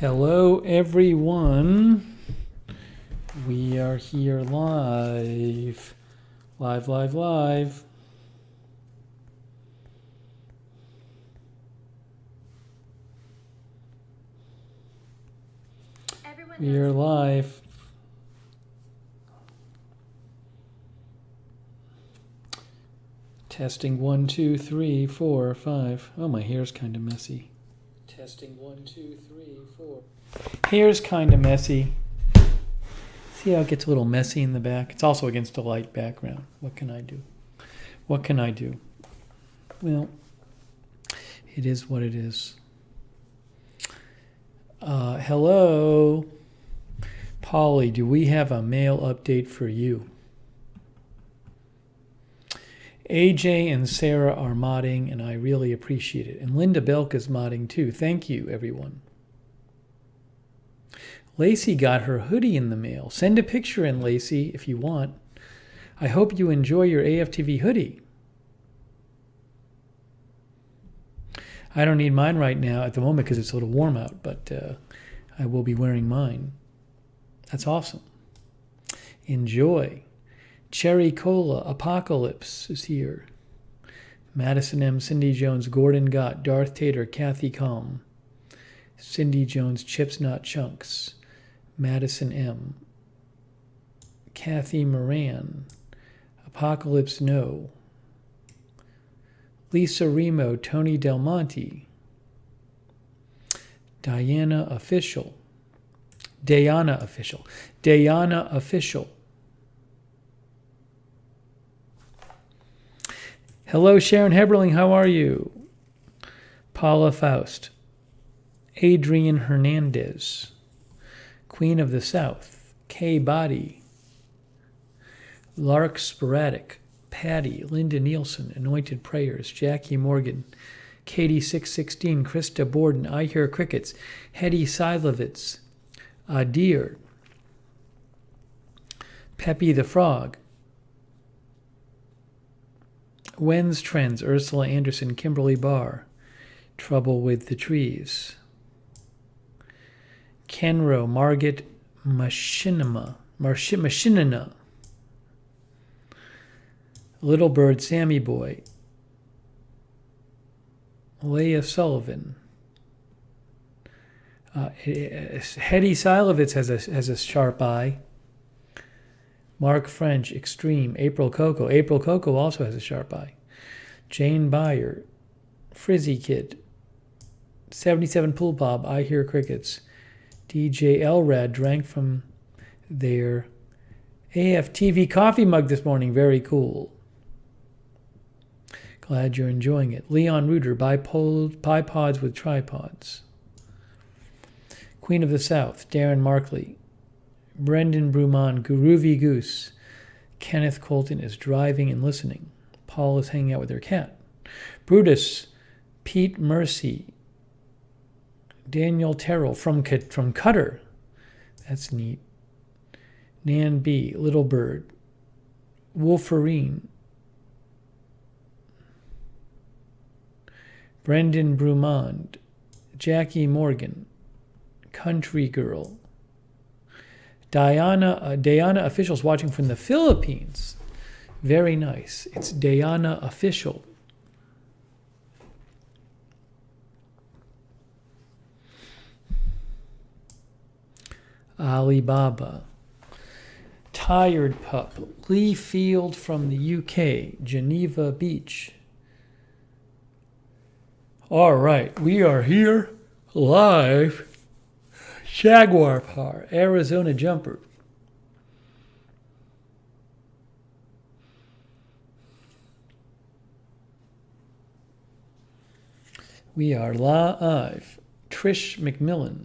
Hello, everyone. We are here live. Live. We are live. Testing 1, 2, 3, 4, 5. Oh, my hair's kind of messy. Testing 1, 2, 3, 4. Hair's kind of messy. See how it gets a little messy in the back? It's also against a light background. What can I do? Well, it is what it is. Hello. Polly, do we have a mail update for you? AJ and Sarah are modding, and I really appreciate it. And Linda Belk is modding too. Thank you, everyone. Lacey got her hoodie in the mail. Send a picture in, Lacey, if you want. I hope you enjoy your AFTV hoodie. I don't need mine right now at the moment because it's a little warm out, but I will be wearing mine. That's awesome. Enjoy. Cherry Cola Apocalypse is here. Madison M, Cindy Jones, Gordon Gott, Darth Tater, Kathy Calm, Cindy Jones, Chips Not Chunks, Madison M, Kathy Moran, Apocalypse No, Lisa Remo, Tony Del Monte, Diana Official, Hello, Sharon Heberling. How are you? Paula Faust. Adrian Hernandez. Queen of the South. Kay Body. Lark Sporadic. Patty. Linda Nielsen. Anointed Prayers. Jackie Morgan. Katie 616. Krista Borden. I Hear Crickets. Hetty Silovitz. Adir. Peppy the Frog. When's Trends, Ursula Anderson, Kimberly Barr, Trouble with the Trees. Kenro, Margaret Machinina. Little Bird, Sammy Boy. Leah Sullivan. Hetty Silovitz has a sharp eye. Mark French, Extreme, April Coco. April Coco also has a sharp eye. Jane Byer, Frizzy Kid, 77 Pool Bob, I Hear Crickets. DJ Elrad drank from their AFTV coffee mug this morning. Very cool. Glad you're enjoying it. Leon Reuter, bipods with tripods. Queen of the South, Darren Markley. Brendan Bruman, Groovy Goose. Kenneth Colton is driving and listening. Paul is hanging out with her cat. Brutus, Pete Mercy. Daniel Terrell from Cutter. That's neat. Nan B, Little Bird. Wolferine. Brendan Brumond. Jackie Morgan. Country Girl. Diana Official's watching from the Philippines. Very nice. It's Diana Official. Alibaba. Tired Pup. Lee Field from the UK. Geneva Beach. All right, we are here live. Jaguar Par, Arizona Jumper. We are live. Trish McMillan.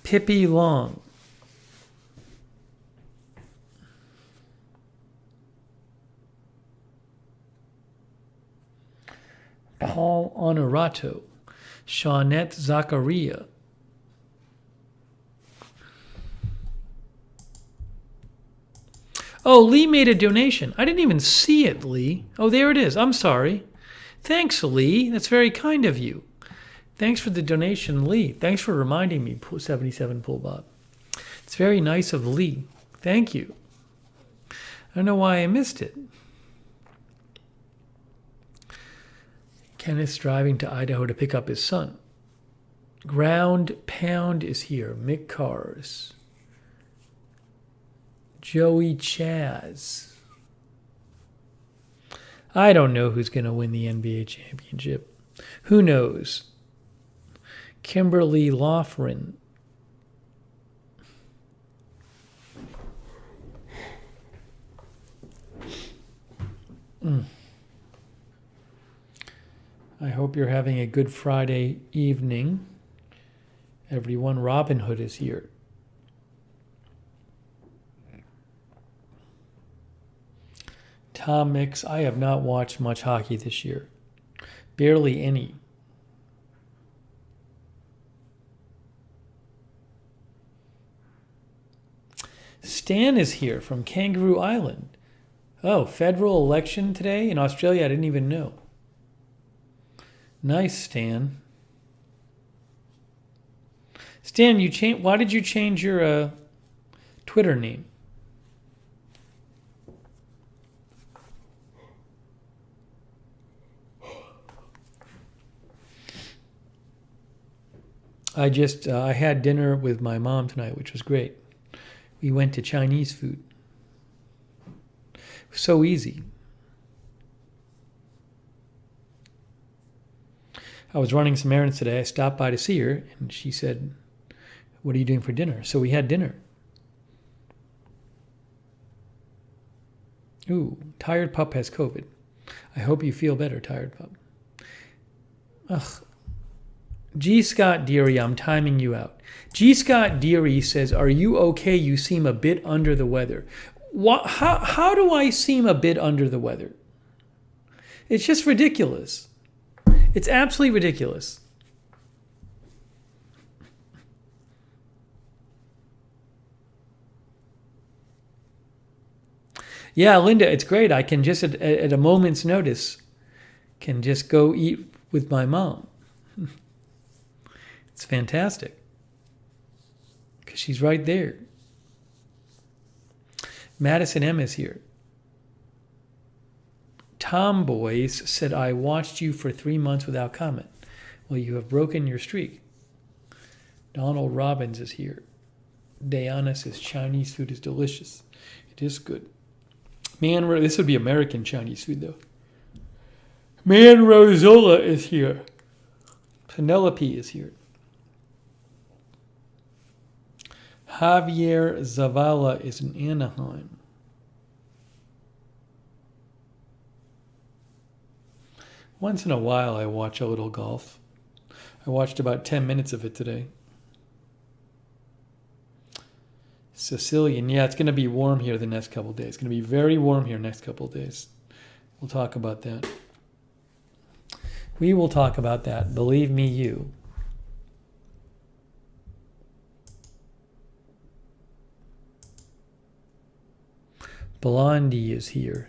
Pippi Long. Paul Honorato, Shawnette Zachariah, Oh, Lee made a donation. I didn't even see it, Lee. Oh, there it is. I'm sorry. Thanks, Lee. That's very kind of you. Thanks for the donation, Lee. Thanks for reminding me, 77 Pull Bob. It's very nice of Lee. Thank you. I don't know why I missed it. Kenneth's driving to Idaho to pick up his son. Ground Pound is here. Mick Cars. Joey Chaz. I don't know who's going to win the NBA championship. Who knows? Kimberly Loughran. I hope you're having a good Friday evening. Everyone, Robin Hood is here. Tom Mix, I have not watched much hockey this year. Barely any. Stan is here from Kangaroo Island. Oh, federal election today in Australia? I didn't even know. Nice, Stan. Stan, why did you change your Twitter name? I had dinner with my mom tonight, which was great. We went to Chinese food. It was so easy. I was running some errands today. I stopped by to see her, and she said, "What are you doing for dinner?" So we had dinner. Ooh, Tired Pup has COVID. I hope you feel better, Tired Pup. Ugh. G. Scott Deary, I'm timing you out. G. Scott Deary says, "Are you okay? You seem a bit under the weather." How do I seem a bit under the weather? It's just ridiculous. It's absolutely ridiculous. Yeah, Linda, it's great. I can just, at a moment's notice, can just go eat with my mom. It's fantastic. Because she's right there. Madison M. is here. Tomboys said, "I watched you for 3 months without comment." Well, you have broken your streak. Donald Robbins is here. Diana says, "Chinese food is delicious." It is good. This would be American Chinese food, though. Man Rosola is here. Penelope is here. Javier Zavala is in Anaheim. Once in a while, I watch a little golf. I watched about 10 minutes of it today. Sicilian, yeah, it's going to be warm here the next couple of days. It's going to be very warm here next couple of days. We'll talk about that. We will talk about that. Believe me, you. Blondie is here.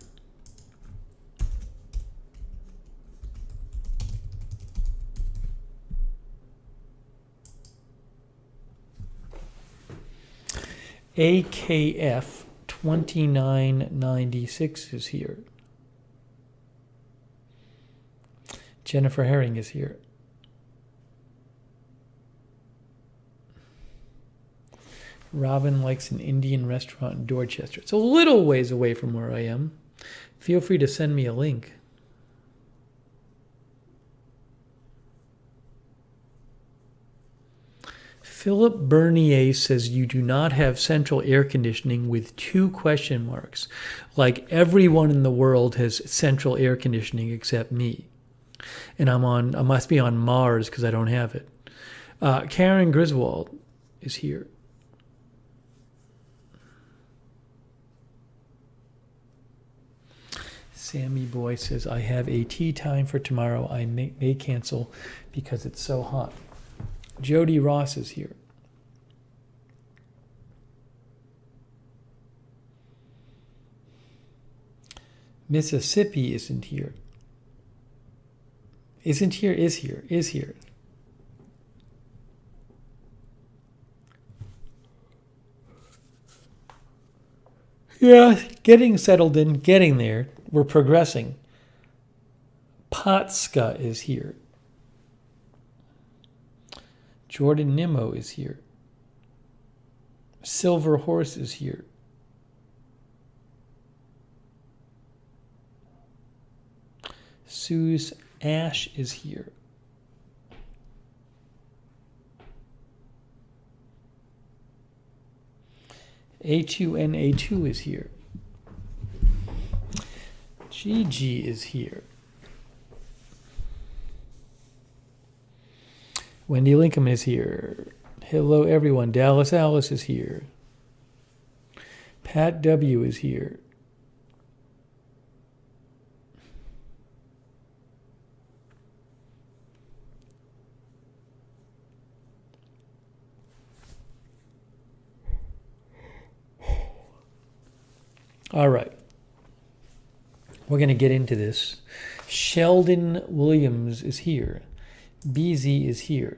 AKF 2996 is here. Jennifer Herring is here. Robin likes an Indian restaurant in Dorchester. It's a little ways away from where I am. Feel free to send me a link. Philip Bernier says you do not have central air conditioning with 2 question marks. Like everyone in the world has central air conditioning except me. And I must be on Mars because I don't have it. Karen Griswold is here. Sammy Boy says, "I have a tea time for tomorrow. I may cancel because it's so hot." Jody Ross is here. Mississippi isn't here. Isn't here, is here, is here. Yeah, getting settled in, getting there. We're progressing. Potska is here. Jordan Nimmo is here. Silver Horse is here. Sue's Ash is here. A2NA2 is here. GG is here. Wendy Lincoln is here. Hello, everyone. Dallas Alice is here. Pat W. is here. All right. We're going to get into this. Sheldon Williams is here. BZ is here.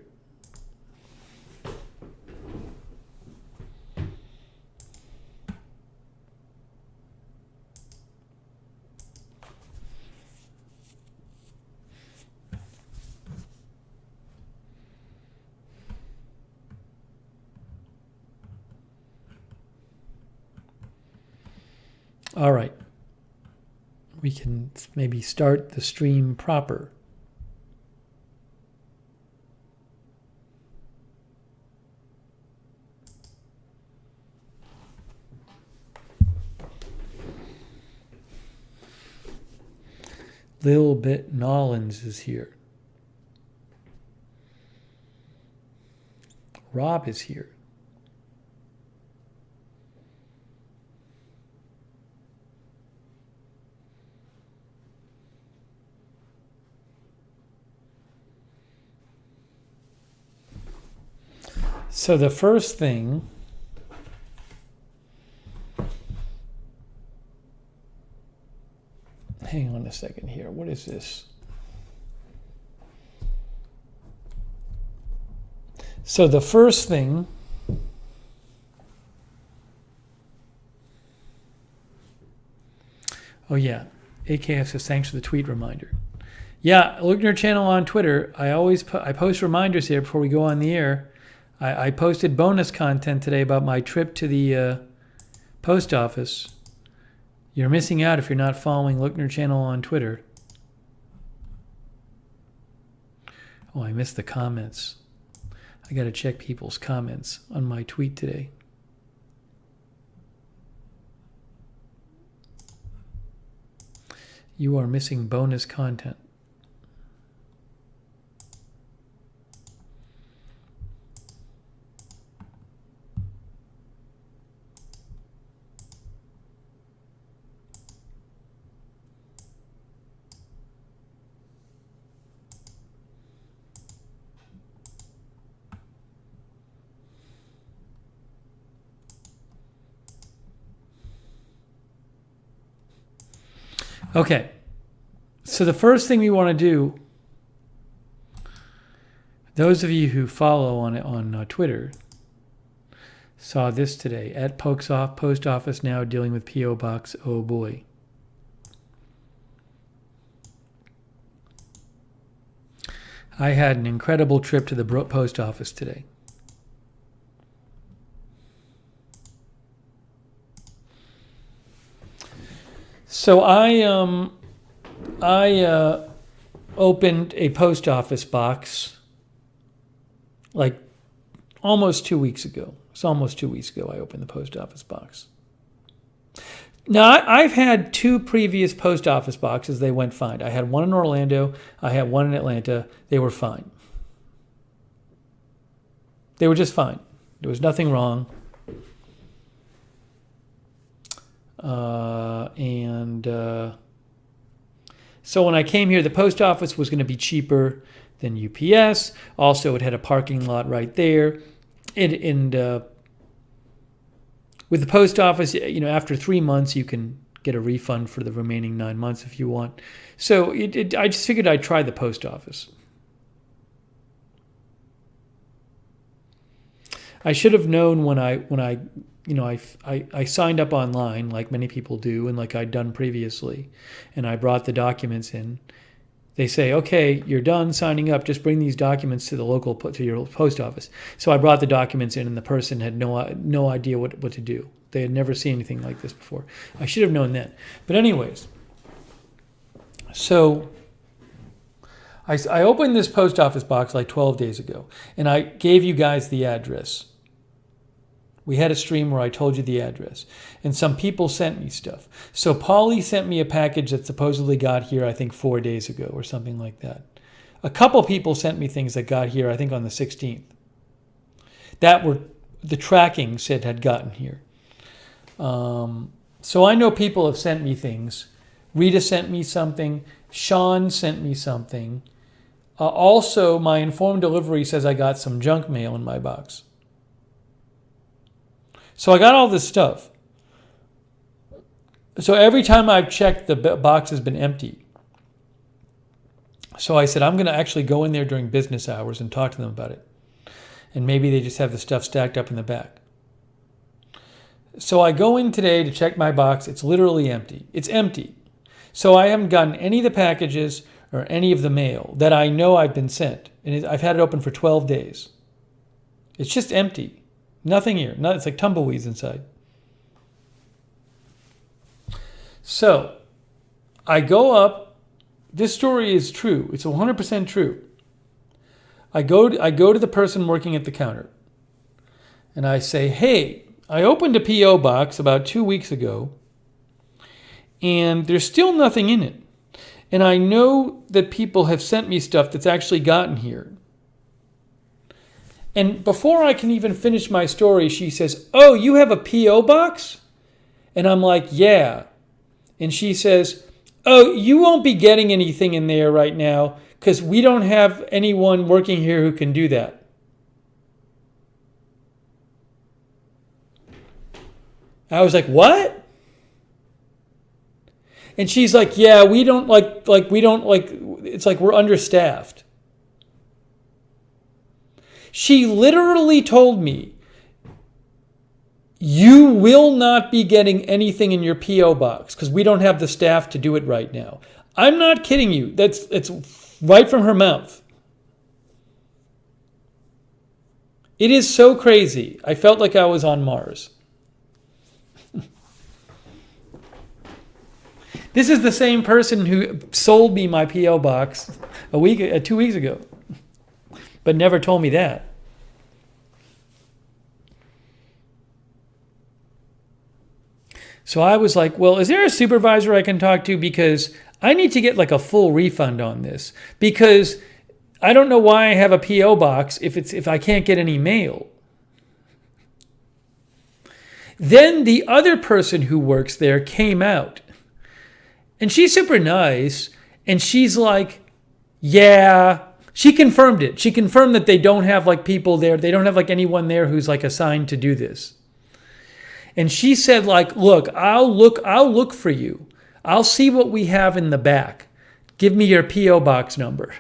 All right. We can maybe start the stream proper. Lil Bit Nollins is here. Rob is here. So the first thing, hang on a second here. What is this? So the first thing, oh yeah, AKF says thanks for the tweet reminder. Yeah, Lookner channel on Twitter. I post reminders here before we go on the air. I posted bonus content today about my trip to the post office. You're missing out if you're not following Lookner channel on Twitter. Oh, I missed the comments. I got to check people's comments on my tweet today. You are missing bonus content. Okay, so the first thing we want to do, those of you who follow on Twitter saw this today. At Post Office now dealing with P.O. Box, oh boy. I had an incredible trip to the post office today. So I opened a post office box like almost 2 weeks ago. It's almost 2 weeks ago I opened the post office box. Now, I've had two previous post office boxes. They went fine. I had one in Orlando. I had one in Atlanta. They were fine. They were just fine. There was nothing wrong. So when I came here, the post office was going to be cheaper than UPS. Also, it had a parking lot right there. And with the post office, after 3 months, you can get a refund for the remaining 9 months if you want. So I just figured I'd try the post office. I should have known when I signed up online like many people do and like I'd done previously, and I brought the documents in. They say, okay, you're done signing up. Just bring these documents to your post office. So I brought the documents in, and the person had no idea what to do. They had never seen anything like this before. I should have known that. But anyways, so I opened this post office box like 12 days ago, and I gave you guys the address. We had a stream where I told you the address, and some people sent me stuff. So Paulie sent me a package that supposedly got here, I think 4 days ago or something like that. A couple people sent me things that got here, I think on the 16th. That were the tracking said had gotten here. So I know people have sent me things. Rita sent me something. Sean sent me something. Also, my informed delivery says I got some junk mail in my box. So I got all this stuff. So every time I've checked, the box has been empty. So I said, I'm going to actually go in there during business hours and talk to them about it. And maybe they just have the stuff stacked up in the back. So I go in today to check my box. It's literally empty. It's empty. So I haven't gotten any of the packages or any of the mail that I know I've been sent. And I've had it open for 12 days. It's just empty. Nothing here. It's like tumbleweeds inside. So I go up. This story is true. It's 100% true. I go to the person working at the counter. And I say, hey, I opened a P.O. box about 2 weeks ago. And there's still nothing in it. And I know that people have sent me stuff that's actually gotten here. And before I can even finish my story, she says, oh, you have a P.O. box? And I'm like, yeah. And she says, oh, you won't be getting anything in there right now because we don't have anyone working here who can do that. I was like, what? And she's like, yeah, we don't it's like we're understaffed. She literally told me, you will not be getting anything in your P.O. box because we don't have the staff to do it right now. I'm not kidding you. It's right from her mouth. It is so crazy. I felt like I was on Mars. This is the same person who sold me my P.O. box 2 weeks ago, but never told me that. So I was like, well, is there a supervisor I can talk to? Because I need to get like a full refund on this. Because I don't know why I have a P.O. box if I can't get any mail. Then the other person who works there came out. And she's super nice. And she's like, yeah. She confirmed it. She confirmed that they don't have like people there. They don't have like anyone there who's like assigned to do this. And she said like, look, I'll look for you. I'll see what we have in the back. Give me your P.O. box number.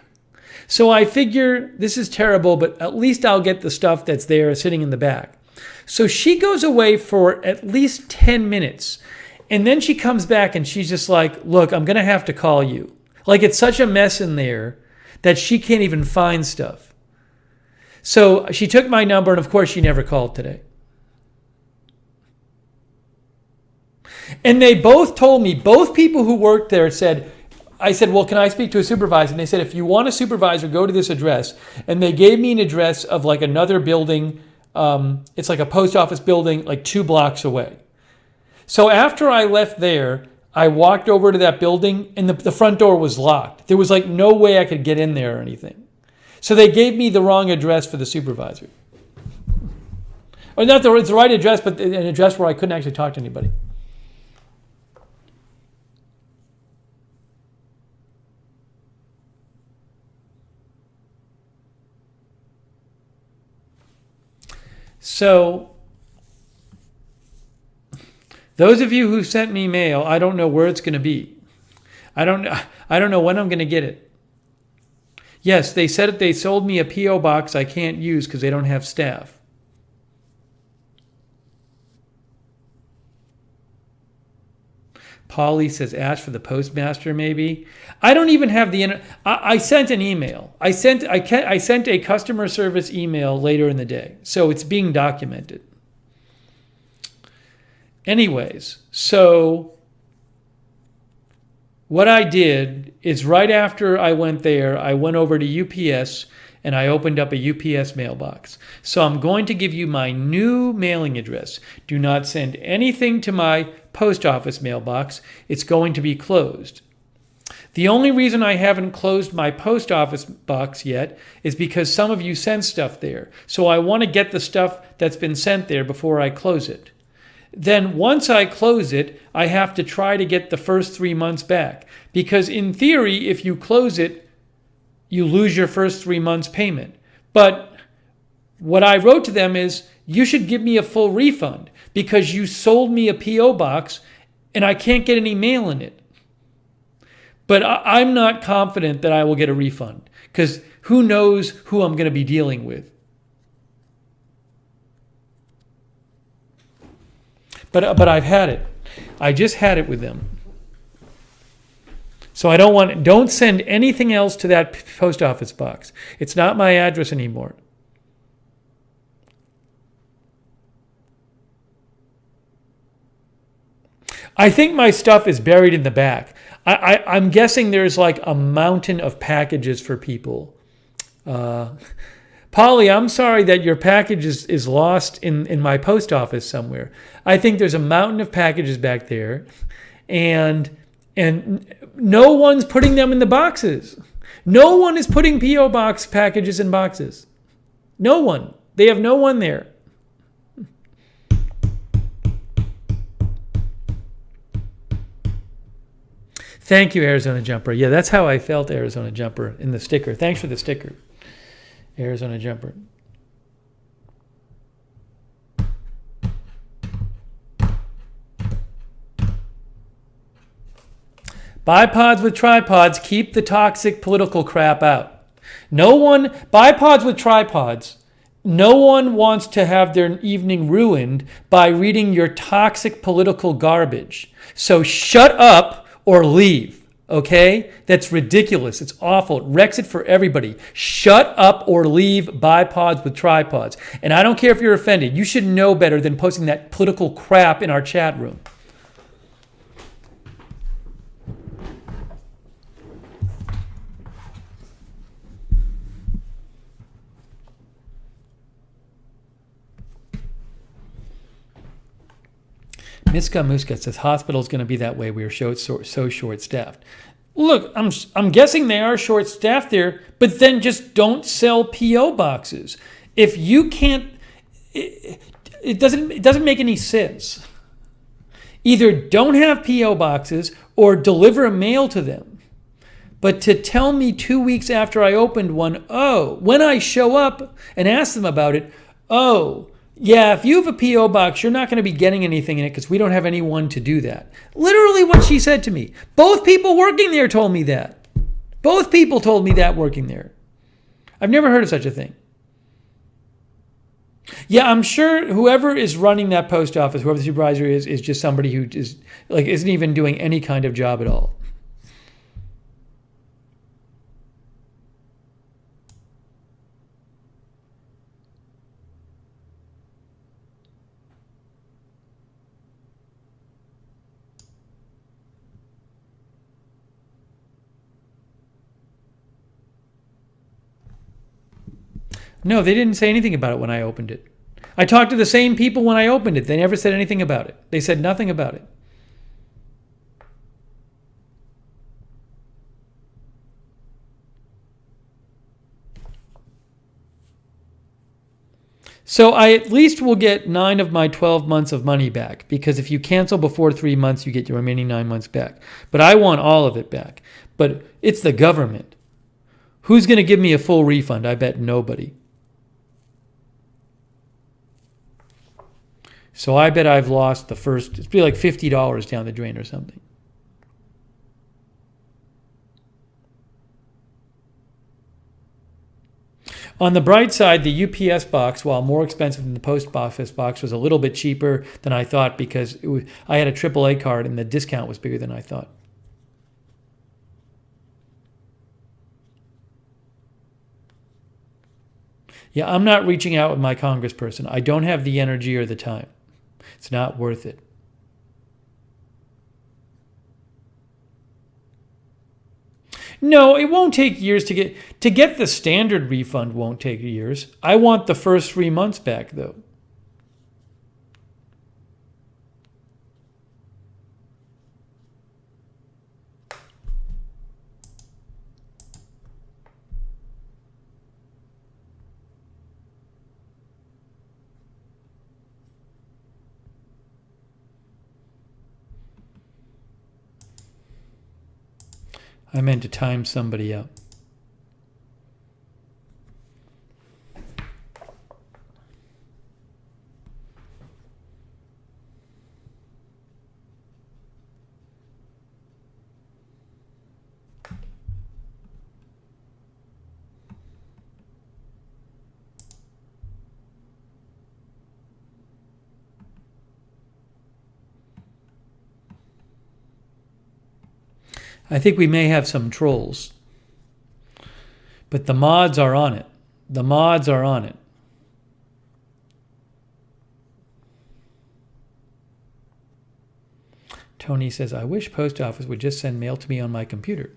So I figure this is terrible, but at least I'll get the stuff that's there sitting in the back. So she goes away for at least 10 minutes. And then she comes back and she's just like, look, I'm going to have to call you. Like it's such a mess in there that she can't even find stuff. So she took my number and of course she never called today. And they both told me, both people who worked there said, I said, well, can I speak to a supervisor? And they said, if you want a supervisor, go to this address. And they gave me an address of like another building. It's like a post office building like 2 blocks away. So after I left there, I walked over to that building and the front door was locked. There was like no way I could get in there or anything. So they gave me the wrong address for the supervisor. Or not it's the right address, but an address where I couldn't actually talk to anybody. So Those of you who sent me mail, I don't know where it's going to be. I don't know when I'm going to get it. Yes, they said they sold me a P.O. box I can't use because they don't have staff. Polly says ask for the postmaster maybe. I don't even have the I sent an email. I sent a customer service email later in the day. So it's being documented. Anyways, so what I did is right after I went there, I went over to UPS and I opened up a UPS mailbox. So I'm going to give you my new mailing address. Do not send anything to my post office mailbox. It's going to be closed. The only reason I haven't closed my post office box yet is because some of you sent stuff there. So I want to get the stuff that's been sent there before I close it. Then once I close it, I have to try to get the first 3 months back. Because in theory, if you close it, you lose your first 3 months payment. But what I wrote to them is, you should give me a full refund because you sold me a P.O. box and I can't get any mail in it. But I'm not confident that I will get a refund because who knows who I'm going to be dealing with. But I've had it. I just had it with them. So don't send anything else to that post office box. It's not my address anymore. I think my stuff is buried in the back. I'm guessing there's like a mountain of packages for people. Polly, I'm sorry that your package is lost in my post office somewhere. I think there's a mountain of packages back there, and no one's putting them in the boxes. No one is putting P.O. box packages in boxes. No one. They have no one there. Thank you, Arizona Jumper. Yeah, that's how I felt, Arizona Jumper, in the sticker. Thanks for the sticker, Arizona Jumper. Bipods with tripods keep the toxic political crap out. Bipods with tripods, no one wants to have their evening ruined by reading your toxic political garbage. So shut up or leave, okay? That's ridiculous. It's awful. It wrecks it for everybody. Shut up or leave bipods with tripods. And I don't care if you're offended. You should know better than posting that political crap in our chat room. Miska Muska says hospital's going to be that way. We are so short-staffed. Look, I'm guessing they are short-staffed there, but then just don't sell P.O. boxes. If you can't, it doesn't make any sense. Either don't have P.O. boxes or deliver a mail to them. But to tell me 2 weeks after I opened one, when I show up and ask them about it, yeah, if you have a P.O. box, you're not going to be getting anything in it because we don't have anyone to do that. Literally what she said to me. Both people working there told me that. Both people told me that working there. I've never heard of such a thing. Yeah, I'm sure whoever is running that post office, whoever the supervisor is just somebody who isn't even doing any kind of job at all. No, they didn't say anything about it when I opened it. I talked to the same people when I opened it. They never said anything about it. They said nothing about it. So I at least will get 9 of my 12 months of money back, because if you cancel before 3 months, you get your remaining 9 months back. But I want all of it back. But it's the government. Who's going to give me a full refund? I bet nobody. So I bet I've lost the first, it's be like $50 down the drain or something. On the bright side, the UPS box, while more expensive than the post office box, was a little bit cheaper than I thought because I had a AAA card and the discount was bigger than I thought. Yeah, I'm not reaching out with my congressperson. I don't have the energy or the time. It's not worth it. No, it won't take years to get the standard refund. Won't take years. I want the first 3 months back though. I meant to time somebody out. I think we may have some trolls. But the mods are on it. The mods are on it. Tony says, I wish post office would just send mail to me on my computer.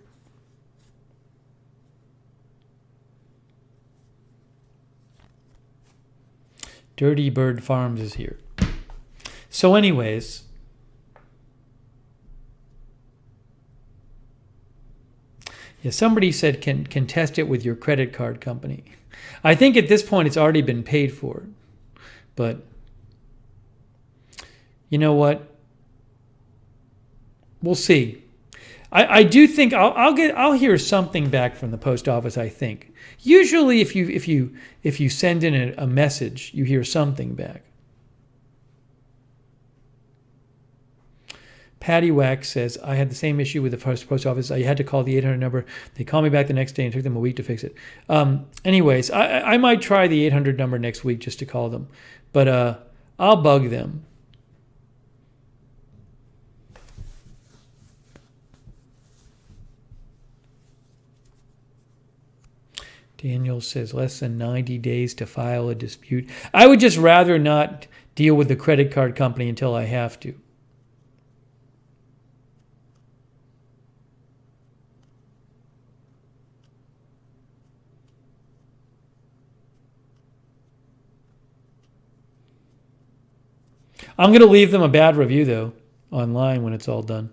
Dirty Bird Farms is here. So anyways, yeah, somebody said can test it with your credit card company. I think at this point it's already been paid for. But you know what? We'll see. I do think I'll hear something back from the post office, I think. Usually if you send in a message, you hear something back. Patty Wax says, I had the same issue with the post office. I had to call the 800 number. They called me back the next day and it took them a week to fix it. Anyways, I might try the 800 number next week just to call them. But I'll bug them. Daniel says, less than 90 days to file a dispute. I would just rather not deal with the credit card company until I have to. I'm going to leave them a bad review, though, online when it's all done.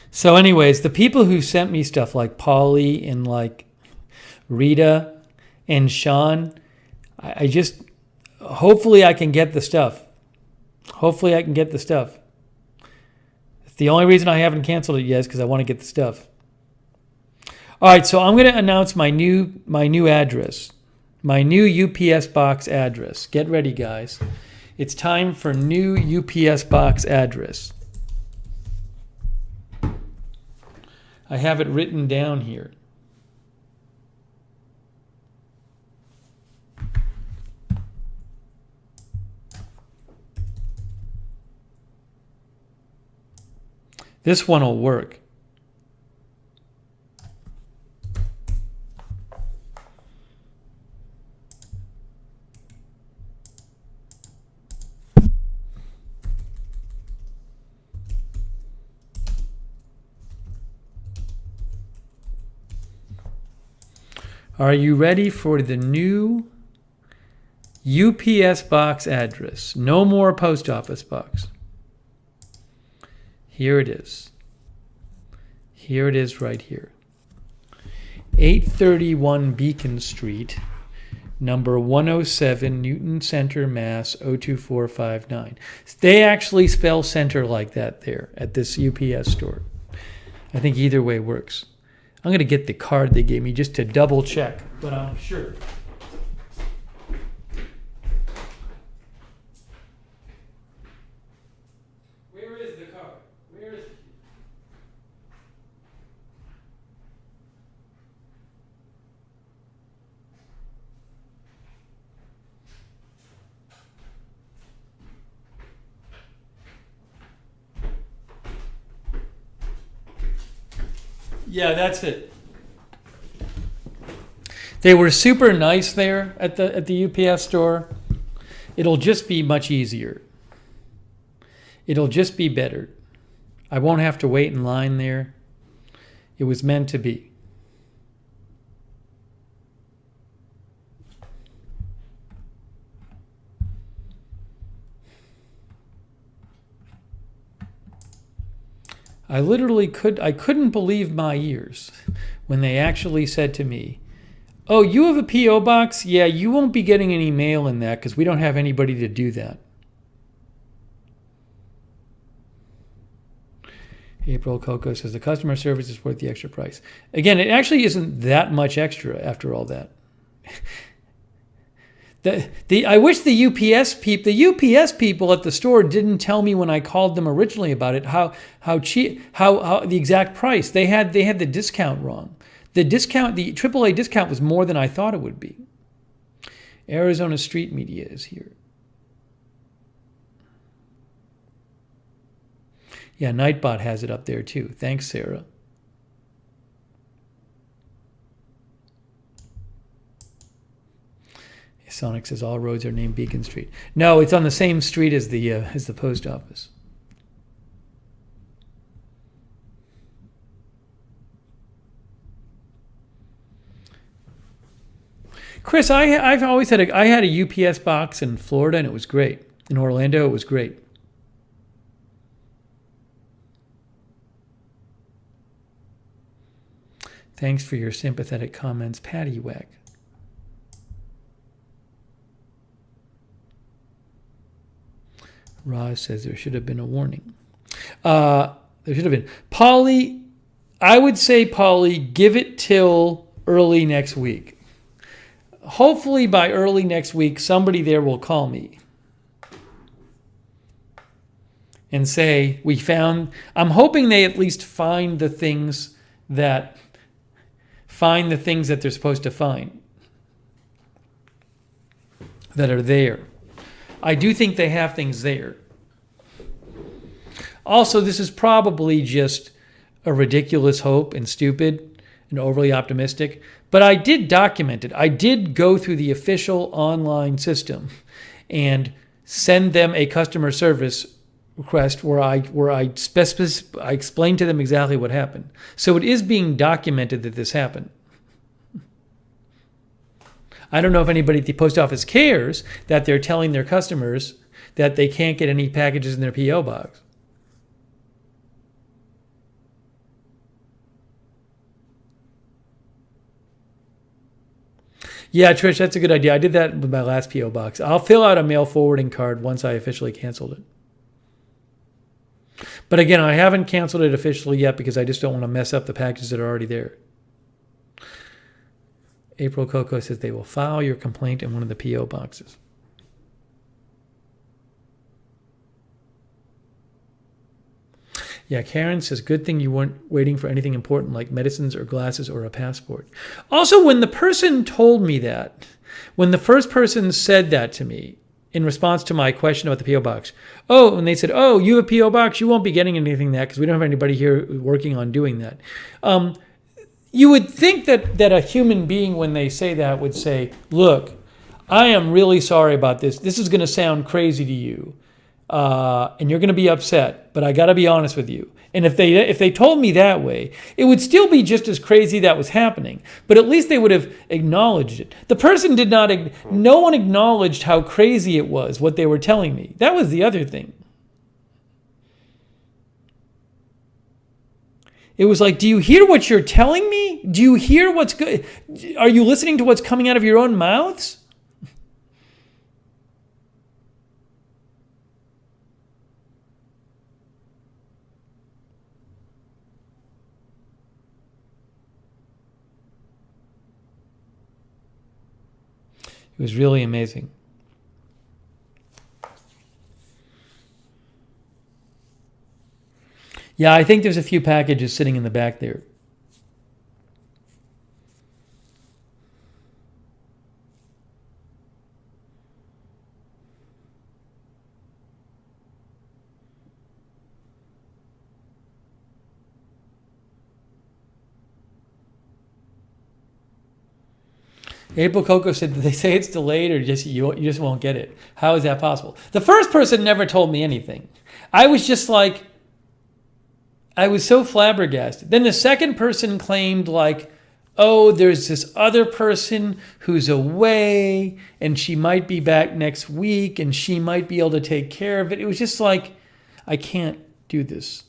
So anyways, the people who sent me stuff like Polly and like Rita and Sean, I just, hopefully I can get the stuff. Hopefully I can get the stuff. The only reason I haven't canceled it yet is because I want to get the stuff. All right, so I'm going to announce my new address, my new UPS box address. Get ready, guys. It's time for new UPS box address. I have it written down here. This one will work. Are you ready for the new UPS box address? No more post office box. Here it is. Here it is right here. 831 Beacon Street, number 107, Newton Center, Mass. 02459. They actually spell center like that there at this UPS store. I think either way works. I'm going to get the card they gave me just to double check, but I'm sure. Where is the card? Where is it? Yeah, that's it. They were super nice there at the UPS store. It'll just be much easier. It'll just be better. I won't have to wait in line there. It was meant to be. I couldn't believe my ears when they actually said to me, "Oh, you have a P.O. box? Yeah, you won't be getting any mail in that because we don't have anybody to do that." April Coco says the customer service is worth the extra price. Again, it actually isn't that much extra after all that. I wish the UPS people at the store didn't tell me when I called them originally about it how cheap, how the exact price. They had the discount wrong. The AAA discount was more than I thought it would be. Arizona Street Media is here. Yeah, Nightbot has it up there too. Thanks, Sarah. Sonic says all roads are named Beacon Street. No, it's on the same street as the post office. Chris, I've always had I had a UPS box in Florida and it was great. In Orlando, it was great. Thanks for your sympathetic comments, Patty Wack. Roz says there should have been a warning. There should have been. Polly, I would say, Polly, give it till early next week. Hopefully by early next week, somebody there will call me and say, we found, I'm hoping they at least find the things that they're supposed to find that are there. I do think they have things there. Also, this is probably just a ridiculous hope and stupid and overly optimistic, but I did document it. I did go through the official online system and send them a customer service request where I explained to them exactly what happened. So it is being documented that this happened. I don't know if anybody at the post office cares that they're telling their customers that they can't get any packages in their P.O. box. Yeah, Trish, that's a good idea. I did that with my last P.O. box. I'll fill out a mail forwarding card once I officially canceled it. But again, I haven't canceled it officially yet because I just don't want to mess up the packages that are already there. April Coco says they will file your complaint in one of the P.O. boxes. Yeah, Karen says, good thing you weren't waiting for anything important like medicines or glasses or a passport. Also, when the person told me that, when the first person said that to me in response to my question about the P.O. box, and they said, oh, you have a P.O. box, you won't be getting anything that because we don't have anybody here working on doing that. You would think that a human being, when they say that, would say, look, I am really sorry about this. This is going to sound crazy to you. And you're going to be upset, but I got to be honest with you. And if they told me that way, it would still be just as crazy that was happening, but at least they would have acknowledged it. The person did not, no one acknowledged how crazy it was, what they were telling me. That was the other thing. It was like, do you hear what you're telling me? Do you hear what's good? Are you listening to what's coming out of your own mouths? It was really amazing. Yeah, I think there's a few packages sitting in the back there. April Coco said, "Did they say it's delayed, or just you just won't get it? How is that possible?" The first person never told me anything. I was just like, I was so flabbergasted. Then the second person claimed like, "Oh, there's this other person who's away, and she might be back next week, and she might be able to take care of it." It was just like, I can't do this.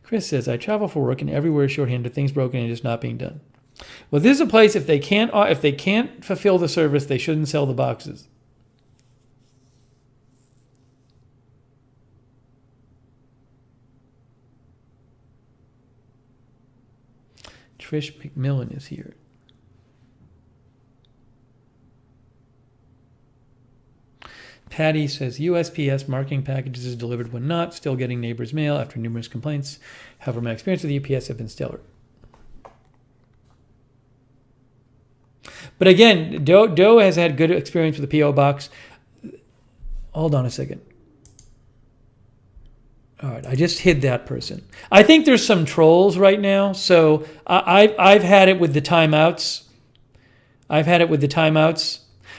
Chris says, "I travel for work and everywhere is shorthanded, things broken and just not being done." Well, this is a place, if they can't fulfill the service, they shouldn't sell the boxes. Trish McMillan is here. Patty says, USPS marking packages is delivered when not, still getting neighbors' mail after numerous complaints. However, my experience with UPS have been stellar. But again, Doe has had good experience with the P.O. box. Hold on a second. All right, I just hid that person. I think there's some trolls right now, so I've had it with the timeouts.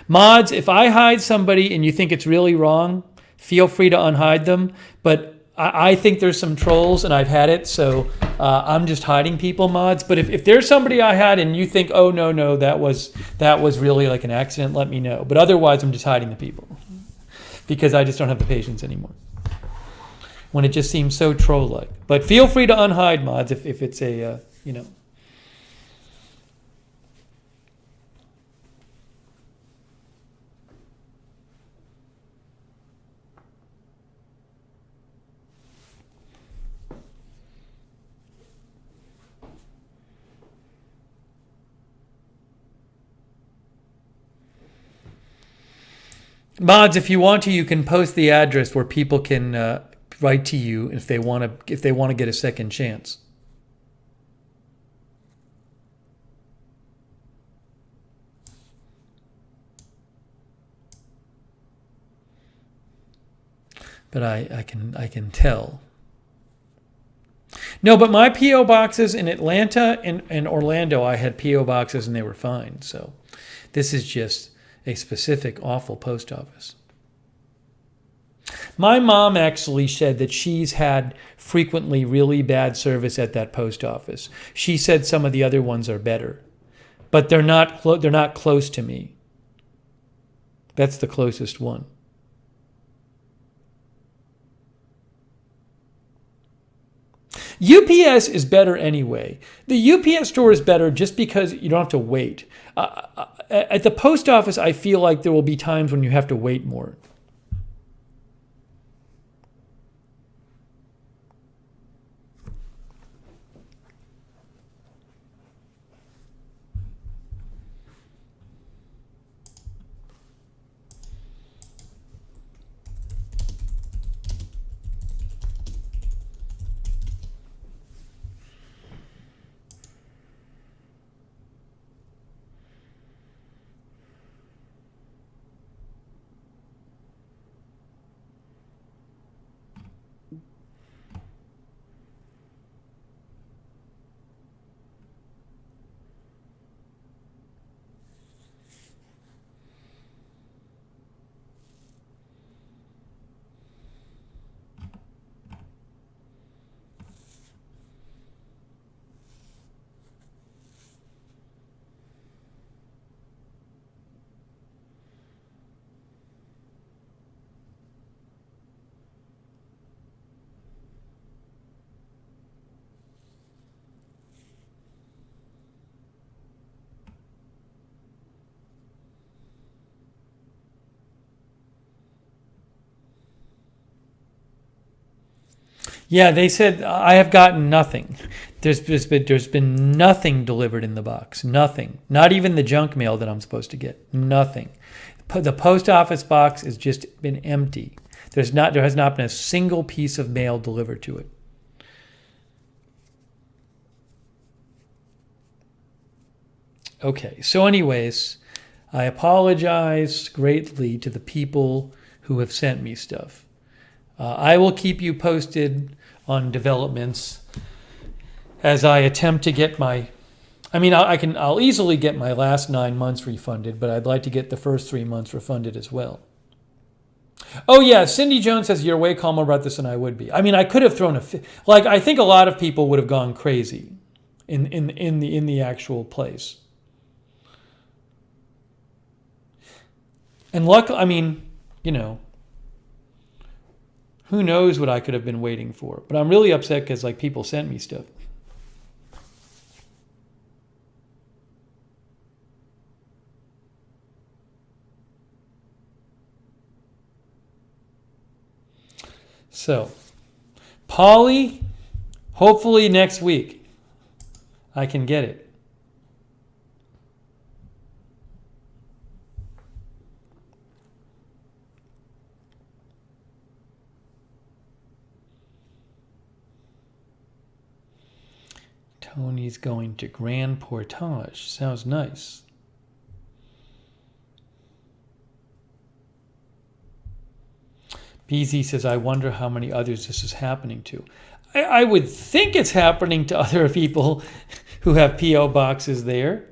Mods, if I hide somebody and you think it's really wrong, feel free to unhide them. But I think there's some trolls and I've had it, so I'm just hiding people, mods. But if there's somebody I had and you think, oh, no, that was really like an accident, let me know. But otherwise, I'm just hiding the people because I just don't have the patience anymore when it just seems so troll-like. But feel free to unhide, mods, if it's a, Mods, if you want to, you can post the address where people can write to you if they want to get a second chance. But I can tell. No, but my P.O. boxes in Atlanta and Orlando, I had P.O. boxes and they were fine. So this is just a specific awful post office. My mom actually said that she's had frequently really bad service at that post office. She said some of the other ones are better, but they're not close to me. That's the closest one. UPS is better anyway. The UPS store is better just because you don't have to wait. At the post office, I feel like there will be times when you have to wait more. Yeah, they said I have gotten nothing. There's been nothing delivered in the box. Nothing. Not even the junk mail that I'm supposed to get. Nothing. The post office box has just been empty. There has not been a single piece of mail delivered to it. Okay, so anyways, I apologize greatly to the people who have sent me stuff. I will keep you posted on developments as I attempt to get I'll easily get my last 9 months refunded, but I'd like to get the first 3 months refunded as well. Oh yeah, Cindy Jones says you're way calmer about this than I would be. I could have thrown a fit. I think a lot of people would have gone crazy in the actual place. And who knows what I could have been waiting for. But I'm really upset because people sent me stuff. So, Polly, hopefully next week I can get it. Tony's going to Grand Portage. Sounds nice. BZ says, I wonder how many others this is happening to. I would think it's happening to other people who have P.O. boxes there.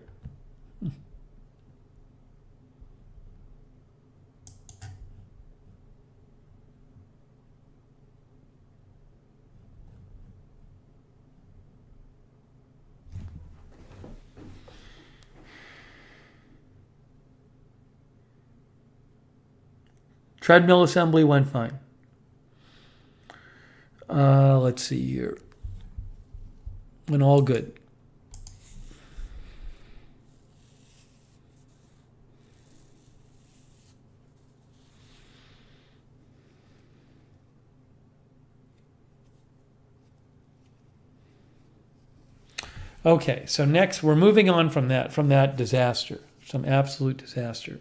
Treadmill assembly went fine. Let's see here. Went all good. Okay, so next we're moving on from that disaster, some absolute disaster.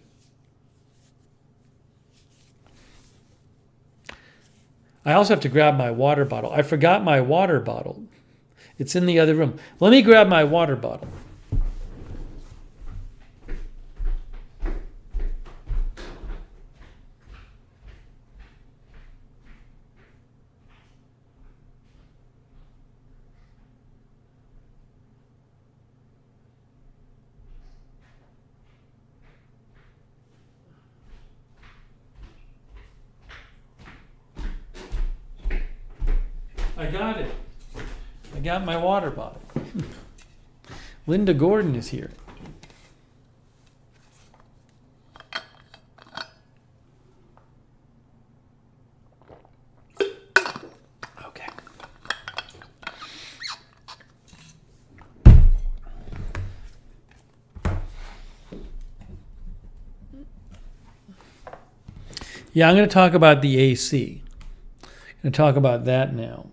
I also have to grab my water bottle. I forgot my water bottle. It's in the other room. Let me grab my water bottle. I got it. I got my water bottle. Linda Gordon is here. Okay. Yeah, I'm going to talk about the AC. I'm going to talk about that now.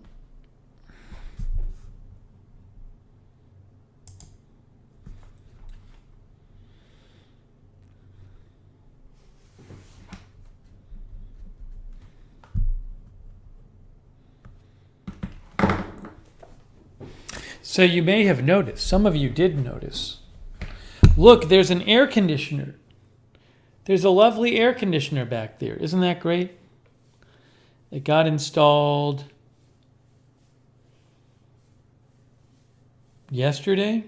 So you may have noticed, some of you did notice. Look, there's an air conditioner. There's a lovely air conditioner back there. Isn't that great? It got installed yesterday.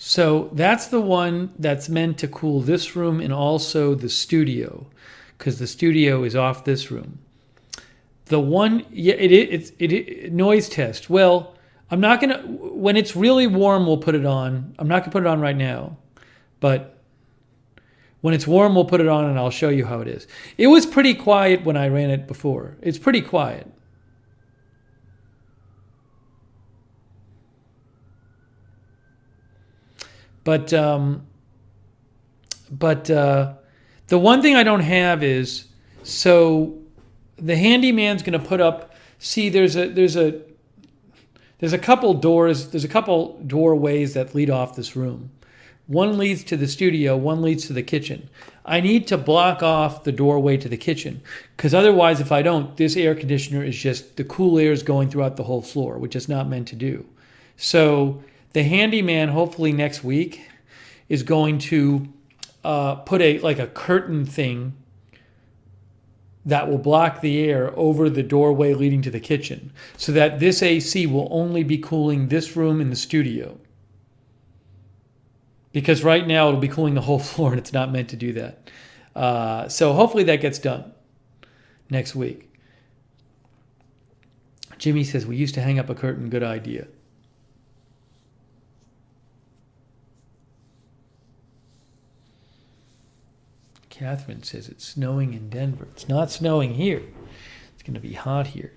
So that's the one that's meant to cool this room and also the studio, because the studio is off this room. The one, yeah, it noise test. Well, I'm not gonna. When it's really warm, we'll put it on. I'm not gonna put it on right now, but when it's warm, we'll put it on and I'll show you how it is. It was pretty quiet when I ran it before. It's pretty quiet. But But the one thing I don't have is, so the handyman's going to put up. See, there's a couple doors. There's a couple doorways that lead off this room. One leads to the studio. One leads to the kitchen. I need to block off the doorway to the kitchen, because otherwise, if I don't, this air conditioner is just, the cool air is going throughout the whole floor, which it's not meant to do. So the handyman, hopefully next week, is going to put a curtain thing that will block the air over the doorway leading to the kitchen, so that this AC will only be cooling this room in the studio. Because right now it'll be cooling the whole floor, and it's not meant to do that. So hopefully that gets done next week. Jimmy says, we used to hang up a curtain. Good idea. Catherine says it's snowing in Denver. It's not snowing here. It's going to be hot here.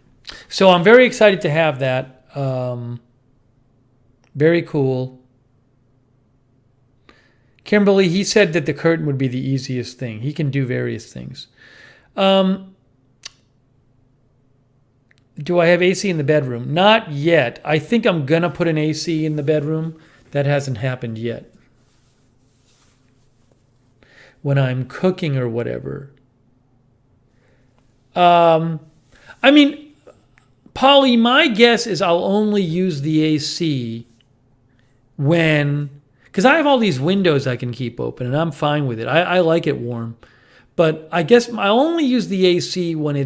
So I'm very excited to have that. Very cool. Kimberly, he said that the curtain would be the easiest thing. He can do various things. Do I have AC in the bedroom? Not yet. I think I'm going to put an AC in the bedroom. That hasn't happened yet. When I'm cooking or whatever. I mean, Polly, my guess is I'll only use the AC when... Because I have all these windows I can keep open, and I'm fine with it. I like it warm. But I guess I'll only use the AC when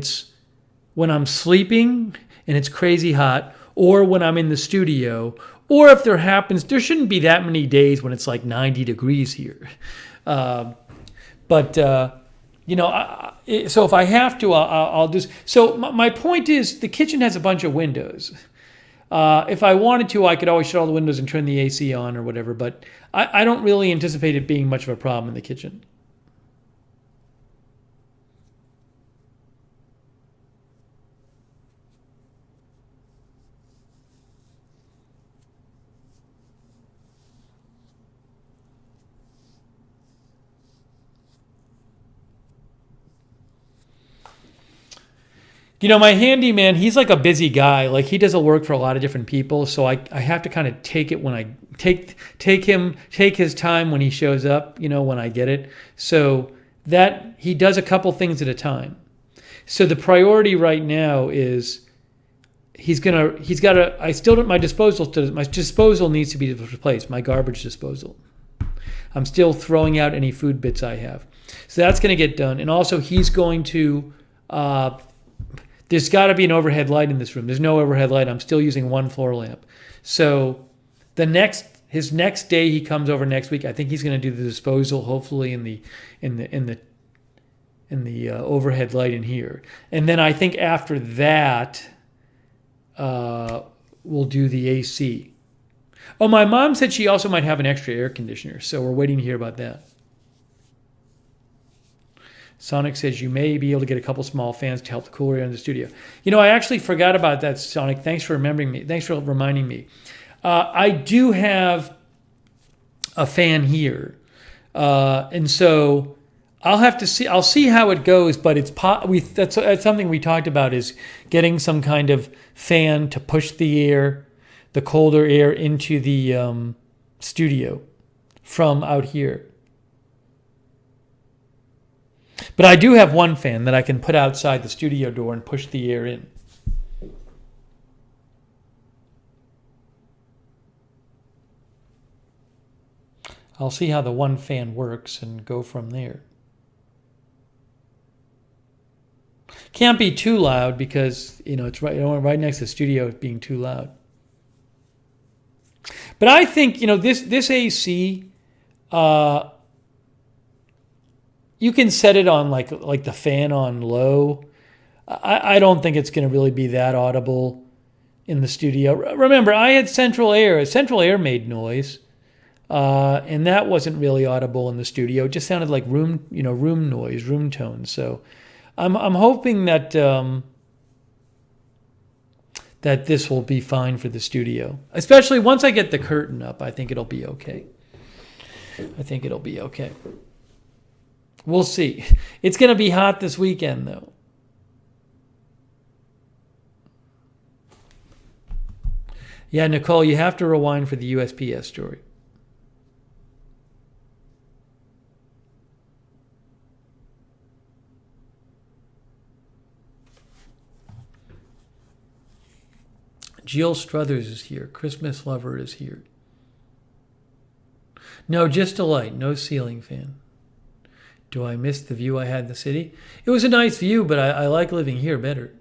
I'm sleeping and it's crazy hot, or when I'm in the studio, or if there shouldn't be that many days when it's like 90 degrees here. So if I have to, I'll just... So my point is, the kitchen has a bunch of windows. If I wanted to, I could always shut all the windows and turn the AC on or whatever, but I don't really anticipate it being much of a problem in the kitchen. My handyman, he's like a busy guy. Like, he does a work for a lot of different people. So I have to kind of take it when I take his time when he shows up, when I get it. So that he does a couple things at a time. So the priority right now is my disposal needs to be replaced, my garbage disposal. I'm still throwing out any food bits I have. So that's going to get done. And also he's going to, there's got to be an overhead light in this room. There's no overhead light. I'm still using one floor lamp. So his next day he comes over next week, I think he's going to do the disposal, hopefully in the overhead light in here. And then I think after that, we'll do the AC. Oh, my mom said she also might have an extra air conditioner, so we're waiting to hear about that. Sonic says you may be able to get a couple small fans to help the cooler air in the studio. I actually forgot about that, Sonic. Thanks for remembering me. Thanks for reminding me. I do have a fan here, and so I'll have to see. I'll see how it goes. But that's something we talked about, is getting some kind of fan to push the colder air into the studio from out here. But I do have one fan that I can put outside the studio door and push the air in. I'll see how the one fan works and go from there. Can't be too loud because, it's right next to the studio being too loud. But I think, this AC, you can set it on like the fan on low. I don't think it's going to really be that audible in the studio. Remember, I had central air. Central air made noise, and that wasn't really audible in the studio. It just sounded like room noise, room tone. So I'm hoping that that this will be fine for the studio, especially once I get the curtain up. I think it'll be okay. We'll see. It's going to be hot this weekend, though. Yeah, Nicole, you have to rewind for the USPS story. Jill Struthers is here. Christmas Lover is here. No, just a light. No ceiling fan. Do I miss the view I had in the city? It was a nice view, but I like living here better.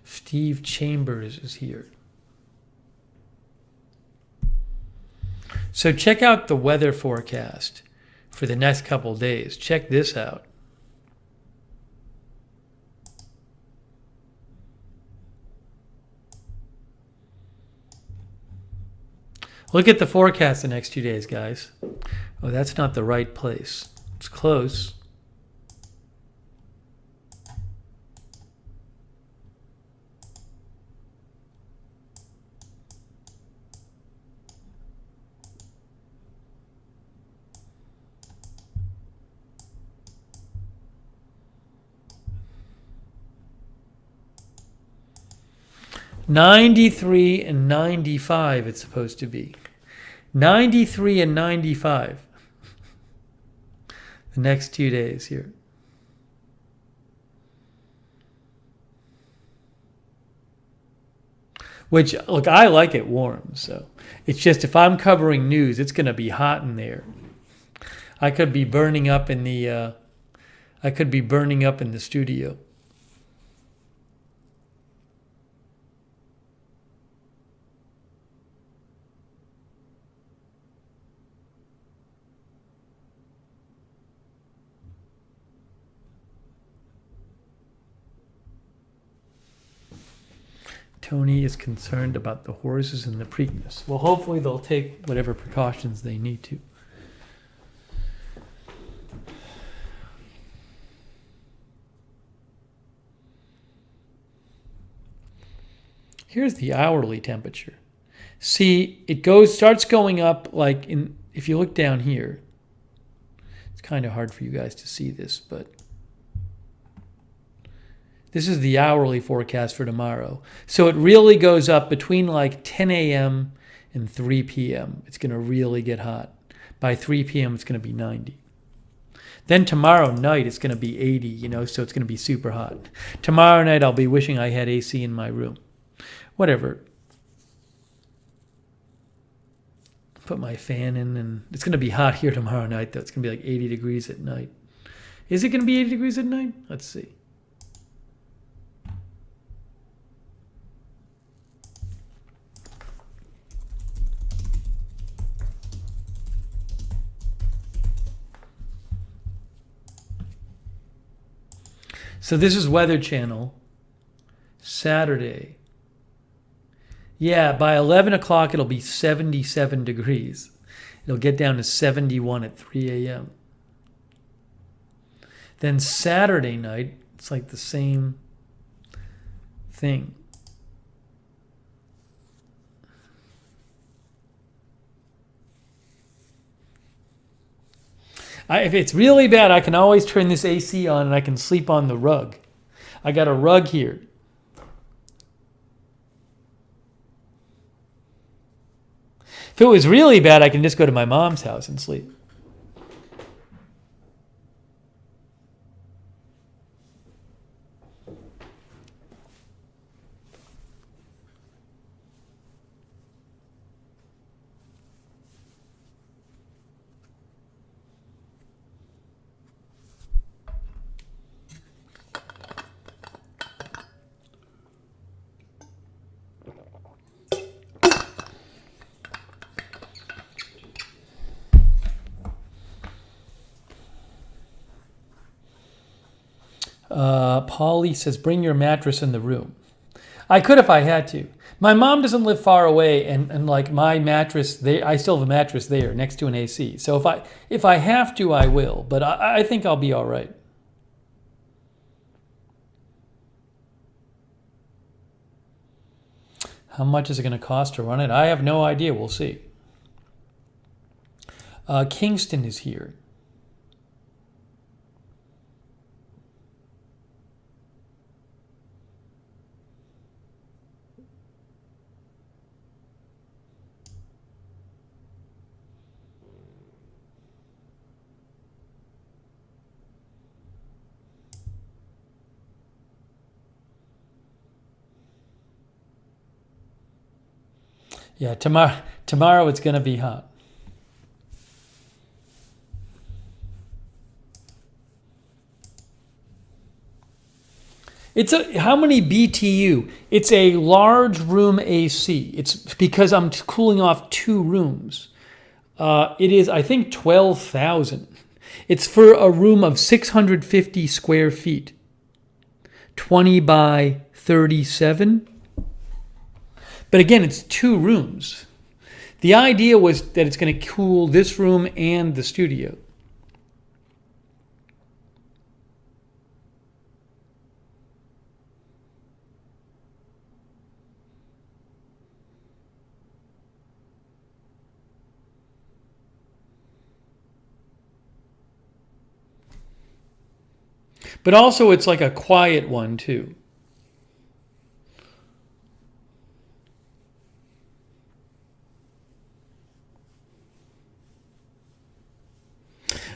Steve Chambers is here. So check out the weather forecast for the next couple days. Check this out. Look at the forecast the next 2 days, guys. Oh, that's not the right place. It's close. '93 and 95 it's supposed to be. 93 and 95. The next 2 days here. Which, look, I like it warm, so it's just if I'm covering news, it's going to be hot in there. I could be burning up in the studio. Tony is concerned about the horses in the Preakness. Well, hopefully they'll take whatever precautions they need to. Here's the hourly temperature. See, it starts going up like if you look down here. It's kind of hard for you guys to see this, but this is the hourly forecast for tomorrow. So it really goes up between like 10 a.m. and 3 p.m. It's going to really get hot. By 3 p.m. it's going to be 90. Then tomorrow night it's going to be 80, so it's going to be super hot. Tomorrow night I'll be wishing I had AC in my room. Whatever. Put my fan in, and it's going to be hot here tomorrow night, though. It's going to be like 80 degrees at night. Is it going to be 80 degrees at night? Let's see. So this is Weather Channel, Saturday. Yeah, by 11 o'clock it'll be 77 degrees. It'll get down to 71 at 3 a.m. Then Saturday night, it's like the same thing. If it's really bad, I can always turn this AC on and I can sleep on the rug. I got a rug here. If it was really bad, I can just go to my mom's house and sleep. Polly says, bring your mattress in the room. I could if I had to. My mom doesn't live far away, and like my mattress, I still have a mattress there next to an AC. So if I have to, I will. But I think I'll be all right. How much is it going to cost to run it? I have no idea. We'll see. Kingston is here. Yeah, tomorrow it's going to be hot. How many BTU? It's a large room AC. It's because I'm cooling off 2 rooms. It is, I think, 12,000. It's for a room of 650 square feet, 20 by 37. But again, it's 2 rooms. The idea was that it's going to cool this room and the studio. But also it's like a quiet one too.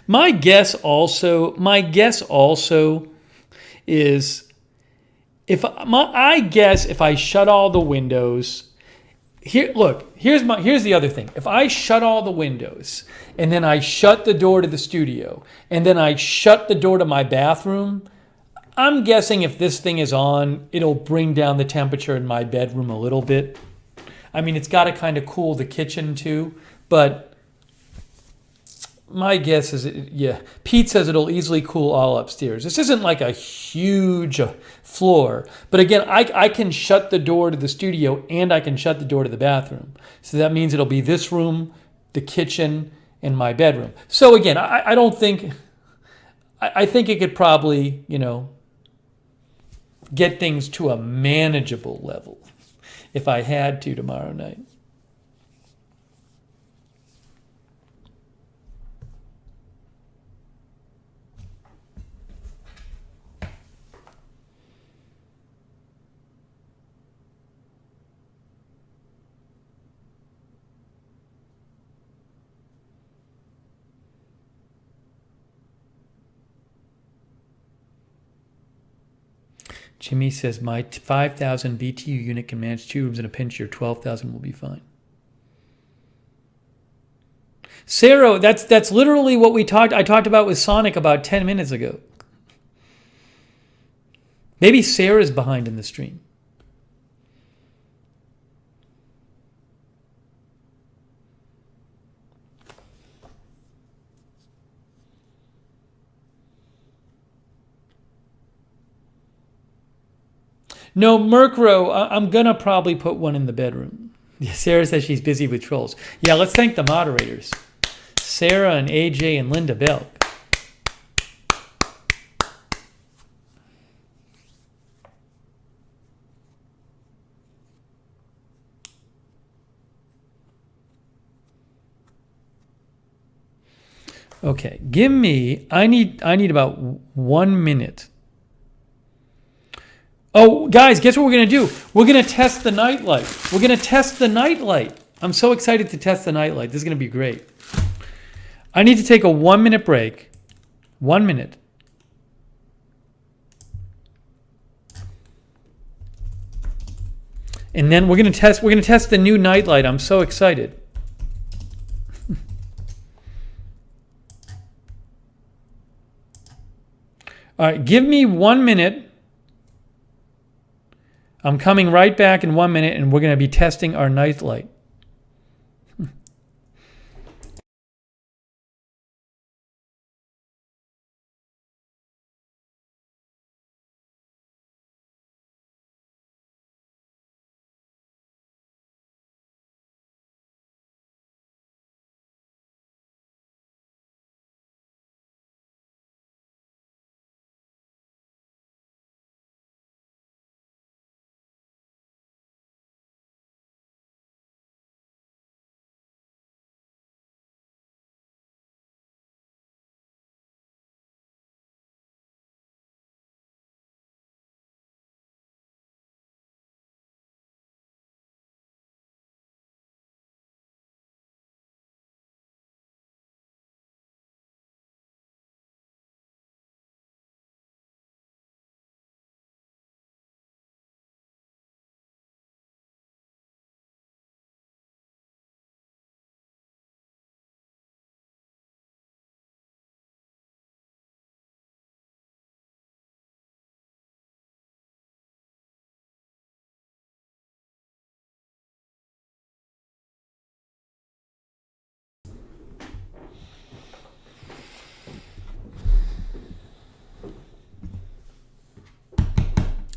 My guess also is if I shut all the windows. Here's the other thing. If I shut all the windows and then I shut the door to the studio and then I shut the door to my bathroom, I'm guessing if this thing is on, it'll bring down the temperature in my bedroom a little bit. I mean, it's got to kind of cool the kitchen too, but my guess is, Pete says it'll easily cool all upstairs. This isn't like a huge floor. But again, I can shut the door to the studio and I can shut the door to the bathroom. So that means it'll be this room, the kitchen, and my bedroom. So again, I don't think, I think it could probably, get things to a manageable level if I had to tomorrow night. Jimmy says, my 5,000 BTU unit can manage 2 rooms in a pinch. Your 12,000 will be fine. Sarah, that's literally what I talked about with Sonic about 10 minutes ago. Maybe Sarah's behind in the stream. No, Murkrow, I'm going to probably put one in the bedroom. Sarah says she's busy with trolls. Yeah, let's thank the moderators. Sarah and AJ and Linda Belk. Okay, I need about 1 minute. Oh, guys, guess what we're going to do? We're going to test the nightlight. We're going to test the nightlight. I'm so excited to test the nightlight. This is going to be great. I need to take a 1 minute break. 1 minute. And then we're going to test the new nightlight. I'm so excited. All right, give me 1 minute. I'm coming right back in 1 minute, and we're going to be testing our nightlight.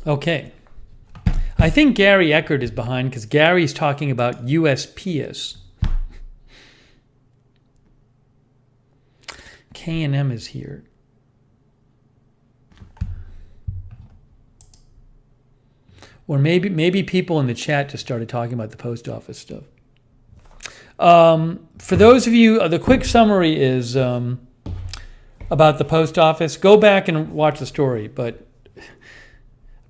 Okay. I think Gary Eckert is behind because Gary's talking about USPS. K&M is here. Or maybe people in the chat just started talking about the post office stuff. For those of you, the quick summary is about the post office. Go back and watch the story, but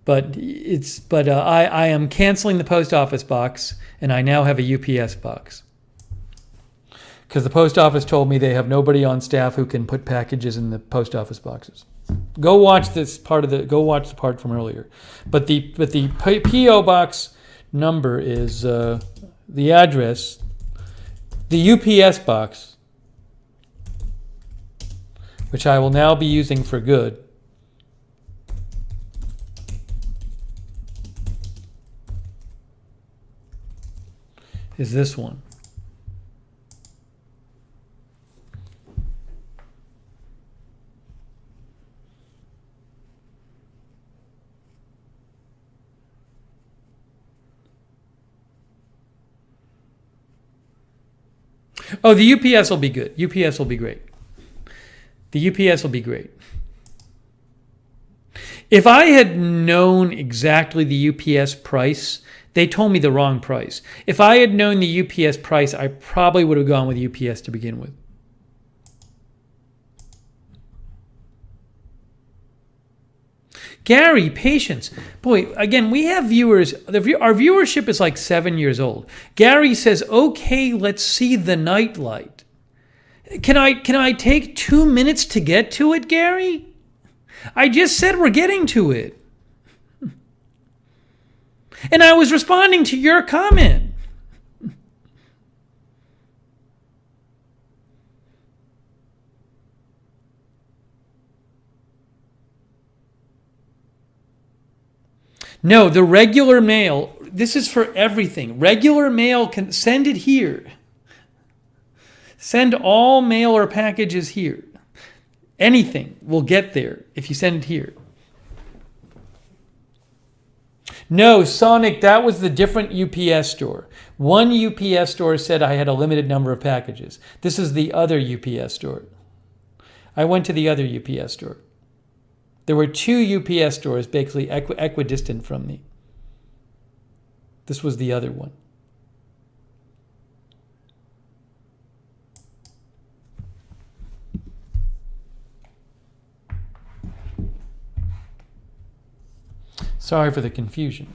I am canceling the post office box, and I now have a UPS box because the post office told me they have nobody on staff who can put packages in the post office boxes. Go watch this part of the. Go watch the part from earlier, but the PO box number is the address. The UPS box, which I will now be using for good, is this one. Oh, the UPS will be good. UPS will be great. The UPS will be great. If I had known exactly the UPS price, they told me the wrong price. If I had known the UPS price, I probably would have gone with UPS to begin with. Gary, patience. Boy, again, we have viewers. Our viewership is like 7 years old. Gary says, okay, let's see the nightlight. Can I take 2 minutes to get to it, Gary? I just said we're getting to it. And I was responding to your comment. No, the regular mail, this is for everything. Regular mail can send it here. Send all mail or packages here. Anything will get there if you send it here. No, Sonic, that was the different UPS store. One UPS store said I had a limited number of packages. This is the other UPS store. I went to the other UPS store. There were 2 UPS stores basically equidistant from me. This was the other one. Sorry for the confusion.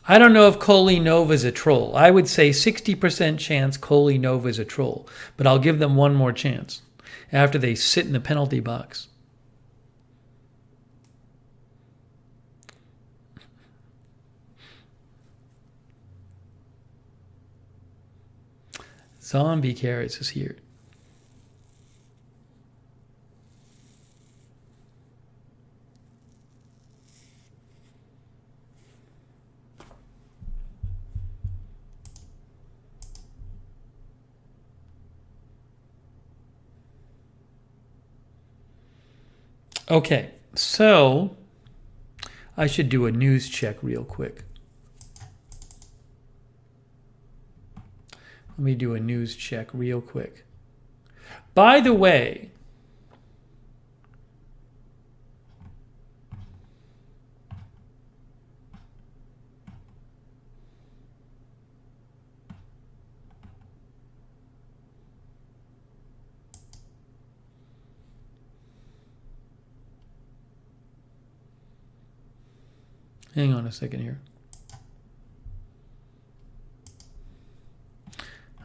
I don't know if Koli Nova is a troll. I would say 60% chance Koli Nova is a troll, but I'll give them one more chance after they sit in the penalty box. Zombie Carrots is here. Okay, so I should do a news check real quick. Let me do a news check real quick. By the way, hang on a second here.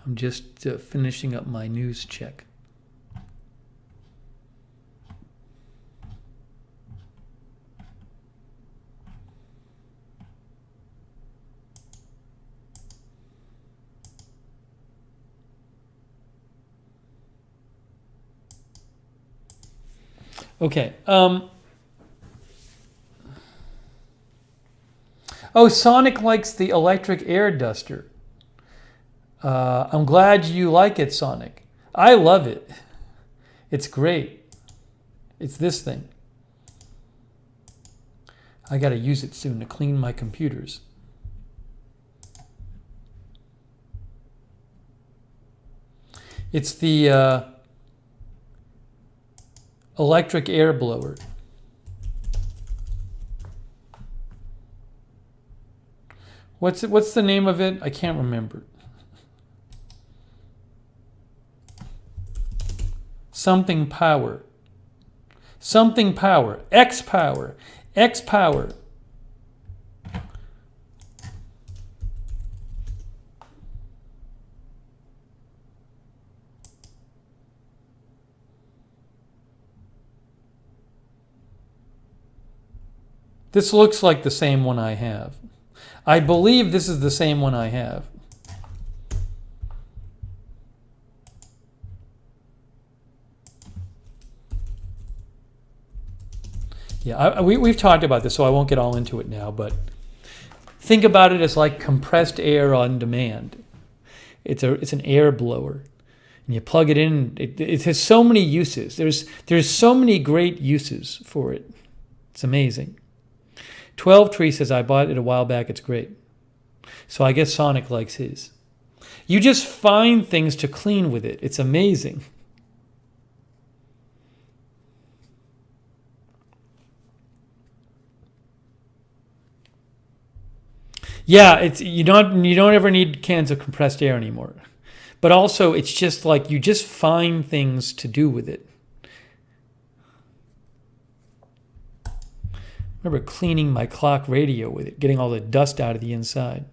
I'm just finishing up my news check. Okay. Oh, Sonic likes the electric air duster. I'm glad you like it, Sonic. I love it. It's great. It's this thing. I got to use it soon to clean my computers. It's the electric air blower. What's the name of it? I can't remember. Something power. Something power. X power. X power. This looks like the same one I have. I believe this is the same one I have. Yeah, we've talked about this, so I won't get all into it now, but think about it as like compressed air on demand. It's an air blower. And you plug it in, it has so many uses. There's so many great uses for it. It's amazing. 12 Tree says, I bought it a while back, it's great. So I guess Sonic likes his. You just find things to clean with it. It's amazing. Yeah, you don't ever need cans of compressed air anymore. But also, it's just like you just find things to do with it. I remember cleaning my clock radio with it, getting all the dust out of the inside.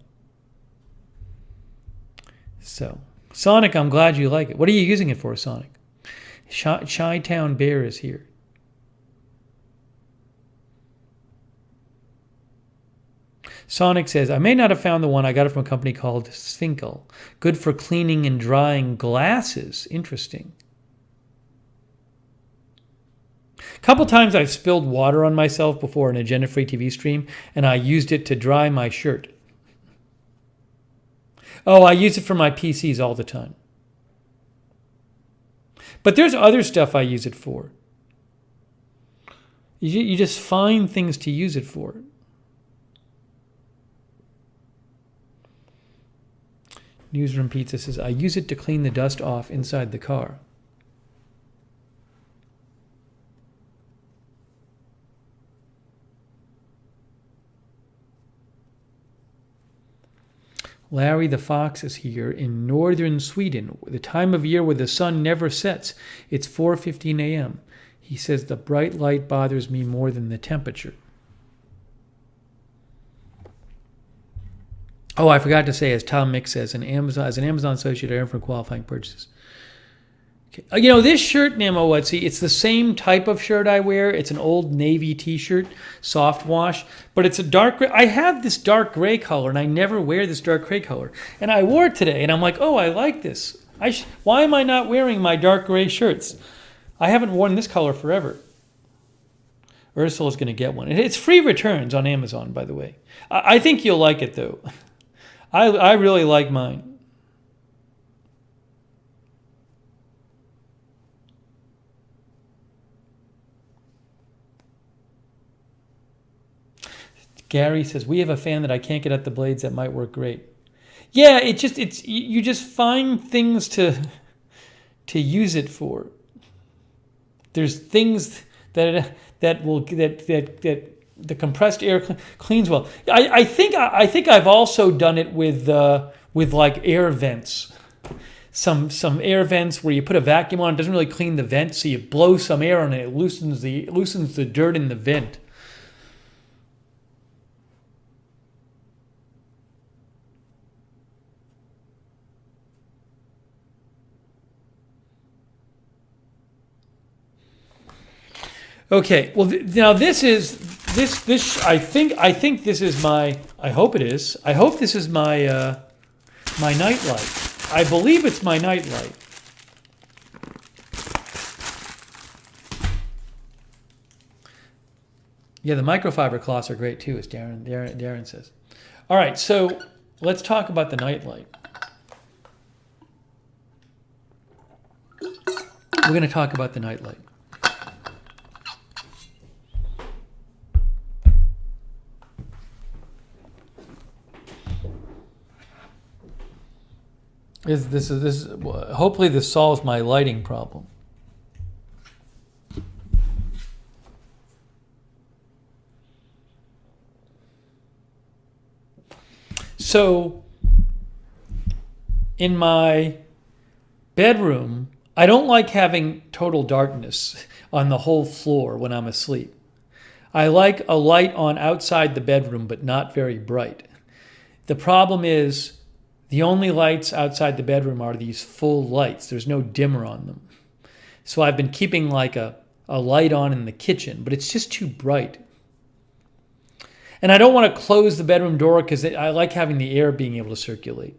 So, Sonic, I'm glad you like it. What are you using it for, Sonic? Chi-Town Bear is here. Sonic says, I may not have found the one. I got it from a company called Svinkel. Good for cleaning and drying glasses. Interesting. A couple times I've spilled water on myself before in a agenda-free TV stream, and I used it to dry my shirt. Oh, I use it for my PCs all the time. But there's other stuff I use it for. You just find things to use it for. Newsroom Pizza says, I use it to clean the dust off inside the car. Larry the Fox is here in northern Sweden, the time of year where the sun never sets. It's 4:15 a.m. He says the bright light bothers me more than the temperature. Oh, I forgot to say, as Tom Mick says, as an Amazon associate, I earn from qualifying purchases. Okay. You know, this shirt, Nemo Wutsy, it's the same type of shirt I wear. It's an old navy t-shirt, soft wash, but it's a dark gray. I have this dark gray color, and I never wear this dark gray color. And I wore it today, and I'm like, oh, I like this. Why am I not wearing my dark gray shirts? I haven't worn this color forever. Ursula's going to get one. It's free returns on Amazon, by the way. I think you'll like it, though. I really like mine. Gary says, we have a fan that I can't get at the blades that might work great. Yeah, you just find things to use it for. There's things that the compressed air cleans well. I think I've also done it with like air vents. Some air vents where you put a vacuum on, it doesn't really clean the vent, so you blow some air on it, it loosens the dirt in the vent. Okay, well now this I think this is my, I hope it is. I hope this is my my night light. I believe it's my night light. Yeah, the microfiber cloths are great too, as Darren says. All right, so let's talk about the night light. We're going to talk about the nightlight. Hopefully this solves my lighting problem. So in my bedroom, I don't like having total darkness on the whole floor when I'm asleep. I like a light on outside the bedroom, but not very bright. The problem is the only lights outside the bedroom are these full lights. There's no dimmer on them. So I've been keeping like a light on in the kitchen, but it's just too bright. And I don't want to close the bedroom door because I like having the air being able to circulate.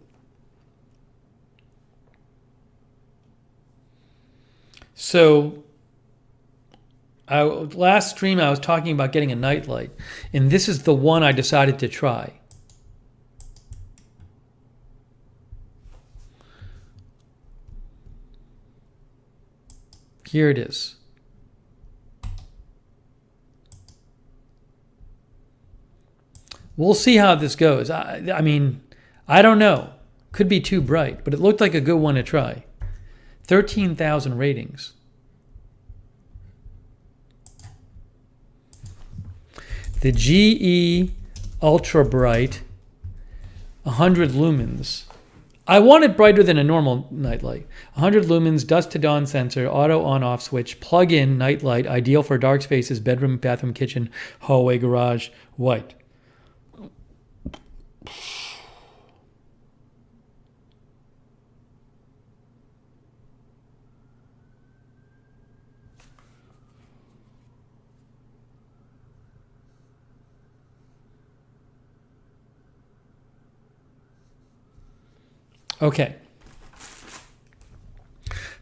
So last stream I was talking about getting a nightlight, and this is the one I decided to try. Here it is. We'll see how this goes. I mean, I don't know. Could be too bright, but it looked like a good one to try. 13,000 ratings. The GE Ultra Bright, 100 lumens. I want it brighter than a normal nightlight. 100 lumens, dusk to dawn sensor, auto on-off switch, plug-in nightlight, ideal for dark spaces, bedroom, bathroom, kitchen, hallway, garage, white. Okay.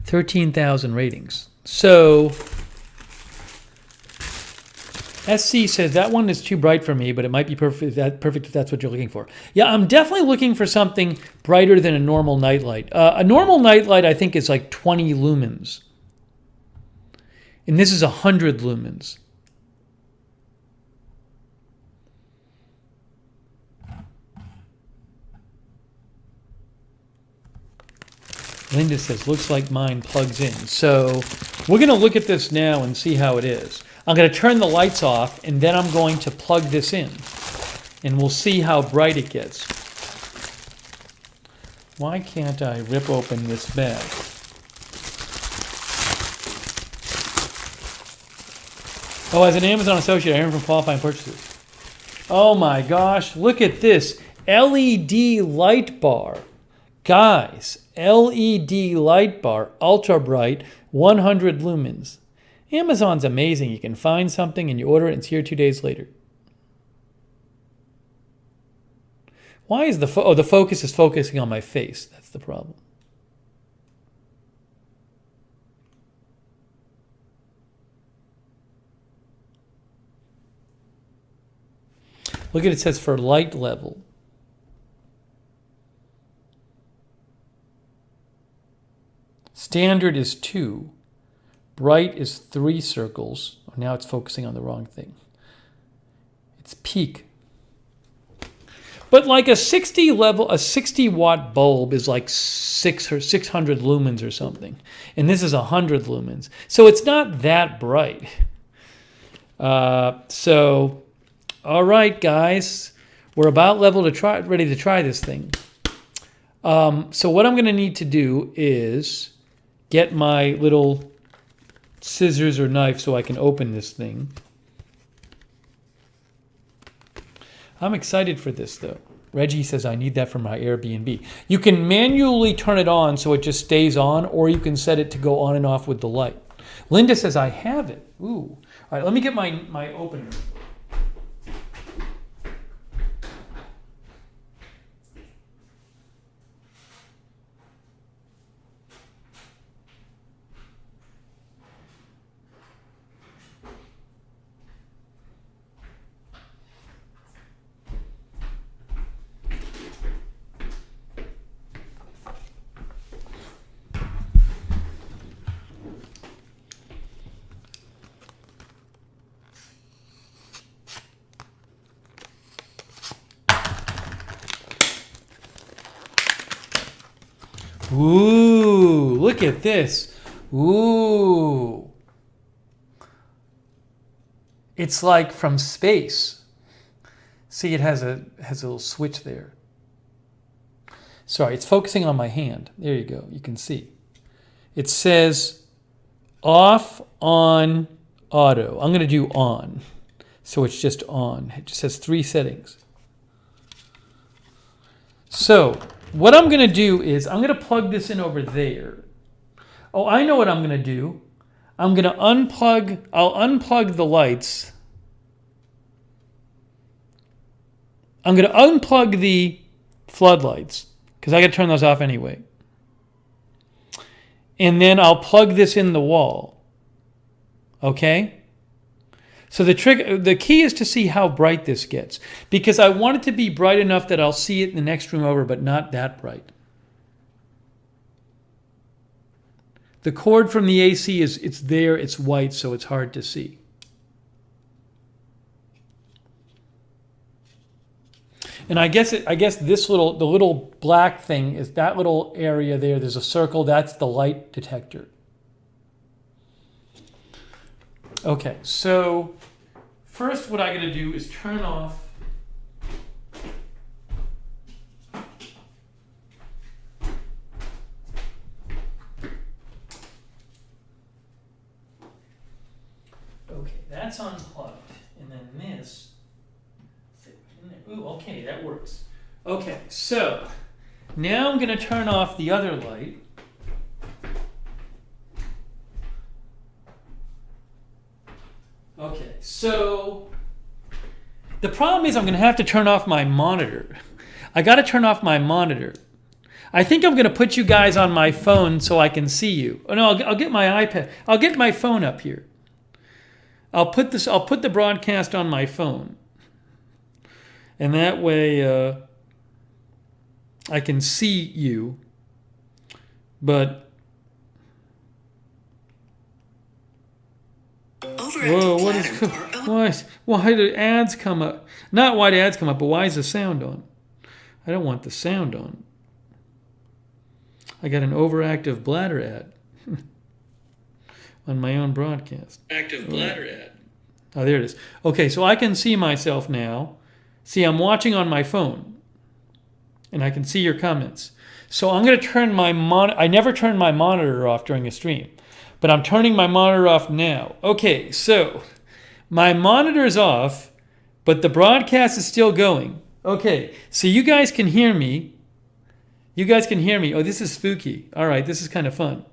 13,000 ratings. So SC says that one is too bright for me, but it might be perfect if that's what you're looking for. Yeah, I'm definitely looking for something brighter than a normal nightlight. A normal nightlight, I think, is like 20 lumens. And this is 100 lumens. Linda says, looks like mine plugs in. So we're going to look at this now and see how it is. I'm going to turn the lights off, and then I'm going to plug this in. And we'll see how bright it gets. Why can't I rip open this bag? Oh, as an Amazon associate, I earn from qualifying purchases. Oh my gosh, look at this. LED light bar. Guys, LED light bar, ultra bright, 100 lumens. Amazon's amazing. You can find something and you order it and it's here 2 days later. Why is the focus is focusing on my face? That's the problem. Look at it, says for light level. Standard is 2. Bright is 3 circles. Oh, now it's focusing on the wrong thing. It's peak. But like a 60 watt bulb is like 600 lumens or something. And this is 100 lumens. So it's not that bright. So, all right, guys. We're about ready to try this thing. So what I'm going to need to do is get my little scissors or knife so I can open this thing. I'm excited for this, though. Reggie says, I need that for my Airbnb. You can manually turn it on so it just stays on, or you can set it to go on and off with the light. Linda says, I have it. Ooh. All right, let me get my opener. Ooh, look at this. Ooh. It's like from space. See, it has a little switch there. Sorry, it's focusing on my hand. There you go. You can see. It says off, on, auto. I'm going to do on. So it's just on. It just has 3 settings. So what I'm going to do is I'm going to plug this in over there. Oh, I know what I'm going to do. I'm going to I'll unplug the lights. I'm going to unplug the floodlights because I got to turn those off anyway. And then I'll plug this in the wall. Okay? So the key is to see how bright this gets, because I want it to be bright enough that I'll see it in the next room over, but not that bright. The cord from the AC it's there, it's white, so it's hard to see. And I guess this the little black thing is that little area there. There's a circle. That's the light detector. Okay, so first what I got to do is turn off that's unplugged, and then this. Ooh, okay, that works. Okay, so now I'm going to turn off the other light. Okay, so the problem is I'm going to have to turn off my monitor. I got to turn off my monitor. I think I'm going to put you guys on my phone so I can see you. Oh no, I'll get my iPad. I'll get my phone up here. I'll put the broadcast on my phone. And that way I can see you. But whoa, what is why do ads come up? Not why do ads come up, but why is the sound on? I don't want the sound on. I got an overactive bladder ad on my own broadcast. Active bladder ad. Oh, there it is. Okay, so I can see myself now. See, I'm watching on my phone, and I can see your comments. So I'm going to turn my I never turn my monitor off during a stream, but I'm turning my monitor off now. Okay, so my monitor is off, but the broadcast is still going. Okay, so you guys can hear me. You guys can hear me. Oh, this is spooky. All right, this is kind of fun.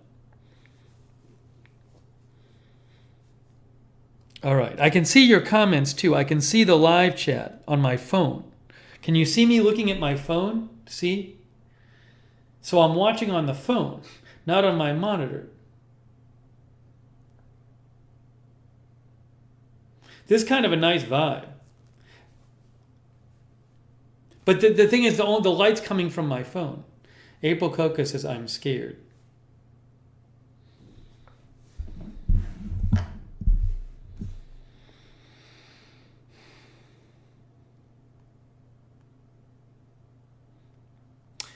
All right, I can see your comments too. I can see the live chat on my phone. Can you see me looking at my phone? See? So I'm watching on the phone, not on my monitor. This is kind of a nice vibe. But the thing is, the light's coming from my phone. April Coca says, I'm scared.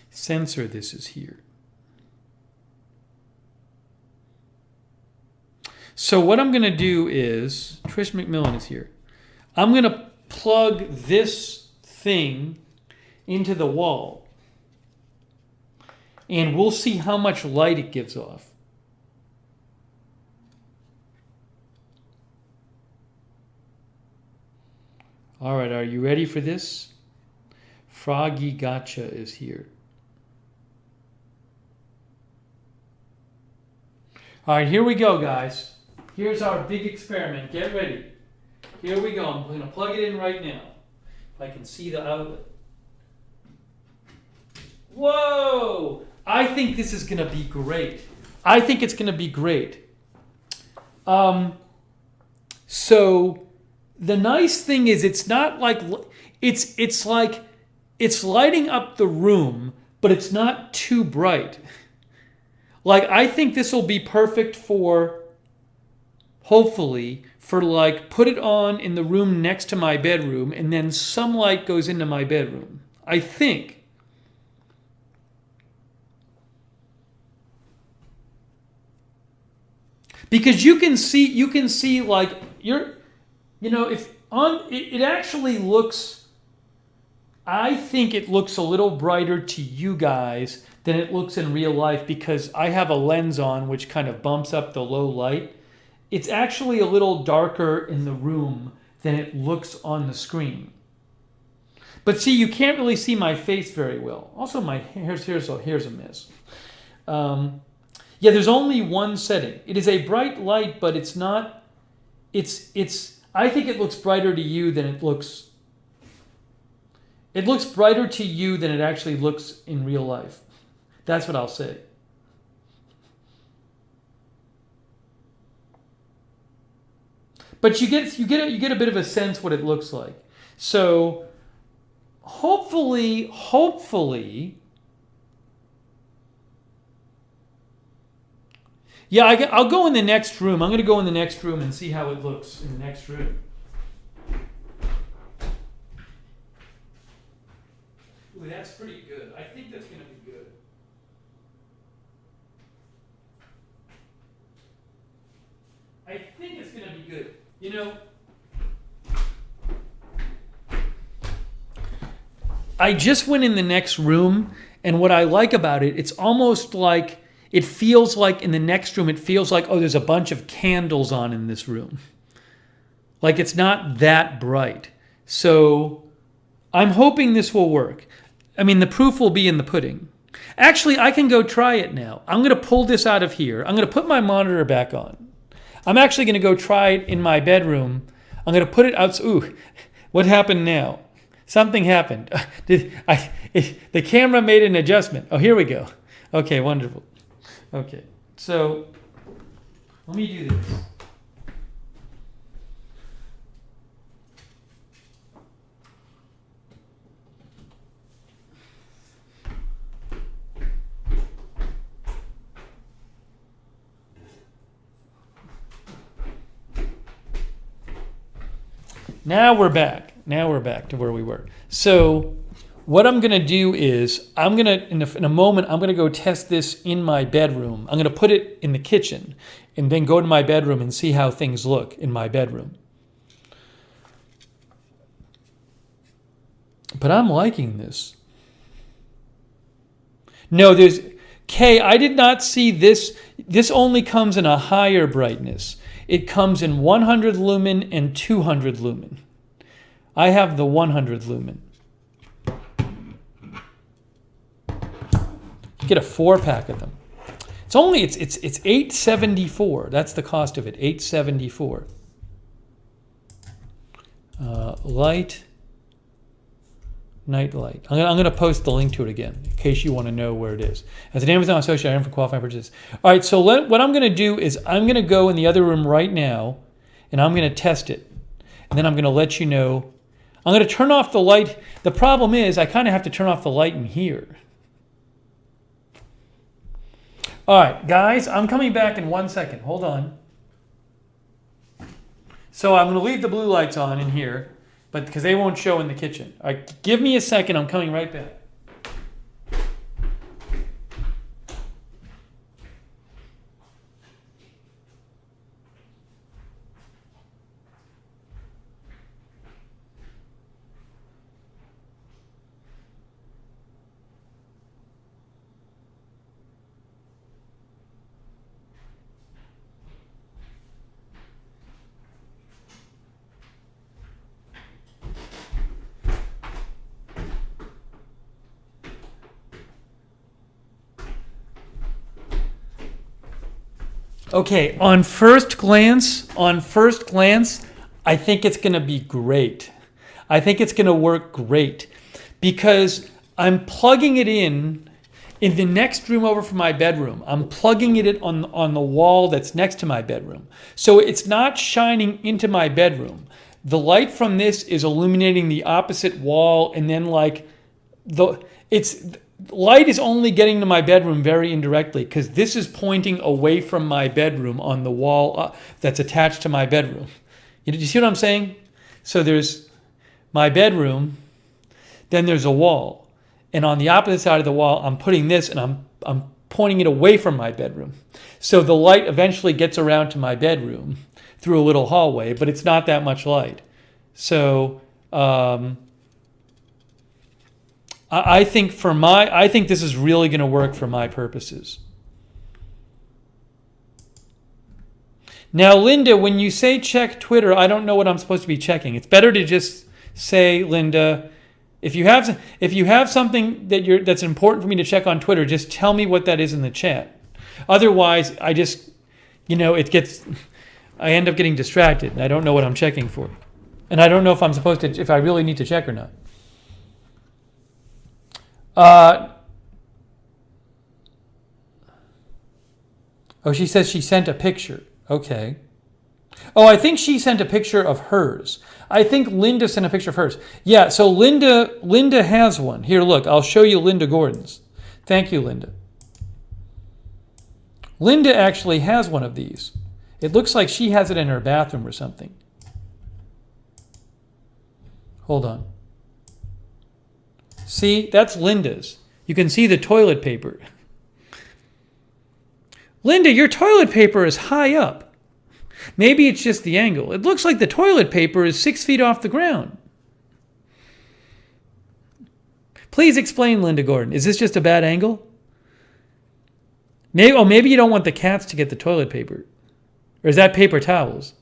Censor this is here. So what I'm going to do is, Trish McMillan is here. I'm going to plug this thing into the wall. And we'll see how much light it gives off. All right, are you ready for this? Froggy Gotcha is here. All right, here we go, guys. Here's our big experiment. Get ready. Here we go. I'm going to plug it in right now. If I can see the outlet. Whoa! I think this is going to be great. I think it's going to be great. So the nice thing is it's not like it's like it's lighting up the room, but it's not too bright. Like, I think this will be perfect for, hopefully, for like, put it on in the room next to my bedroom, and then some light goes into my bedroom. I think. Because you can see like if on it actually looks, I think it looks a little brighter to you guys than it looks in real life because I have a lens on which kind of bumps up the low light. It's actually a little darker in the room than it looks on the screen. But see, you can't really see my face very well. Also, my here's a miss. Yeah, there's only one setting. It is a bright light, but it's not. It's. I think it looks brighter to you than it looks. It looks brighter to you than it actually looks in real life. That's what I'll say. But you get a bit of a sense what it looks like. So hopefully, yeah, I'll go in the next room. I'm going to go in the next room and see how it looks in the next room. Ooh, that's pretty good. I think that's going to be good. I think it's going to be good. I just went in the next room, and what I like about it, it's almost like, it feels like in the next room, it feels like, oh, there's a bunch of candles on in this room. Like it's not that bright. So I'm hoping this will work. I mean, the proof will be in the pudding. Actually, I can go try it now. I'm going to pull this out of here. I'm going to put my monitor back on. I'm actually going to go try it in my bedroom. I'm going to put it out. Ooh, what happened now? Something happened. The camera made an adjustment. Oh, here we go. Okay, wonderful. Okay, so let me do this. Now we're back. Now we're back to where we were. So what I'm going to do is I'm going to, in a moment, I'm going to go test this in my bedroom. I'm going to put it in the kitchen and then go to my bedroom and see how things look in my bedroom. But I'm liking this. No, I did not see this. This only comes in a higher brightness. It comes in 100 lumen and 200 lumen. I have the 100 lumen. You get a 4-pack of them. It's $874. That's the cost of it. $874. Light. Night light. I'm going to post the link to it again in case you want to know where it is. As an Amazon associate, I am for qualifying purchases. All right, so what I'm going to do is I'm going to go in the other room right now and I'm going to test it. And then I'm going to let you know. I'm going to turn off the light. The problem is I kind of have to turn off the light in here. All right, guys, I'm coming back in 1 second. Hold on. So I'm going to leave the blue lights on in here, but because they won't show in the kitchen. All right, give me a second. I'm coming right back. Okay, on first glance, I think it's going to be great. I think it's going to work great because I'm plugging it in the next room over from my bedroom. I'm plugging it on the wall that's next to my bedroom. So it's not shining into my bedroom. The light from this is illuminating the opposite wall, and then light is only getting to my bedroom very indirectly because this is pointing away from my bedroom on the wall that's attached to my bedroom. Do you see what I'm saying? So there's my bedroom, then there's a wall, and on the opposite side of the wall, I'm putting this, and I'm pointing it away from my bedroom. So the light eventually gets around to my bedroom through a little hallway, but it's not that much light. So I think this is really going to work for my purposes. Now, Linda, when you say check Twitter, I don't know what I'm supposed to be checking. It's better to just say, Linda, if you have something that's important for me to check on Twitter, just tell me what that is in the chat. Otherwise, I just, I end up getting distracted and I don't know what I'm checking for. And I don't know if I really need to check or not. She says she sent a picture. Okay. Oh, I think she sent a picture of hers. I think Linda sent a picture of hers. Yeah, so Linda has one. Here, look, I'll show you Linda Gordon's. Thank you, Linda. Linda actually has one of these. It looks like she has it in her bathroom or something. Hold on. See, that's Linda's. You can see the toilet paper. Linda, your toilet paper is high up. Maybe it's just the angle. It looks like the toilet paper is 6 feet off the ground. Please explain, Linda Gordon. Is this just a bad angle? Maybe you don't want the cats to get the toilet paper. Or is that paper towels?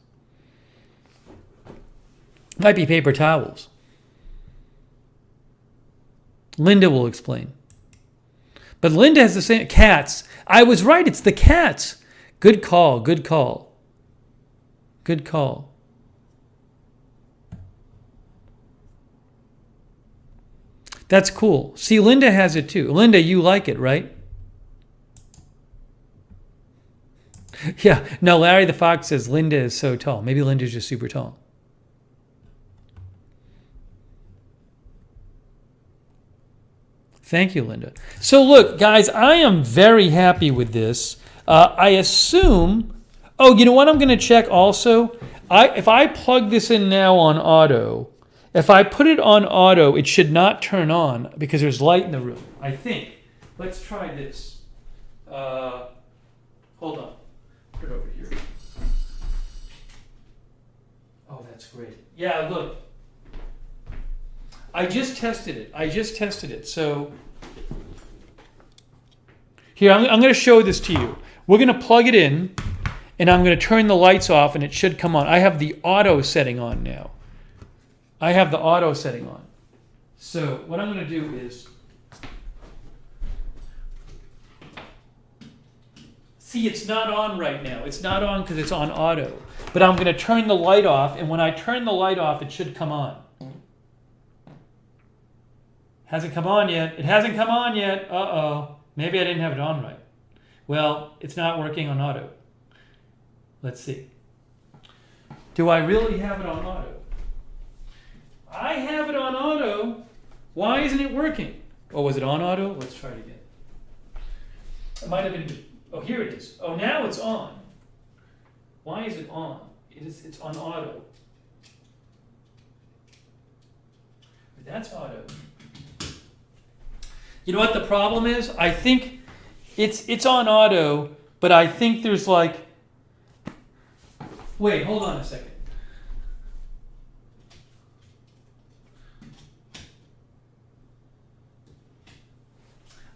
Might be paper towels. Linda will explain. But Linda has the same cats. I was right, it's the cats. Good call, good call. Good call. That's cool. See, Linda has it too. Linda, you like it, right? Yeah. No, Larry the Fox says Linda is so tall. Maybe Linda's just super tall. Thank you, Linda. So look, guys, I am very happy with this. I assume... Oh, you know what I'm going to check also? If I plug this in now on auto, if I put it on auto, it should not turn on because there's light in the room, I think. Let's try this. Hold on. Put it over here. Oh, that's great. Yeah, look. I just tested it. So here, I'm going to show this to you. We're going to plug it in, and I'm going to turn the lights off, and it should come on. I have the auto setting on now. So what I'm going to do is, see, it's not on right now. It's not on because it's on auto. But I'm going to turn the light off, and when I turn the light off, it should come on. Hasn't come on yet. It hasn't come on yet. Uh-oh. Maybe I didn't have it on right. Well, it's not working on auto. Let's see. Do I really have it on auto? I have it on auto. Why isn't it working? Oh, was it on auto? Let's try it again. It might have been... Oh, here it is. Oh, now it's on. Why is it on? It's on auto. That's auto. You know what the problem is? I think it's on auto, but I think there's like... Wait, hold on a second.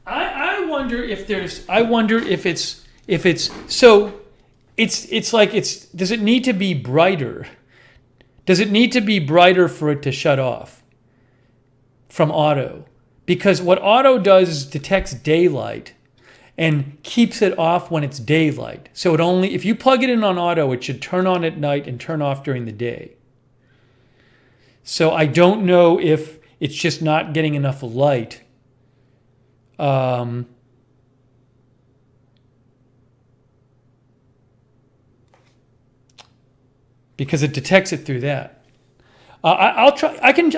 I wonder if there's... I wonder if it's... So, it's like it's... Does it need to be brighter? Does it need to be brighter for it to shut off from auto? Because what auto does is detects daylight and keeps it off when it's daylight. So it only, if you plug it in on auto, it should turn on at night and turn off during the day. So I don't know if it's just not getting enough light. Because it detects it through that. I'll try. I can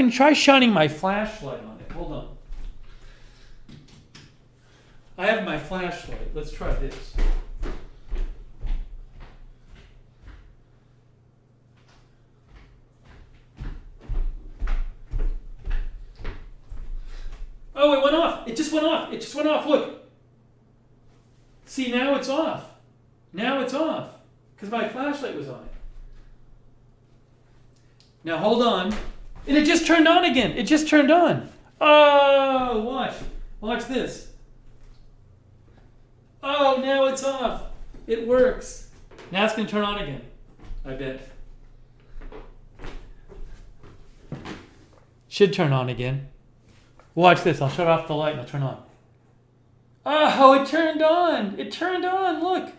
try shining my flashlight on it. Hold on. I have my flashlight. Let's try this. Oh, it went off. It just went off. Look. See, now it's off. Now it's off. Because my flashlight was on it. Now hold on. And it just turned on again. It just turned on. Oh, watch. Watch this. Oh, now it's off. It works. Now it's going to turn on again. I bet. Should turn on again. Watch this. I'll shut off the light and it'll turn on. Oh, it turned on. It turned on. Look.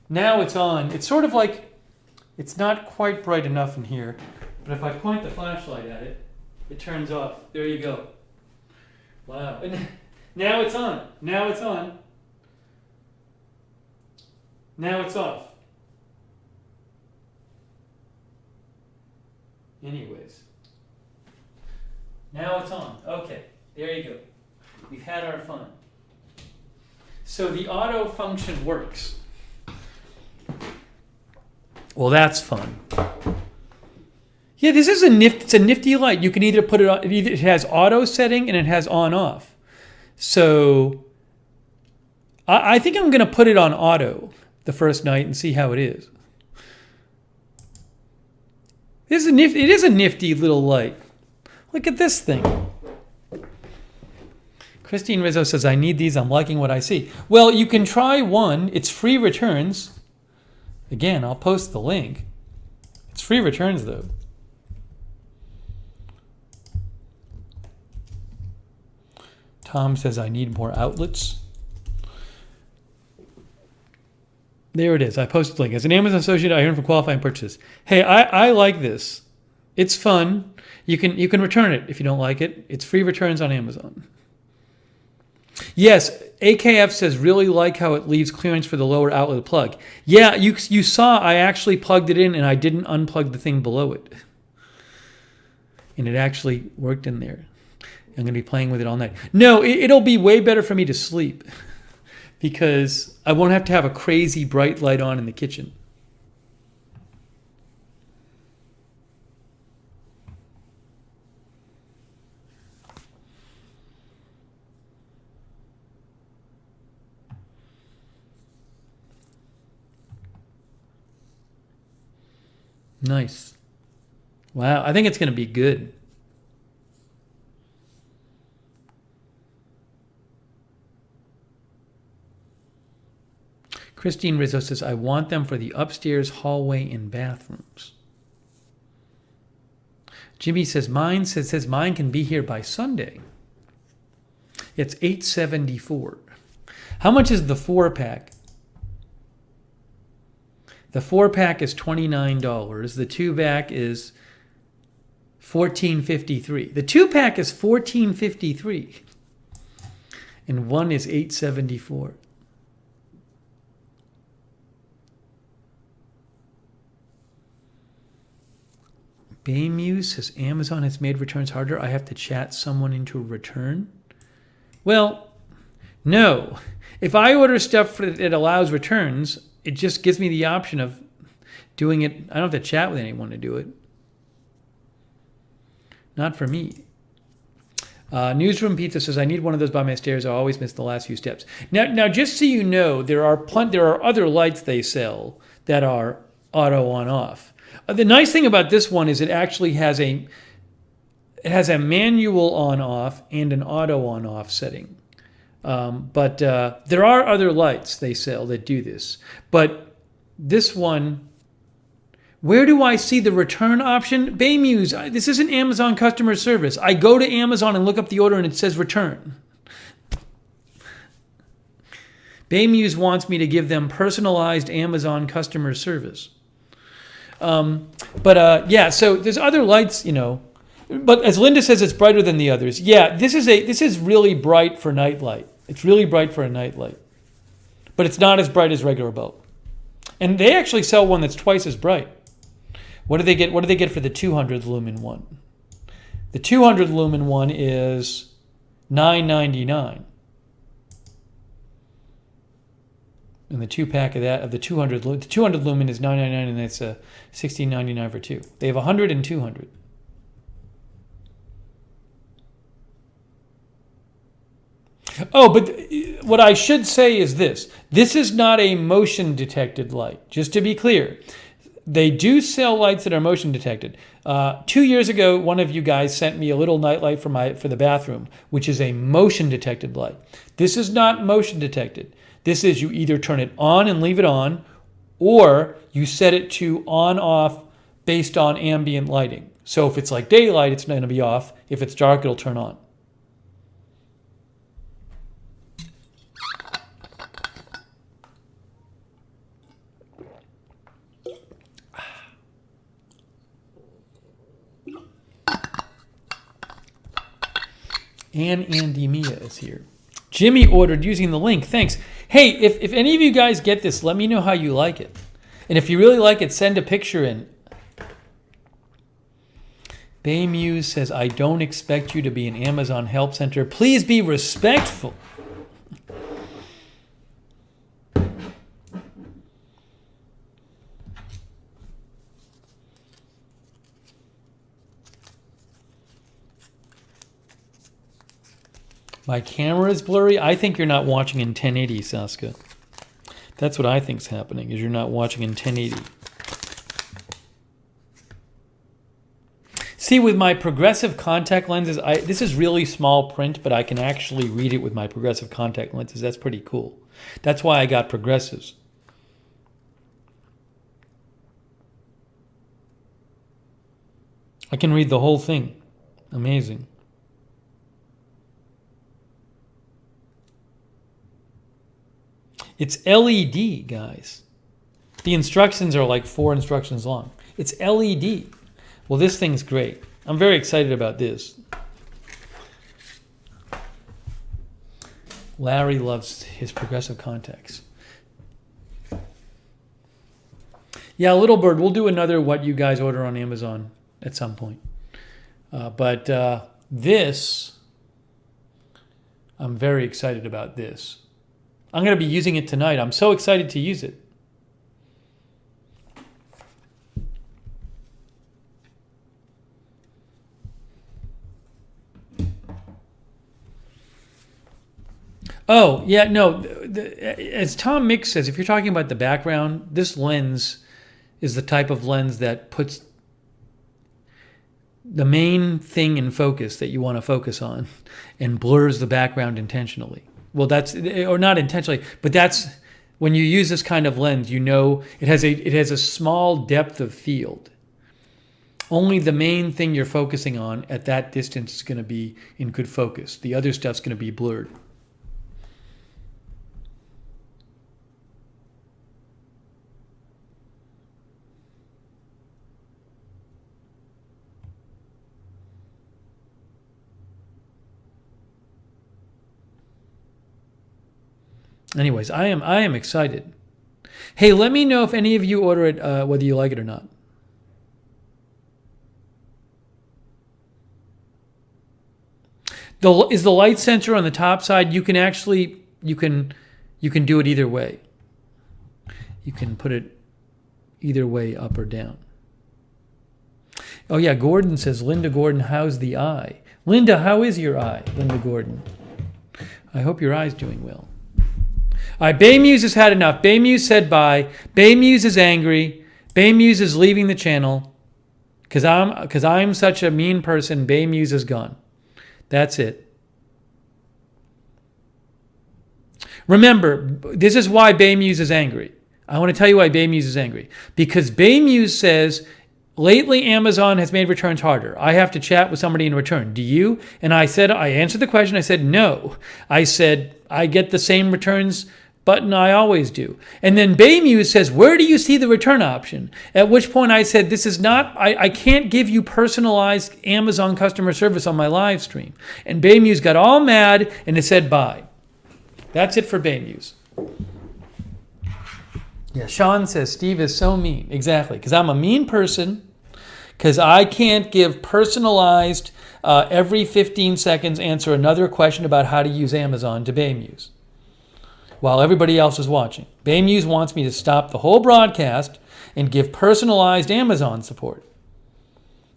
Now it's on. It's sort of like, it's not quite bright enough in here, but if I point the flashlight at it, it turns off. There you go. Wow. And now it's on. Now it's on. Now it's off. Anyways. Now it's on. Okay. There you go. We've had our fun. So the auto function works. Well, that's fun. Yeah, this is it's a nifty light. You can either put it on, it has auto setting and it has on off. So I think I'm going to put it on auto the first night and see how it is. It is a nifty little light. Look at this thing. Christine Rizzo says, I need these. I'm liking what I see. Well, you can try one. It's free returns. Again, I'll post the link. It's free returns, though. Tom says, I need more outlets. There it is. I posted the link. As an Amazon associate, I earn from qualifying purchases. Hey, I like this. It's fun. You can return it if you don't like it. It's free returns on Amazon. Yes, AKF says, really like how it leaves clearance for the lower outlet plug. Yeah, you saw I actually plugged it in and I didn't unplug the thing below it. And it actually worked in there. I'm going to be playing with it all night. No, it'll be way better for me to sleep because I won't have to have a crazy bright light on in the kitchen. Nice. Wow, I think it's going to be good. Christine Rizzo says, I want them for the upstairs hallway and bathrooms. Jimmy says mine can be here by Sunday. It's $8.74. How much is the 4-pack? The 4-pack is $29. The 2-pack is $14.53. The 2-pack is $14.53. And one is $8.74. Baymuse says Amazon has made returns harder. I have to chat someone into a return. Well, no. If I order stuff that allows returns, it just gives me the option of doing it. I don't have to chat with anyone to do it. Not for me. Newsroom Pizza says, I need one of those by my stairs. I always miss the last few steps. Now, just so you know, there are other lights they sell that are auto on off. The nice thing about this one is it actually has a manual on off and an auto on off setting. But there are other lights they sell that do this. But this one, where do I see the return option? Baymuse, this isn't Amazon customer service. I go to Amazon and look up the order and it says return. Baymuse wants me to give them personalized Amazon customer service. Yeah, so there's other lights, but as Linda says, it's brighter than the others. Yeah, this is really bright for night light. It's really bright for a night light, but it's not as bright as regular bulb. And they actually sell one that's twice as bright. What do they get? What do they get for the 200 lumen one? The 200 lumen one is $9.99. And the 2-pack of the 200 lumen is $9.99, and that's $16.99 for 2. They have 100 and 200. Oh, but what I should say is this. This is not a motion detected light, just to be clear. They do sell lights that are motion detected. 2 years ago, one of you guys sent me a little night light for the bathroom, which is a motion detected light. This is not motion detected. This is you either turn it on and leave it on, or you set it to on off based on ambient lighting. So if it's like daylight, it's going to be off. If it's dark, it'll turn on. And Andy Mia is here. Jimmy ordered using the link. Thanks. Hey, if any of you guys get this, let me know how you like it. And if you really like it, send a picture in. Bay Muse says, I don't expect you to be an Amazon help center. Please be respectful. My camera is blurry. I think you're not watching in 1080, Saska. That's what I think's happening, is you're not watching in 1080. See, with my progressive contact lenses, this is really small print, but I can actually read it with my progressive contact lenses. That's pretty cool. That's why I got progressives. I can read the whole thing. Amazing. It's LED, guys. The instructions are like 4 instructions long. It's LED. Well, this thing's great. I'm very excited about this. Larry loves his progressive contacts. Yeah, Little Bird, we'll do another what you guys order on Amazon at some point. But this, I'm very excited about this. I'm going to be using it tonight. I'm so excited to use it. Oh, yeah, no. As Tom Mix says, if you're talking about the background, this lens is the type of lens that puts the main thing in focus that you want to focus on and blurs the background intentionally. Well, that's, or not intentionally, but that's when you use this kind of lens, you know it has a small depth of field. Only the main thing you're focusing on at that distance is going to be in good focus. The other stuff's going to be blurred. Anyways, I am excited. Hey, let me know if any of you order it, whether you like it or not. Is the light sensor on the top side? You can actually you can do it either way. You can put it either way, up or down. Oh yeah, Gordon says, Linda Gordon, how's the eye? Linda, how is your eye, Linda Gordon? I hope your eye's doing well. All right, Baymuse has had enough. Baymuse said bye. Baymuse is angry. Baymuse is leaving the channel because I'm such a mean person. Baymuse is gone. That's it. Remember, this is why Baymuse is angry. I want to tell you why Baymuse is angry. Because Baymuse says, lately Amazon has made returns harder. I have to chat with somebody in return. Do you? And I answered the question. I said, no. I said, I get the same returns button I always do. And then Baymuse says, where do you see the return option? At which point I said, this is not, I can't give you personalized Amazon customer service on my live stream. And Baymuse got all mad and it said bye. That's it for Baymuse. Yeah, Sean says, Steve is so mean. Exactly, because I'm a mean person, because I can't give personalized, every 15 seconds answer another question about how to use Amazon to Baymuse while everybody else is watching. Baymuse wants me to stop the whole broadcast and give personalized Amazon support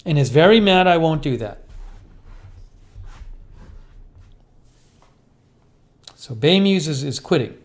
and is very mad I won't do that. So Baymuse is quitting.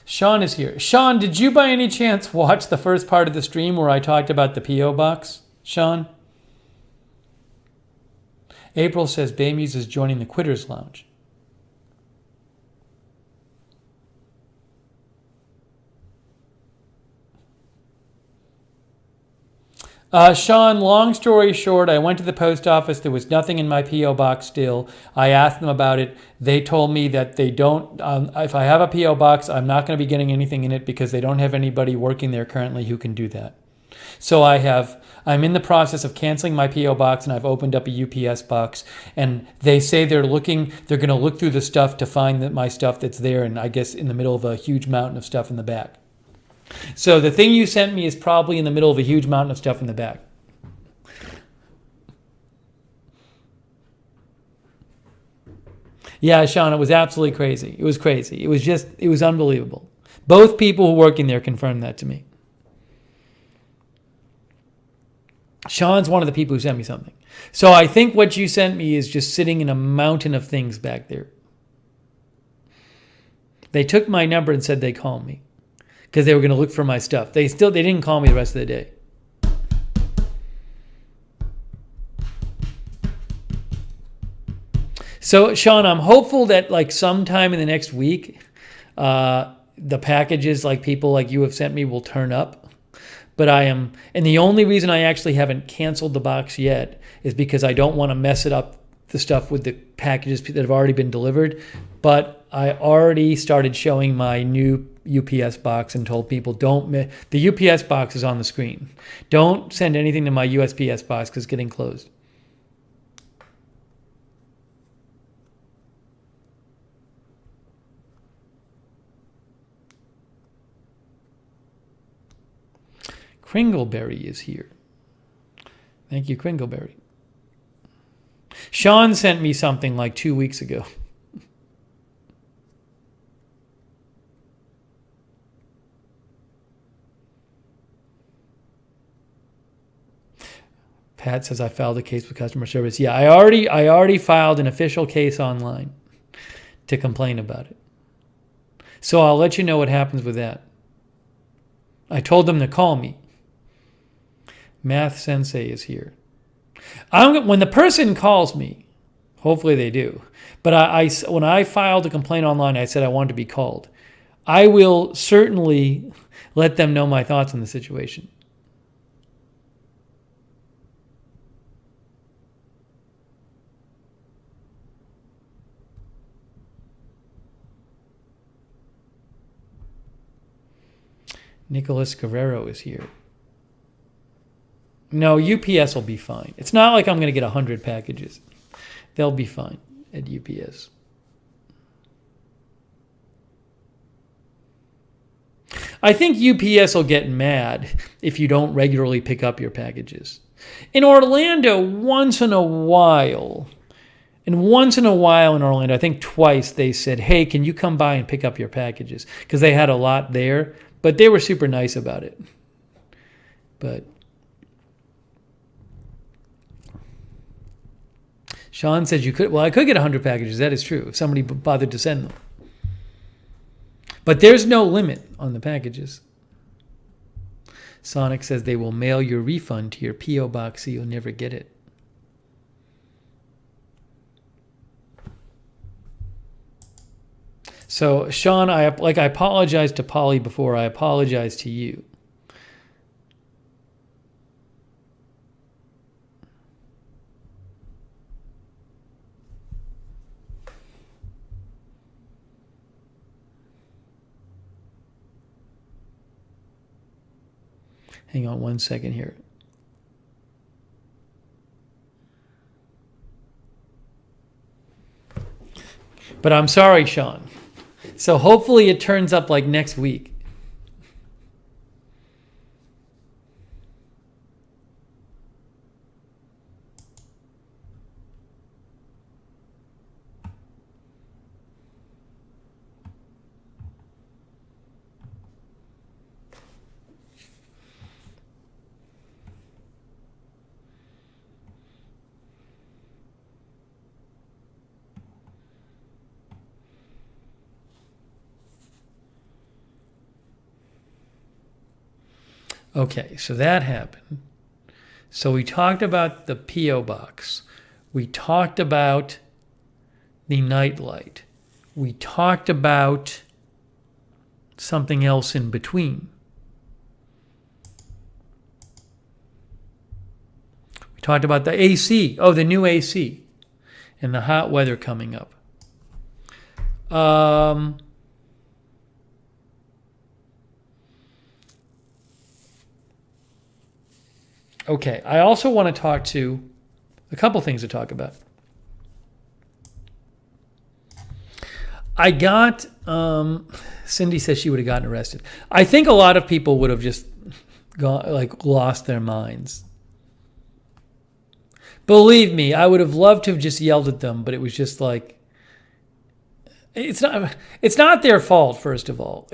Sean is here. Sean, did you by any chance watch the first part of the stream where I talked about the P.O. box? Sean? April says Baymuse is joining the Quitters Lounge. Sean, long story short, I went to the post office. There was nothing in my P.O. box still. I asked them about it. They told me that they don't, if I have a P.O. box, I'm not going to be getting anything in it because they don't have anybody working there currently who can do that. So I'm in the process of canceling my P.O. box, and I've opened up a UPS box, and they say they're going to look through the stuff to find my stuff that's there, and I guess in the middle of a huge mountain of stuff in the back. So the thing you sent me is probably in the middle of a huge mountain of stuff in the back. Yeah, Sean, it was absolutely crazy. It was crazy. It was unbelievable. Both people who work in there confirmed that to me. Sean's one of the people who sent me something. So I think what you sent me is just sitting in a mountain of things back there. They took my number and said they'd call me because they were going to look for my stuff. They didn't call me the rest of the day. So, Sean, I'm hopeful that like sometime in the next week, the packages like people like you have sent me will turn up. But and the only reason I actually haven't canceled the box yet is because I don't want to mess it up, the stuff with the packages that have already been delivered. But I already started showing my new UPS box and told people the UPS box is on the screen. Don't send anything to my USPS box because it's getting closed. Kringleberry is here. Thank you, Kringleberry. Sean sent me something like 2 weeks ago. Pat says I filed a case with customer service. Yeah, I already filed an official case online to complain about it. So I'll let you know what happens with that. I told them to call me. Math Sensei is here. When the person calls me, hopefully they do, but when I filed a complaint online, I said I wanted to be called. I will certainly let them know my thoughts on the situation. Nicholas Guerrero is here. No, UPS will be fine. It's not like I'm going to get 100 packages. They'll be fine at UPS. I think UPS will get mad if you don't regularly pick up your packages. In Orlando, once in a while in Orlando, I think twice they said, hey, can you come by and pick up your packages? Because they had a lot there, but they were super nice about it. But Sean says I could get 100 packages. That is true if somebody bothered to send them. But there's no limit on the packages. Sonic says they will mail your refund to your P.O. box so you'll never get it. So, Sean, I apologized to Polly before. I apologize to you. Hang on one second here. But I'm sorry, Sean. So hopefully it turns up like next week. Okay, so that happened. So we talked about the P.O. box. We talked about the nightlight. We talked about something else in between. We talked about the AC. Oh, the new AC and the hot weather coming up. Okay, I also want to talk to a couple things to talk about. I got, Cindy says she would have gotten arrested. I think a lot of people would have just lost their minds. Believe me, I would have loved to have just yelled at them, but it was just like, it's not their fault, first of all.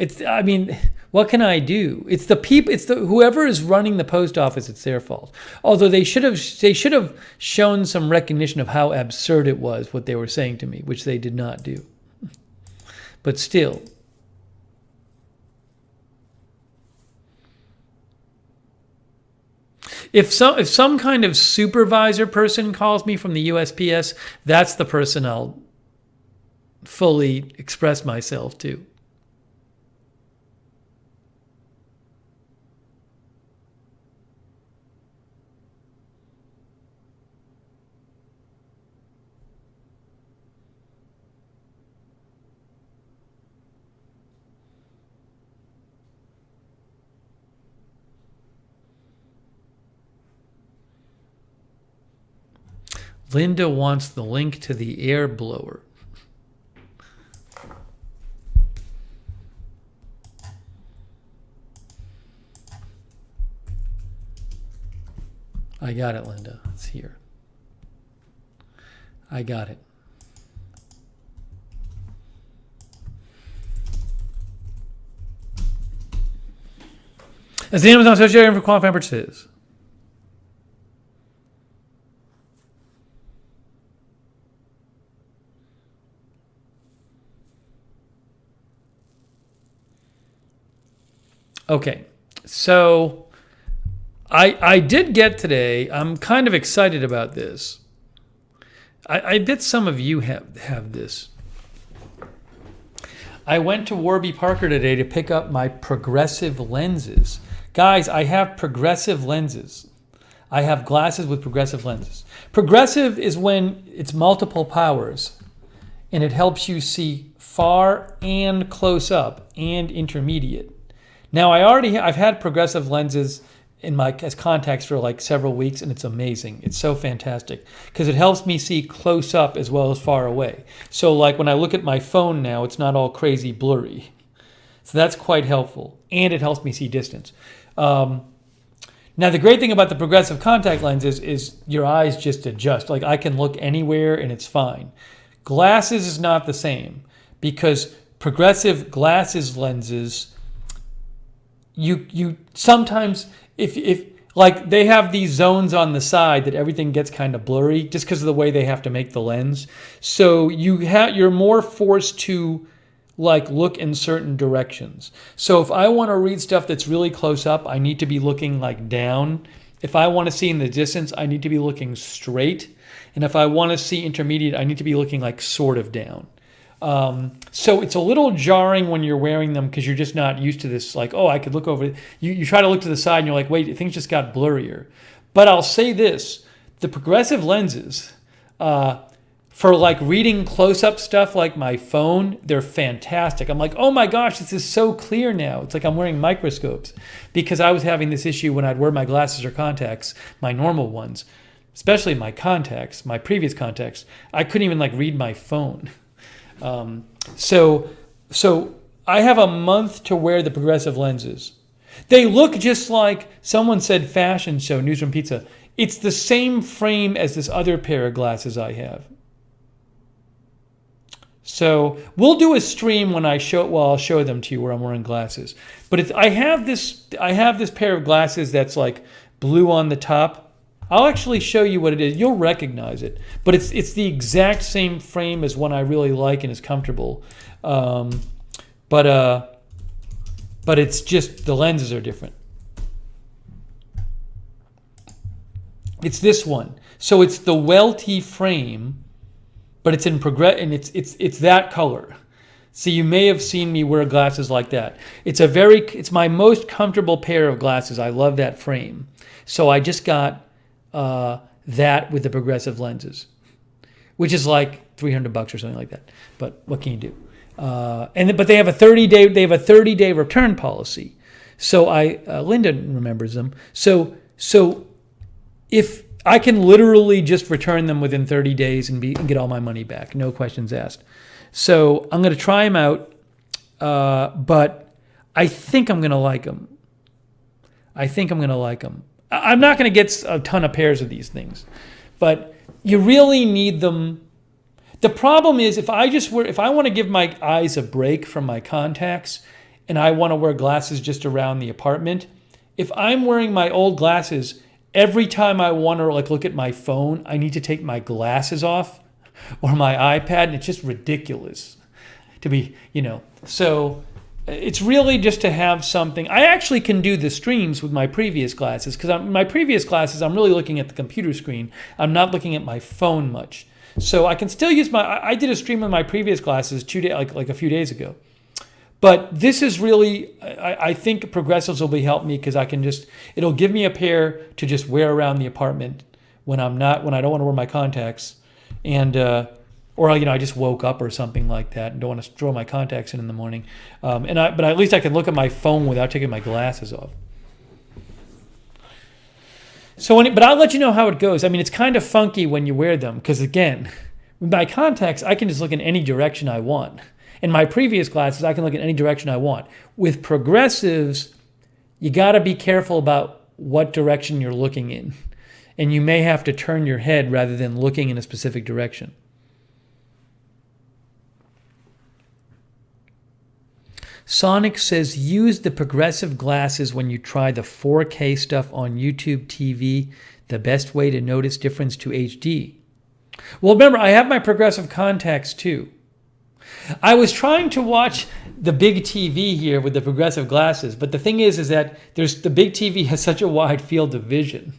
What can I do? It's the people, whoever is running the post office, it's their fault. Although they should have shown some recognition of how absurd it was what they were saying to me, which they did not do. But still. If some kind of supervisor person calls me from the USPS, that's the person I'll fully express myself to. Linda wants the link to the air blower. I got it, Linda. It's here. I got it. As the Amazon Association for qualifying purchases. Okay, so I did get today. I'm kind of excited about this. I bet some of you have this. I went to Warby Parker today to pick up my progressive lenses. Guys, I have progressive lenses. I have glasses with progressive lenses. Progressive is when it's multiple powers and it helps you see far and close up and intermediate. Now, I've had progressive lenses as contacts for like several weeks, and it's amazing. It's so fantastic because it helps me see close up as well as far away. So like when I look at my phone now, it's not all crazy blurry. So that's quite helpful, and it helps me see distance. Now, the great thing about the progressive contact lenses is your eyes just adjust. Like I can look anywhere and it's fine. Glasses is not the same because progressive glasses lenses, you sometimes if like they have these zones on the side that everything gets kind of blurry just because of the way they have to make the lens. So you're more forced to like look in certain directions. So if I want to read stuff that's really close up, I need to be looking like down. If I want to see in the distance, I need to be looking straight. And if I want to see intermediate, I need to be looking like sort of down. So it's a little jarring when you're wearing them because you're just not used to this. Like, oh, I could look over. You try to look to the side and you're like, wait, things just got blurrier. But I'll say this: the progressive lenses, for like reading close-up stuff like my phone, they're fantastic. I'm like, oh my gosh, this is so clear now. It's like I'm wearing microscopes because I was having this issue when I'd wear my glasses or contacts, my normal ones, especially my contacts, my previous contacts. I couldn't even like read my phone. So I have a month to wear the progressive lenses. They look just like someone said fashion show, News from Pizza. It's the same frame as this other pair of glasses I have. So we'll do a stream when I'll show them to you where I'm wearing glasses. But I have this pair of glasses that's like blue on the top. I'll actually show you what it is. You'll recognize it. But it's the exact same frame as one I really like and is comfortable. But it's just the lenses are different. It's this one. So it's the Welty frame, but it's in and it's that color. So you may have seen me wear glasses like that. It's my most comfortable pair of glasses. I love that frame. So I just got that with the progressive lenses, which is like $300 or something like that. But what can you do? But they have a 30-day return policy. So Linda remembers them. So if I can literally just return them within 30 days and get all my money back, no questions asked. So I'm going to try them out, but I think I'm going to like them. I'm not going to get a ton of pairs of these things, but you really need them. The problem is if I want to give my eyes a break from my contacts and I want to wear glasses just around the apartment, if I'm wearing my old glasses, every time I want to look at my phone, I need to take my glasses off or my iPad, and it's just ridiculous to be, So it's really just to have something. I actually can do the streams with my previous glasses because my previous glasses, I'm really looking at the computer screen. I'm not looking at my phone much. So I can still use I did a stream with my previous glasses like a few days ago. But this is really, I think progressives will help me because it'll give me a pair to just wear around the apartment when I don't want to wear my contacts. And, or I just woke up or something like that and don't want to throw my contacts in the morning. But at least I can look at my phone without taking my glasses off. But I'll let you know how it goes. I mean, it's kind of funky when you wear them because, again, with my contacts, I can just look in any direction I want. In my previous glasses, I can look in any direction I want. With progressives, you got to be careful about what direction you're looking in. And you may have to turn your head rather than looking in a specific direction. Sonic says, use the progressive glasses when you try the 4K stuff on YouTube TV. The best way to notice difference to HD. Well, remember, I have my progressive contacts too. I was trying to watch the big TV here with the progressive glasses, but the thing is that the big TV has such a wide field of vision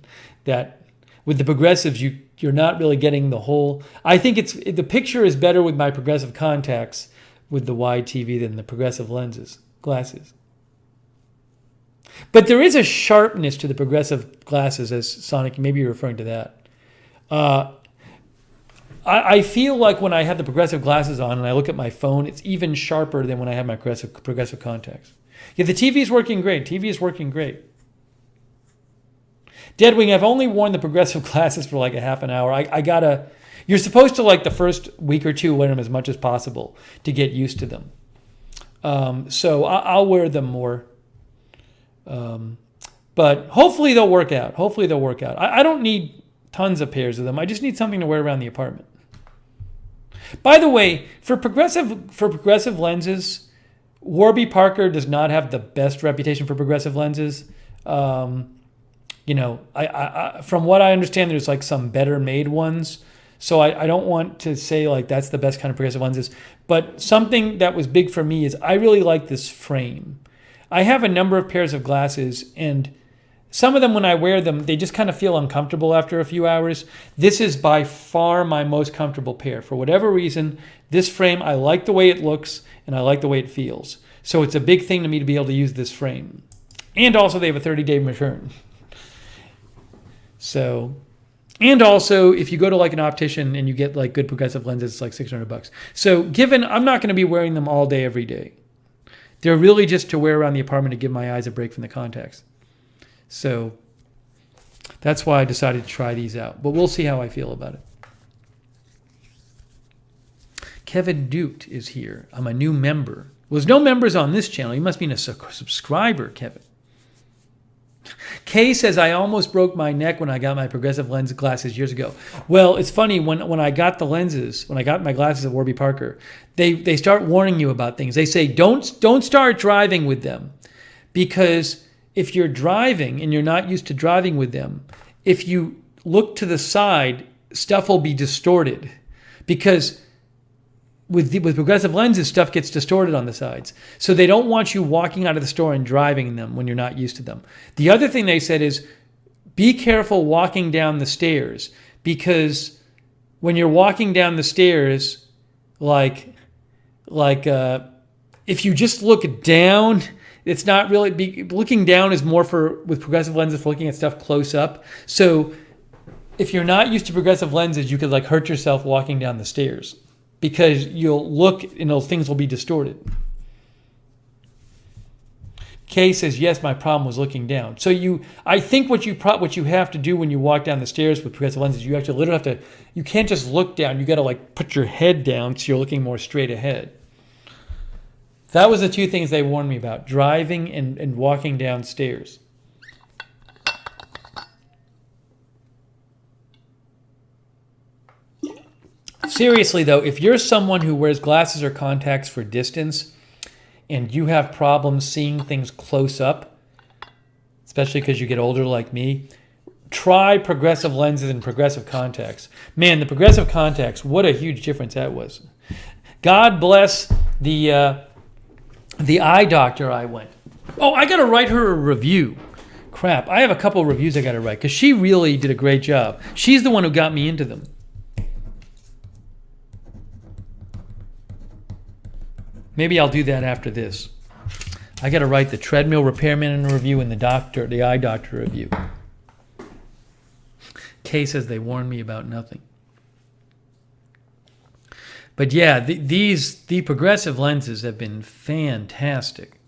that with the progressives, you're not really getting the whole. I think the picture is better with my progressive contacts with the wide TV than the progressive glasses. But there is a sharpness to the progressive glasses, as Sonic, maybe you're referring to that. I feel like when I have the progressive glasses on and I look at my phone, it's even sharper than when I have my progressive contacts. Yeah, the TV is working great. Deadwing, I've only worn the progressive glasses for like a half an hour. You're supposed to the first week or two wear them as much as possible to get used to them. So I'll wear them more. But hopefully they'll work out. I don't need tons of pairs of them. I just need something to wear around the apartment. By the way, for progressive lenses, Warby Parker does not have the best reputation for progressive lenses. From what I understand, there's some better made ones. So I don't want to say that's the best kind of progressive lenses. But something that was big for me is I really like this frame. I have a number of pairs of glasses, and some of them, when I wear them, they just kind of feel uncomfortable after a few hours. This is by far my most comfortable pair. For whatever reason, this frame, I like the way it looks, and I like the way it feels. So it's a big thing to me to be able to use this frame. And also, they have a 30-day return. And also, if you go to an optician and you get good progressive lenses, it's $600. So given I'm not going to be wearing them all day, every day, they're really just to wear around the apartment to give my eyes a break from the contacts. So that's why I decided to try these out. But we'll see how I feel about it. Kevin Dute is here. I'm a new member. Well, there's no members on this channel. You must be a subscriber, Kevin. Kay says, I almost broke my neck when I got my progressive lens glasses years ago. Well, it's funny, when I got the lenses, when I got my glasses at Warby Parker, they start warning you about things. They say, don't start driving with them, because if you're driving and you're not used to driving with them, if you look to the side, stuff will be distorted, because with progressive lenses, stuff gets distorted on the sides. So they don't want you walking out of the store and driving them when you're not used to them. The other thing they said is be careful walking down the stairs, because when you're walking down the stairs, like if you just look down, it's not really looking down is more with progressive lenses for looking at stuff close up. So if you're not used to progressive lenses, you could like hurt yourself walking down the stairs because you'll look and things will be distorted. Kay says, yes, my problem was looking down. So I think what you have to do when you walk down the stairs with progressive lenses, you actually literally have to, you can't just look down. You got to like put your head down so you're looking more straight ahead. That was the two things they warned me about, driving and walking downstairs. Seriously, though, if you're someone who wears glasses or contacts for distance and you have problems seeing things close up, especially because you get older like me, try progressive lenses and progressive contacts. Man, the progressive contacts, what a huge difference that was. God bless the eye doctor I went. Oh, I got to write her a review. Crap, I have a couple of reviews I got to write because she really did a great job. She's the one who got me into them. Maybe I'll do that after this. I got to write the treadmill repairman review and the eye doctor review. Kay says they warned me about nothing. But yeah, the progressive lenses have been fantastic.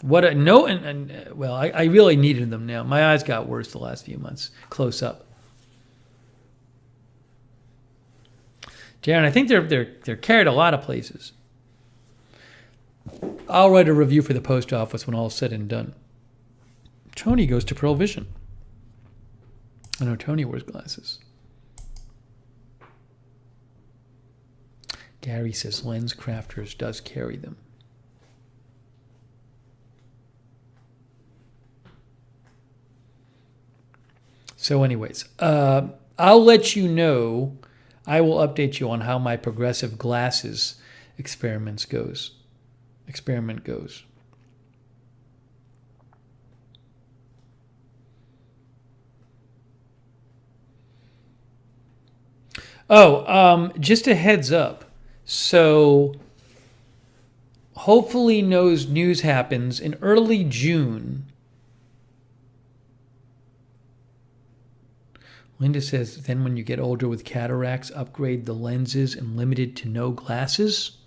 I really needed them now. My eyes got worse the last few months, close up. Darren, I think they're carried a lot of places. I'll write a review for the post office when all's said and done. Tony goes to Pearl Vision. I know Tony wears glasses. Gary says Lens Crafters does carry them. So anyways, I'll let you know. I will update you on how my progressive glasses experiment goes. Just a heads up. So hopefully news happens in early June. Linda says, then when you get older with cataracts, upgrade the lenses and limited to no glasses.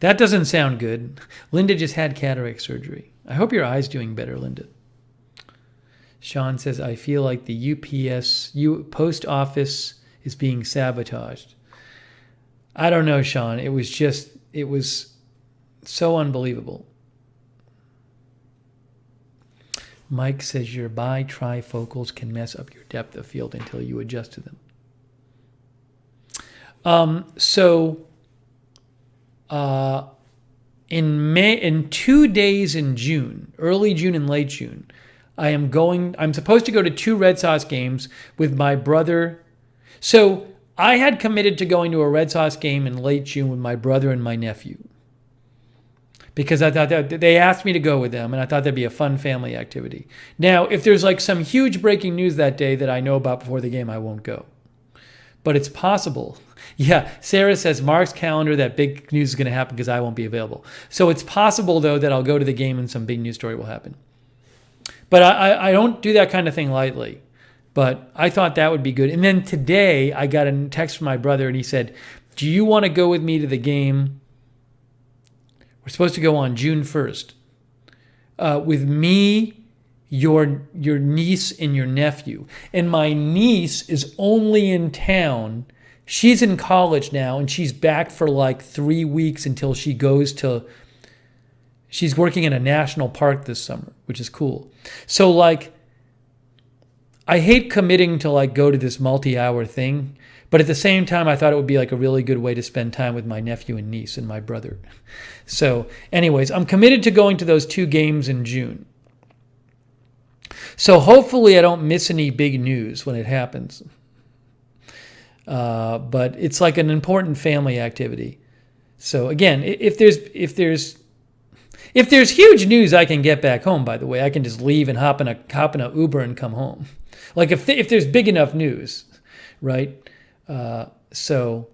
That doesn't sound good. Linda just had cataract surgery. I hope your eye's doing better, Linda. Sean says, I feel like the post office is being sabotaged. I don't know, Sean. It was so unbelievable. Mike says your bitrifocals can mess up your depth of field until you adjust to them. In 2 days in June, early June and late June, I'm supposed to go to 2 Red Sox games with my brother. So I had committed to going to a Red Sox game in late June with my brother and my nephew, because I thought that they asked me to go with them, and I thought that'd be a fun family activity. Now, if there's like some huge breaking news that day that I know about before the game, I won't go. But it's possible. Yeah, Sarah says Mark's calendar, that big news is going to happen because I won't be available. So it's possible, though, that I'll go to the game and some big news story will happen. But I don't do that kind of thing lightly. But I thought that would be good. And then today I got a text from my brother, and he said, do you want to go with me to the game? We're supposed to go on June 1st. With me, your niece, and your nephew. And my niece is only in town. She's in college now, and she's back for like 3 weeks until she goes to... She's working in a national park this summer, which is cool. So, like, I hate committing to, like, go to this multi-hour thing. But at the same time, I thought it would be like a really good way to spend time with my nephew and niece and my brother. So anyways, I'm committed to going to those 2 games in June. So hopefully I don't miss any big news when it happens. But it's like an important family activity. So again, if there's, If there's huge news, I can get back home. By the way, I can just leave and hop in a Uber and come home. Like if there's big enough news, right? So,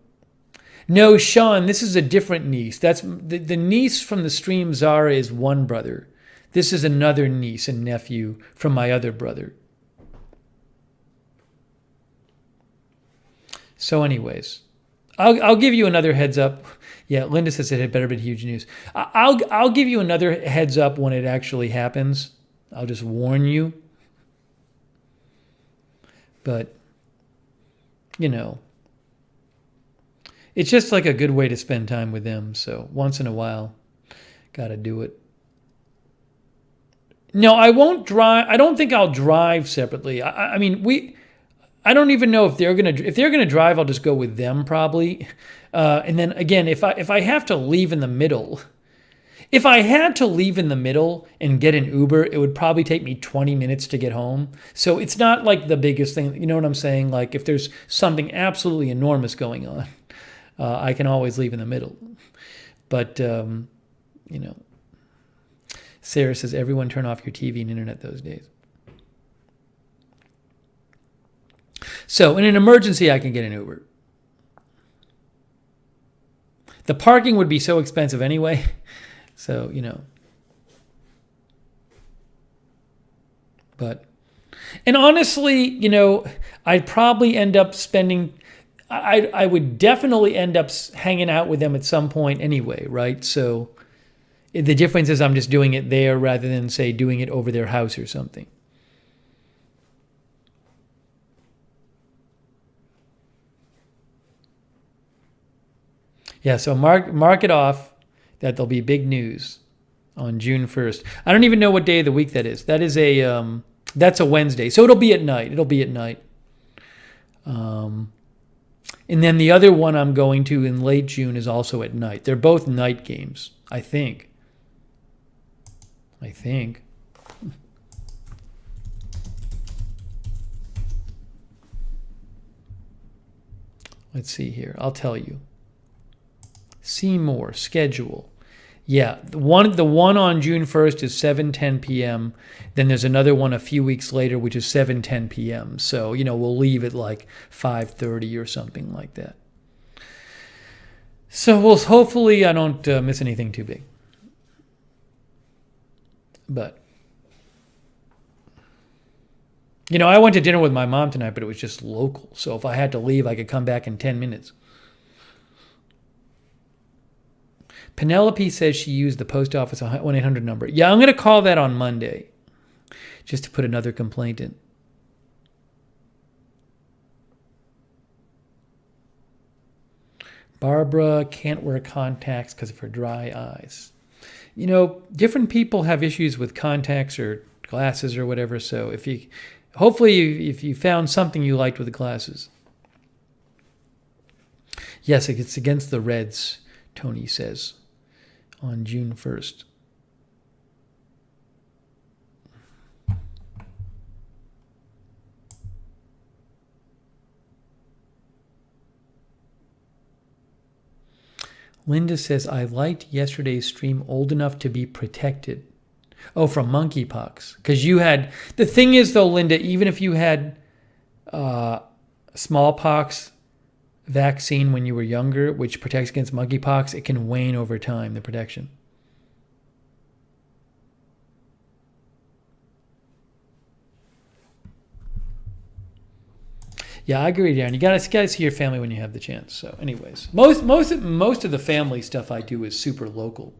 no, Sean, this is a different niece. That's the niece from the stream. Zara is one brother. This is another niece and nephew from my other brother. So, anyways, I'll give you another heads up. Yeah, Linda says it had better be huge news. I'll give you another heads up when it actually happens. I'll just warn you. But, you know, it's just like a good way to spend time with them. So once in a while, got to do it. No, I won't drive. I don't think I'll drive separately. I mean, I don't even know if they're gonna drive. I'll just go with them probably. And then again, if I have to leave in the middle, if I had to leave in the middle and get an Uber, it would probably take me 20 minutes to get home. So it's not like the biggest thing. You know what I'm saying? Like if there's something absolutely enormous going on, I can always leave in the middle. But you know, Sarah says everyone turn off your TV and internet those days. So in an emergency, I can get an Uber. The parking would be so expensive anyway. So, you know. But, and honestly, you know, I'd probably end up spending, I would definitely end up hanging out with them at some point anyway, right? So the difference is I'm just doing it there rather than, say, doing it over their house or something. Yeah, so mark it off that there'll be big news on June 1st. I don't even know what day of the week that is. That is that's a Wednesday. So it'll be at night. And then the other one I'm going to in late June is also at night. They're both night games, I think. Let's see here. I'll tell you. See more schedule. Yeah, the one on June 1st is 7:10 p.m. Then there's another one a few weeks later, which is 7:10 p.m. So, you know, we'll leave at like 5:30 or something like that. So we'll hopefully I don't miss anything too big. But, you know, I went to dinner with my mom tonight, but it was just local. So if I had to leave, I could come back in 10 minutes. Penelope says she used the post office 1-800 number. Yeah, I'm going to call that on Monday just to put another complaint in. Barbara can't wear contacts because of her dry eyes. You know, different people have issues with contacts or glasses or whatever. So hopefully if you found something you liked with the glasses. Yes, it's against the Reds, Tony says. On June 1st. Linda says, I liked yesterday's stream old enough to be protected. Oh, from monkeypox. Because you had, the thing is though, Linda, even if you had smallpox vaccine when you were younger, which protects against monkeypox, it can wane over time, the protection. Yeah, I agree, Darren. You gotta see your family when you have the chance. So, anyways, most of the family stuff I do is super local.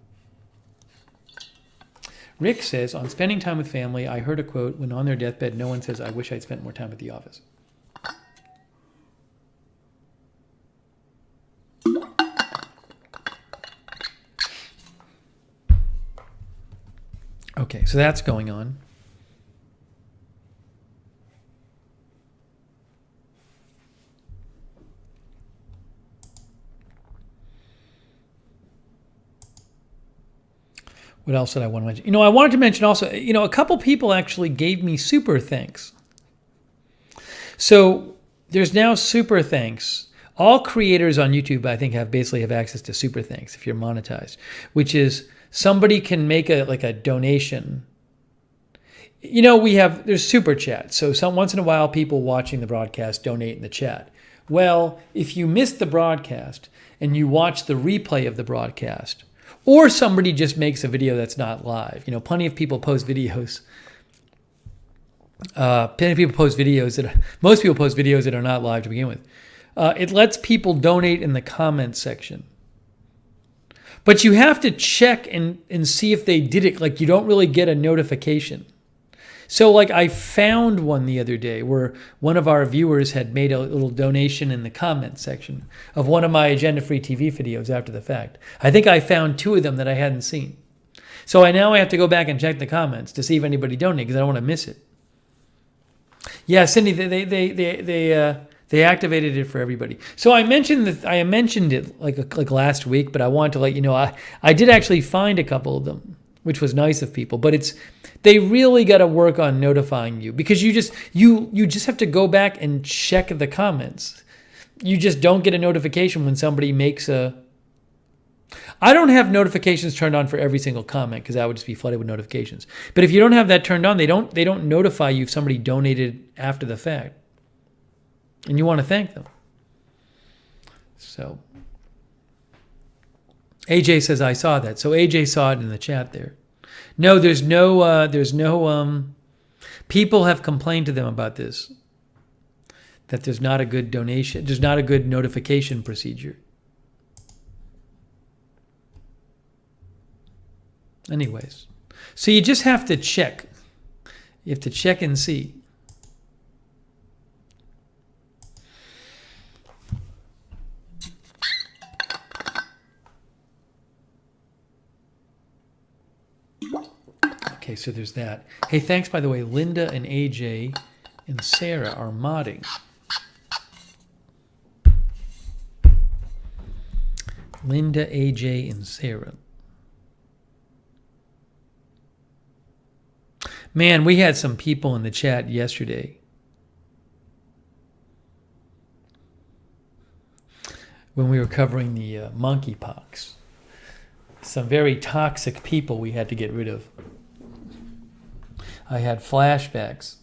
Rick says, on spending time with family, I heard a quote, when on their deathbed, no one says, I wish I'd spent more time at the office. Okay, so that's going on. What else did I want to mention? You know, I wanted to mention also, you know, a couple people actually gave me super thanks. So there's now super thanks. All creators on YouTube, I think, basically have access to super thanks if you're monetized, which is somebody can make a donation. There's super chat. So once in a while, people watching the broadcast donate in the chat. Well, if you missed the broadcast and you watch the replay of the broadcast, or somebody just makes a video that's not live, plenty of people post videos. Most people post videos that are not live to begin with. It lets people donate in the comments section. But you have to check and see if they did it. Like, you don't really get a notification. So, like, I found one the other day where one of our viewers had made a little donation in the comments section of one of my Agenda Free TV videos after the fact. I think I found 2 of them that I hadn't seen. So I have to go back and check the comments to see if anybody donated, because I don't want to miss it. Yeah, Cindy, they activated it for everybody. So I mentioned it like last week, but I wanted to let you know I did actually find a couple of them, which was nice of people. But they really got to work on notifying you, because you just have to go back and check the comments. You just don't get a notification when somebody makes a. I don't have notifications turned on for every single comment, because I would just be flooded with notifications. But if you don't have that turned on, they don't notify you if somebody donated after the fact, and you want to thank them. So AJ says I saw that. So AJ saw it in the chat there. No, there's no people have complained to them about this, that there's not a good donation, there's not a good notification procedure. Anyways, so you just have to check. You have to check and see. Okay, so there's that. Hey, thanks, by the way. Linda and AJ and Sarah are modding. Linda, AJ, and Sarah. Man, we had some people in the chat yesterday when we were covering the monkeypox. Some very toxic people we had to get rid of. I had flashbacks.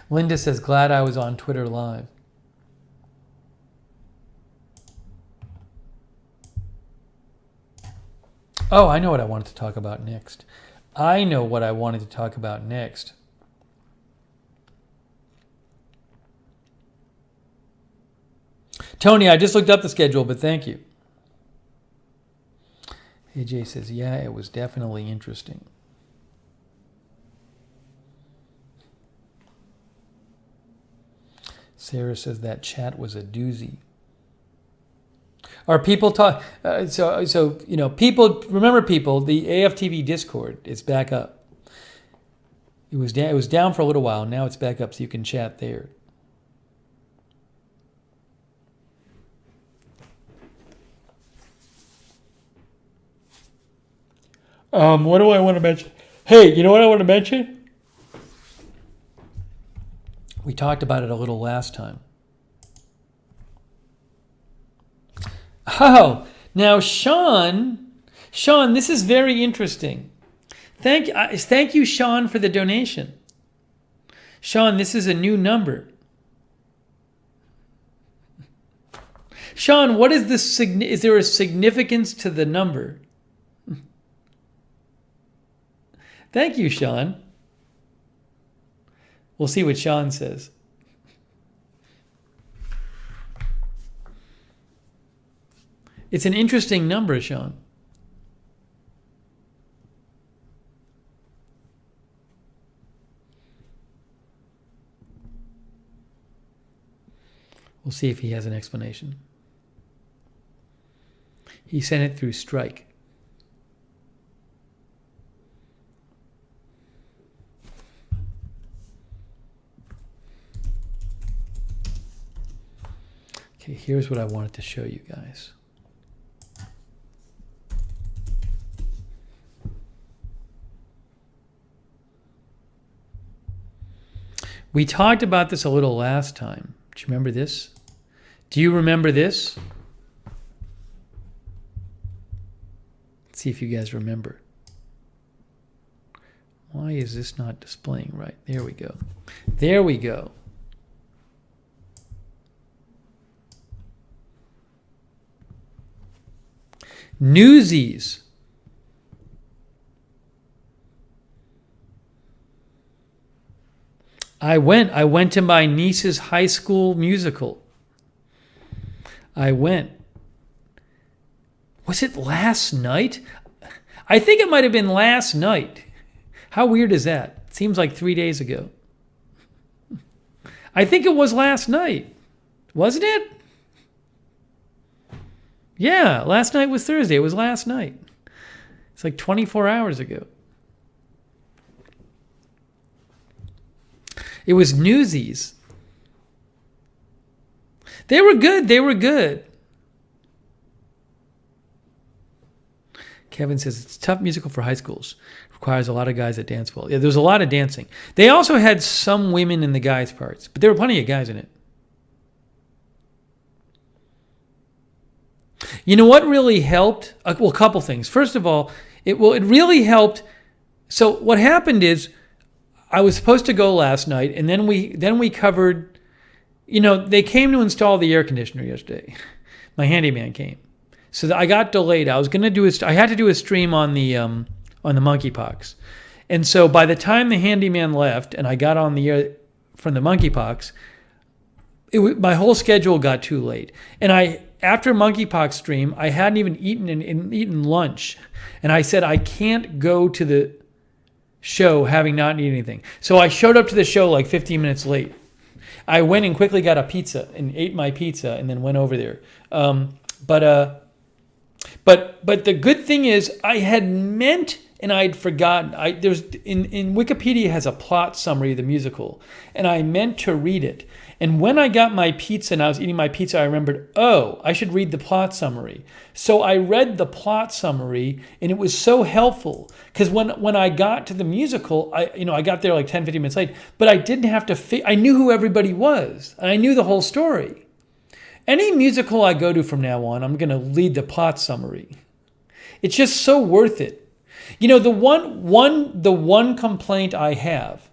Linda says, glad I was on Twitter Live. Oh, I know what I wanted to talk about next. Tony, I just looked up the schedule, but thank you. AJ says, yeah, it was definitely interesting. Sarah says that chat was a doozy. Are people talk? People remember. People, the AFTV Discord is back up. It was down for a little while. Now it's back up, so you can chat there. What do I want to mention? Hey, you know what I want to mention? We talked about it a little last time. Oh, now Sean, this is very interesting. Thank you, Sean, for the donation. Sean, this is a new number. Sean, is there a significance to the number? Thank you, Sean. We'll see what Sean says. It's an interesting number, Sean. We'll see if he has an explanation. He sent it through Strike. Okay, here's what I wanted to show you guys. We talked about this a little last time. Do you remember this? Do you remember this? See if you guys remember. Why is this not displaying right? There we go. There we go. Newsies. I went to my niece's high school musical. I went. Was it last night? I think it might have been last night. How weird is that? It seems like 3 days ago. I think it was last night. Wasn't it? Yeah, last night was Thursday. It was last night. It's like 24 hours ago. It was Newsies. They were good. They were good. Kevin says it's a tough musical for high schools. Requires a lot of guys that dance well. Yeah, there's a lot of dancing. They also had some women in the guys' parts, but there were plenty of guys in it. You know what really helped? Well, a couple things. First of all, it really helped. So what happened is I was supposed to go last night, and then we covered. You know, they came to install the air conditioner yesterday. My handyman came, so I got delayed. I was going to do I had to do a stream on the monkeypox, and so by the time the handyman left and I got on the air from the monkeypox, my whole schedule got too late, and after monkeypox stream, I hadn't even eaten lunch. And I said, I can't go to the show having not eaten anything. So I showed up to the show like 15 minutes late. I went and quickly got a pizza and ate my pizza and then went over there. But the good thing is I had meant and I'd forgotten. In Wikipedia has a plot summary of the musical, and I meant to read it. And when I got my pizza and I was eating my pizza, I remembered, I should read the plot summary. So I read the plot summary, and it was so helpful because when I got to the musical, I got there like 10, 15 minutes late, but I didn't have to. I knew who everybody was, and I knew the whole story. Any musical I go to from now on, I'm going to read the plot summary. It's just so worth it. You know, the one complaint I have.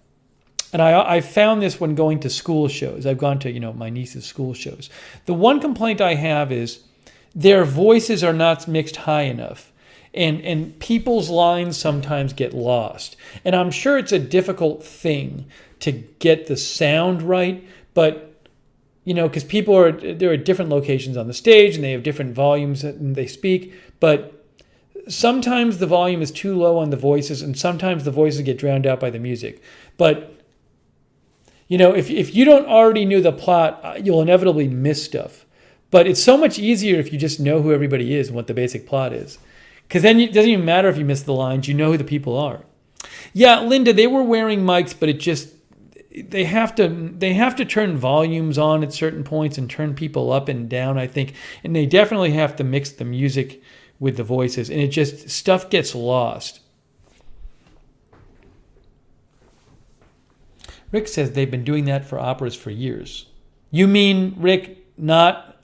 And I found this when going to school shows. I've gone to, my niece's school shows. The one complaint I have is their voices are not mixed high enough. And people's lines sometimes get lost. And I'm sure it's a difficult thing to get the sound right. But, because they're at different locations on the stage and they have different volumes and they speak. But sometimes the volume is too low on the voices and sometimes the voices get drowned out by the music. But if you don't already know the plot, you'll inevitably miss stuff. But it's so much easier if you just know who everybody is and what the basic plot is. Because then it doesn't even matter if you miss the lines. You know who the people are. Yeah, Linda, they were wearing mics, but they have to turn volumes on at certain points and turn people up and down, I think. And they definitely have to mix the music with the voices. And stuff gets lost. Rick says they've been doing that for operas for years. You mean, Rick, not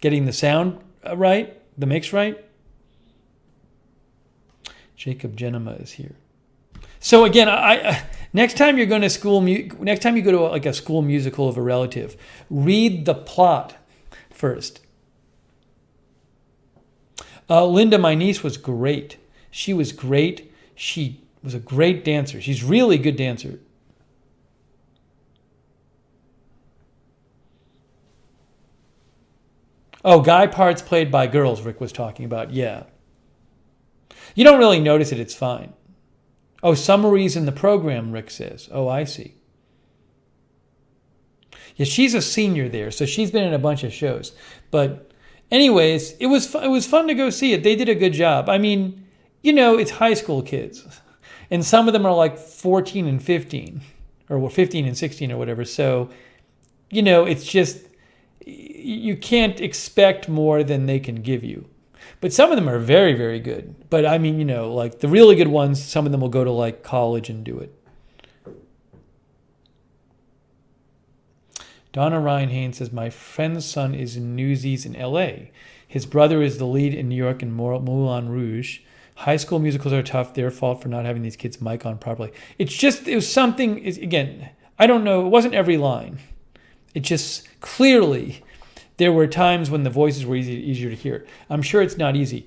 getting the sound right, the mix right? Jacob Genema is here. So again, next time you go to a school musical of a relative, read the plot first. Linda, my niece, was great. She was great. She was a great dancer. She's a really good dancer. Oh, guy parts played by girls, Rick was talking about. Yeah. You don't really notice it. It's fine. Oh, summaries in the program, Rick says. Oh, I see. Yeah, she's a senior there, so she's been in a bunch of shows. But anyways, it was fun to go see it. They did a good job. I mean, it's high school kids. And some of them are like 14 and 15 or 15 and 16 or whatever. So, it's just... you can't expect more than they can give you. But some of them are very, very good. But I mean, like the really good ones, some of them will go to like college and do it. Donna Ryan Haynes says, my friend's son is in Newsies in LA. His brother is the lead in New York in Moulin Rouge. High school musicals are tough. Their fault for not having these kids mic on properly. It was something, again, I don't know. It wasn't every line. It just clearly there were times when the voices were easier to hear. I'm sure it's not easy.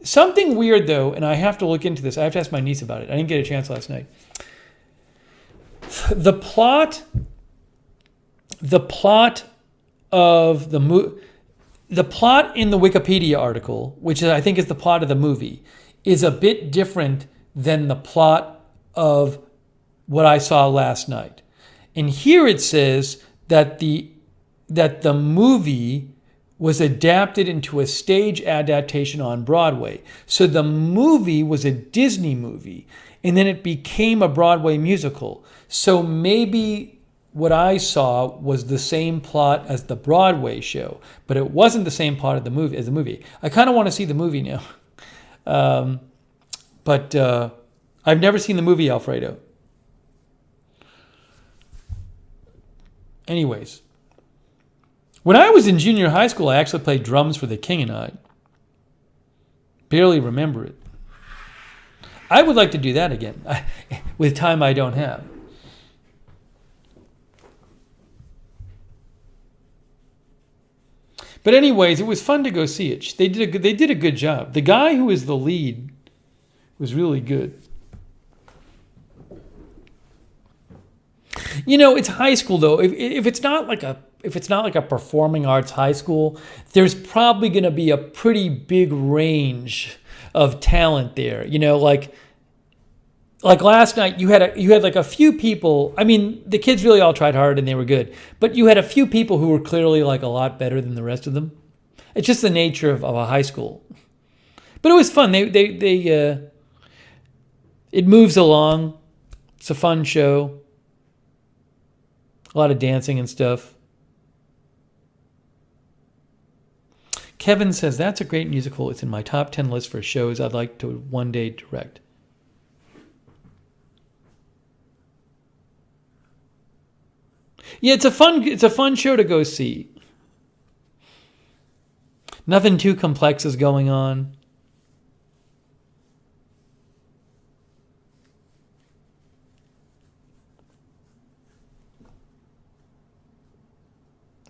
Something weird, though, and I have to look into this. I have to ask my niece about it. I didn't get a chance last night. The plot of the plot in the Wikipedia article, which I think is the plot of the movie, is a bit different than the plot of what I saw last night. And here it says that the movie was adapted into a stage adaptation on Broadway. So the movie was a Disney movie, and then it became a Broadway musical. So maybe what I saw was the same plot as the Broadway show, but it wasn't the same plot of the movie as the movie. I kind of want to see the movie now, but I've never seen the movie Alfredo. Anyways, when I was in junior high school, I actually played drums for The King and I. Barely remember it. I would like to do that again, with time I don't have. But anyways, it was fun to go see it. They did a good job. The guy who is the lead was really good. You know, it's high school though. If it's not like a performing arts high school, there's probably going to be a pretty big range of talent there. You know, like last night, you had like a few people. I mean, the kids really all tried hard and they were good, but you had a few people who were clearly like a lot better than the rest of them. It's just the nature of a high school. But it was fun. It moves along. It's a fun show. A lot of dancing and stuff. Kevin says, that's a great musical. It's in my top 10 list for shows I'd like to one day direct. Yeah, it's a fun show to go see. Nothing too complex is going on.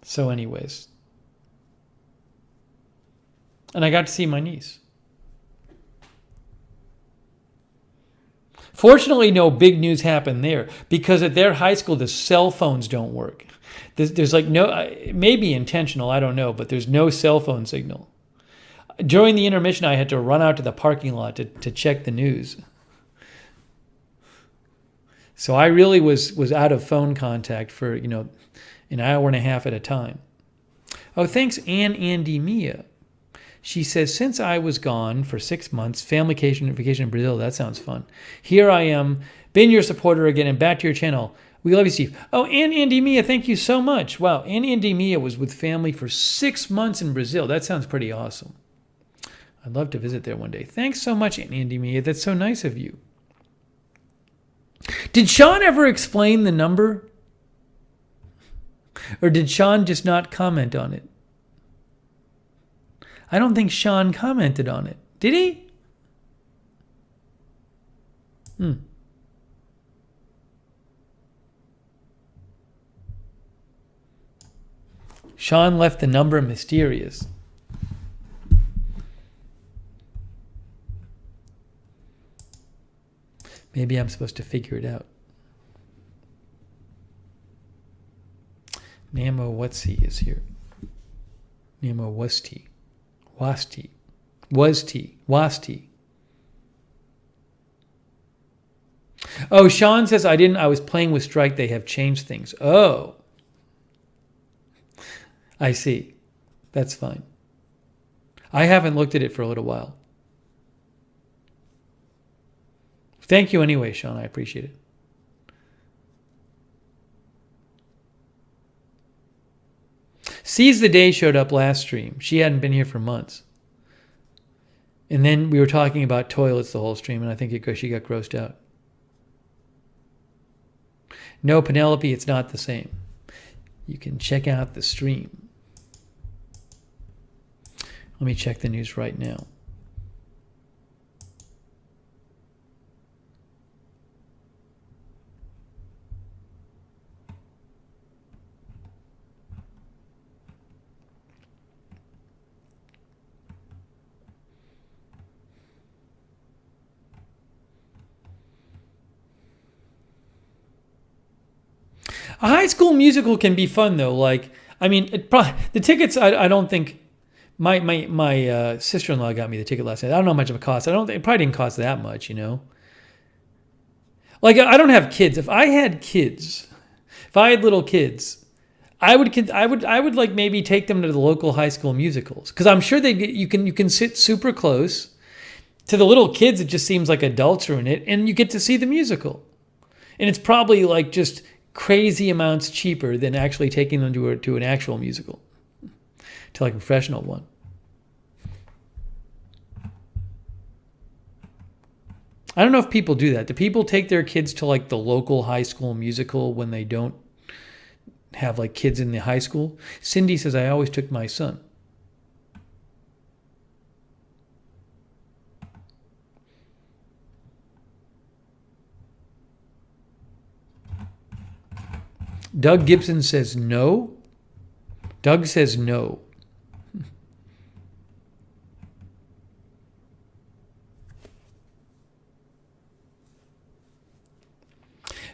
So anyways. And I got to see my niece. Fortunately, no big news happened there because at their high school, the cell phones don't work. There's like no, maybe intentional, I don't know, but there's no cell phone signal. During the intermission, I had to run out to the parking lot to check the news. So I really was out of phone contact for, an hour and a half at a time. Oh, thanks, Andy Mia. She says, since I was gone for 6 months, family vacation in Brazil, that sounds fun. Here I am, been your supporter again, and back to your channel. We love you, Steve. Oh, Andy Mia, thank you so much. Wow, Andy Mia was with family for 6 months in Brazil. That sounds pretty awesome. I'd love to visit there one day. Thanks so much, Andy Mia. That's so nice of you. Did Sean ever explain the number? Or did Sean just not comment on it? I don't think Sean commented on it. Did he? Sean left the number mysterious. Maybe I'm supposed to figure it out. Namo What's-he is here. Namo Was-he. Was-he. Oh, Sean says I was playing with Strike. They have changed things. Oh. I see. That's fine. I haven't looked at it for a little while. Thank you anyway, Sean. I appreciate it. Seize the Day showed up last stream. She hadn't been here for months. And then we were talking about toilets the whole stream, and I think she got grossed out. No, Penelope, it's not the same. You can check out the stream. Let me check the news right now. A High School Musical can be fun though. Like, I mean, the tickets. I don't think my sister-in-law got me the ticket last night. I don't know how much of it cost. I don't think it probably didn't cost that much. Like I don't have kids. If I had kids, if I had little kids, I would like maybe take them to the local High School Musicals because I'm sure you can sit super close. To the little kids, it just seems like adults are in it, and you get to see the musical, and it's probably like just crazy amounts cheaper than actually taking them to an actual musical, to like a professional one. I don't know if people do that. Do people take their kids to like the local High School Musical when they don't have like kids in the high school? Cindy says, I always took my son. Doug Gibson says no. Doug says no.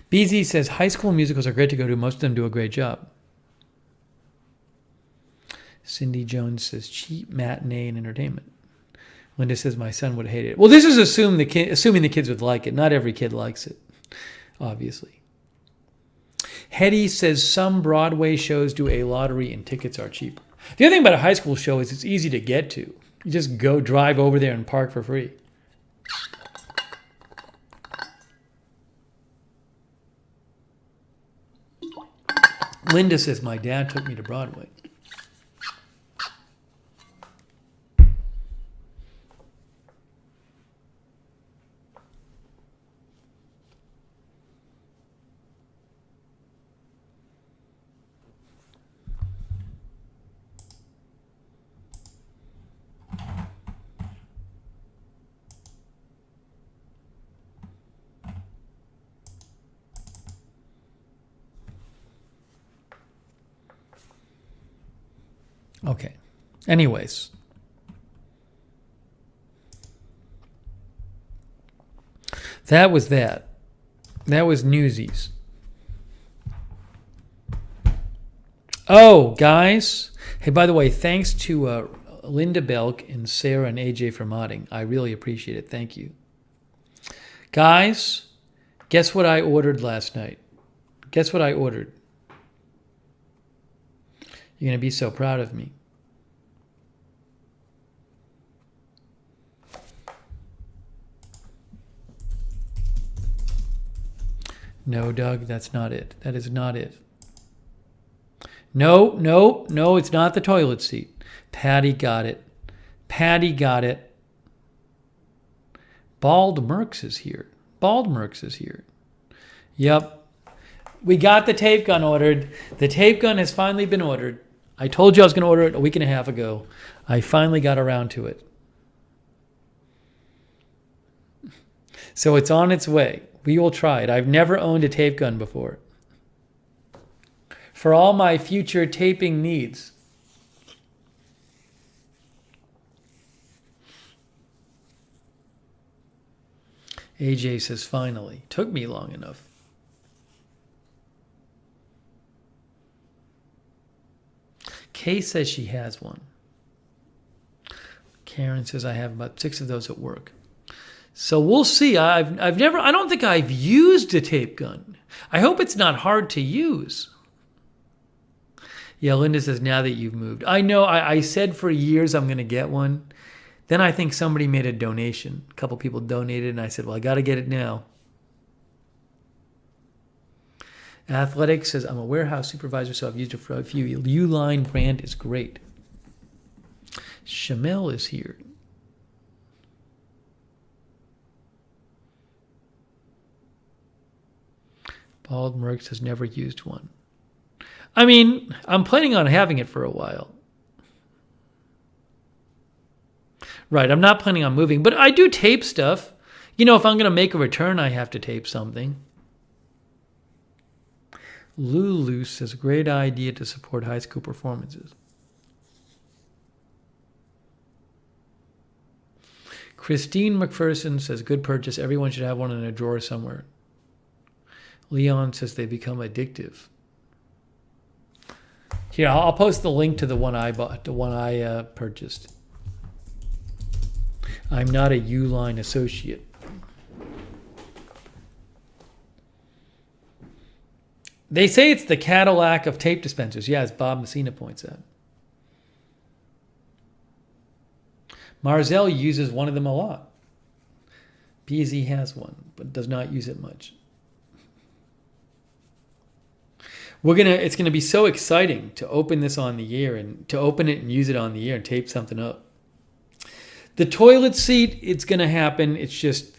BZ says high school musicals are great to go to. Most of them do a great job. Cindy Jones says cheap matinee and entertainment. Linda says my son would hate it. Well, this is assuming the kids would like it. Not every kid likes it, obviously. Hetty says some Broadway shows do a lottery and tickets are cheaper. The other thing about a high school show is it's easy to get to. You just drive over there and park for free. Linda says my dad took me to Broadway. Okay. Anyways. That was that. That was Newsies. Oh, guys. Hey, by the way, thanks to Linda Belk and Sarah and AJ for modding. I really appreciate it. Thank you. Guys, guess what I ordered last night? Guess what I ordered? You're going to be so proud of me. No, Doug, that's not it. That is not it. No, it's not the toilet seat. Patty got it. Patty got it. Bald Mercs is here. Bald Mercs is here. Yep. We got the tape gun ordered. The tape gun has finally been ordered. I told you I was going to order it a week and a half ago. I finally got around to it. So it's on its way. We will try it. I've never owned a tape gun before. For all my future taping needs. AJ says, finally. Took me long enough. Kay says she has one. Karen says I have about 6 of those at work. So we'll see. I don't think I've used a tape gun. I hope it's not hard to use. Yeah, Linda says, now that you've moved. I know, I said for years I'm going to get one. Then I think somebody made a donation. A couple people donated, and I said, well, I got to get it now. Athletics says, I'm a warehouse supervisor, so I've used it for a few. Uline brand is great. Shamel is here. Bald Mercs has never used one. I mean, I'm planning on having it for a while. Right, I'm not planning on moving, but I do tape stuff. You know, if I'm going to make a return, I have to tape something. Lulu says, great idea to support high school performances. Christine McPherson says, good purchase. Everyone should have one in a drawer somewhere. Leon says they become addictive. Here, I'll post the link to the one I bought, the one I purchased. I'm not a Uline associate. They say it's the Cadillac of tape dispensers. Yeah, as Bob Messina points out. Marzell uses one of them a lot. BZ has one, but does not use it much. It's gonna be so exciting to open this on the air and to open it and use it on the air and tape something up. The toilet seat, it's gonna happen. It's just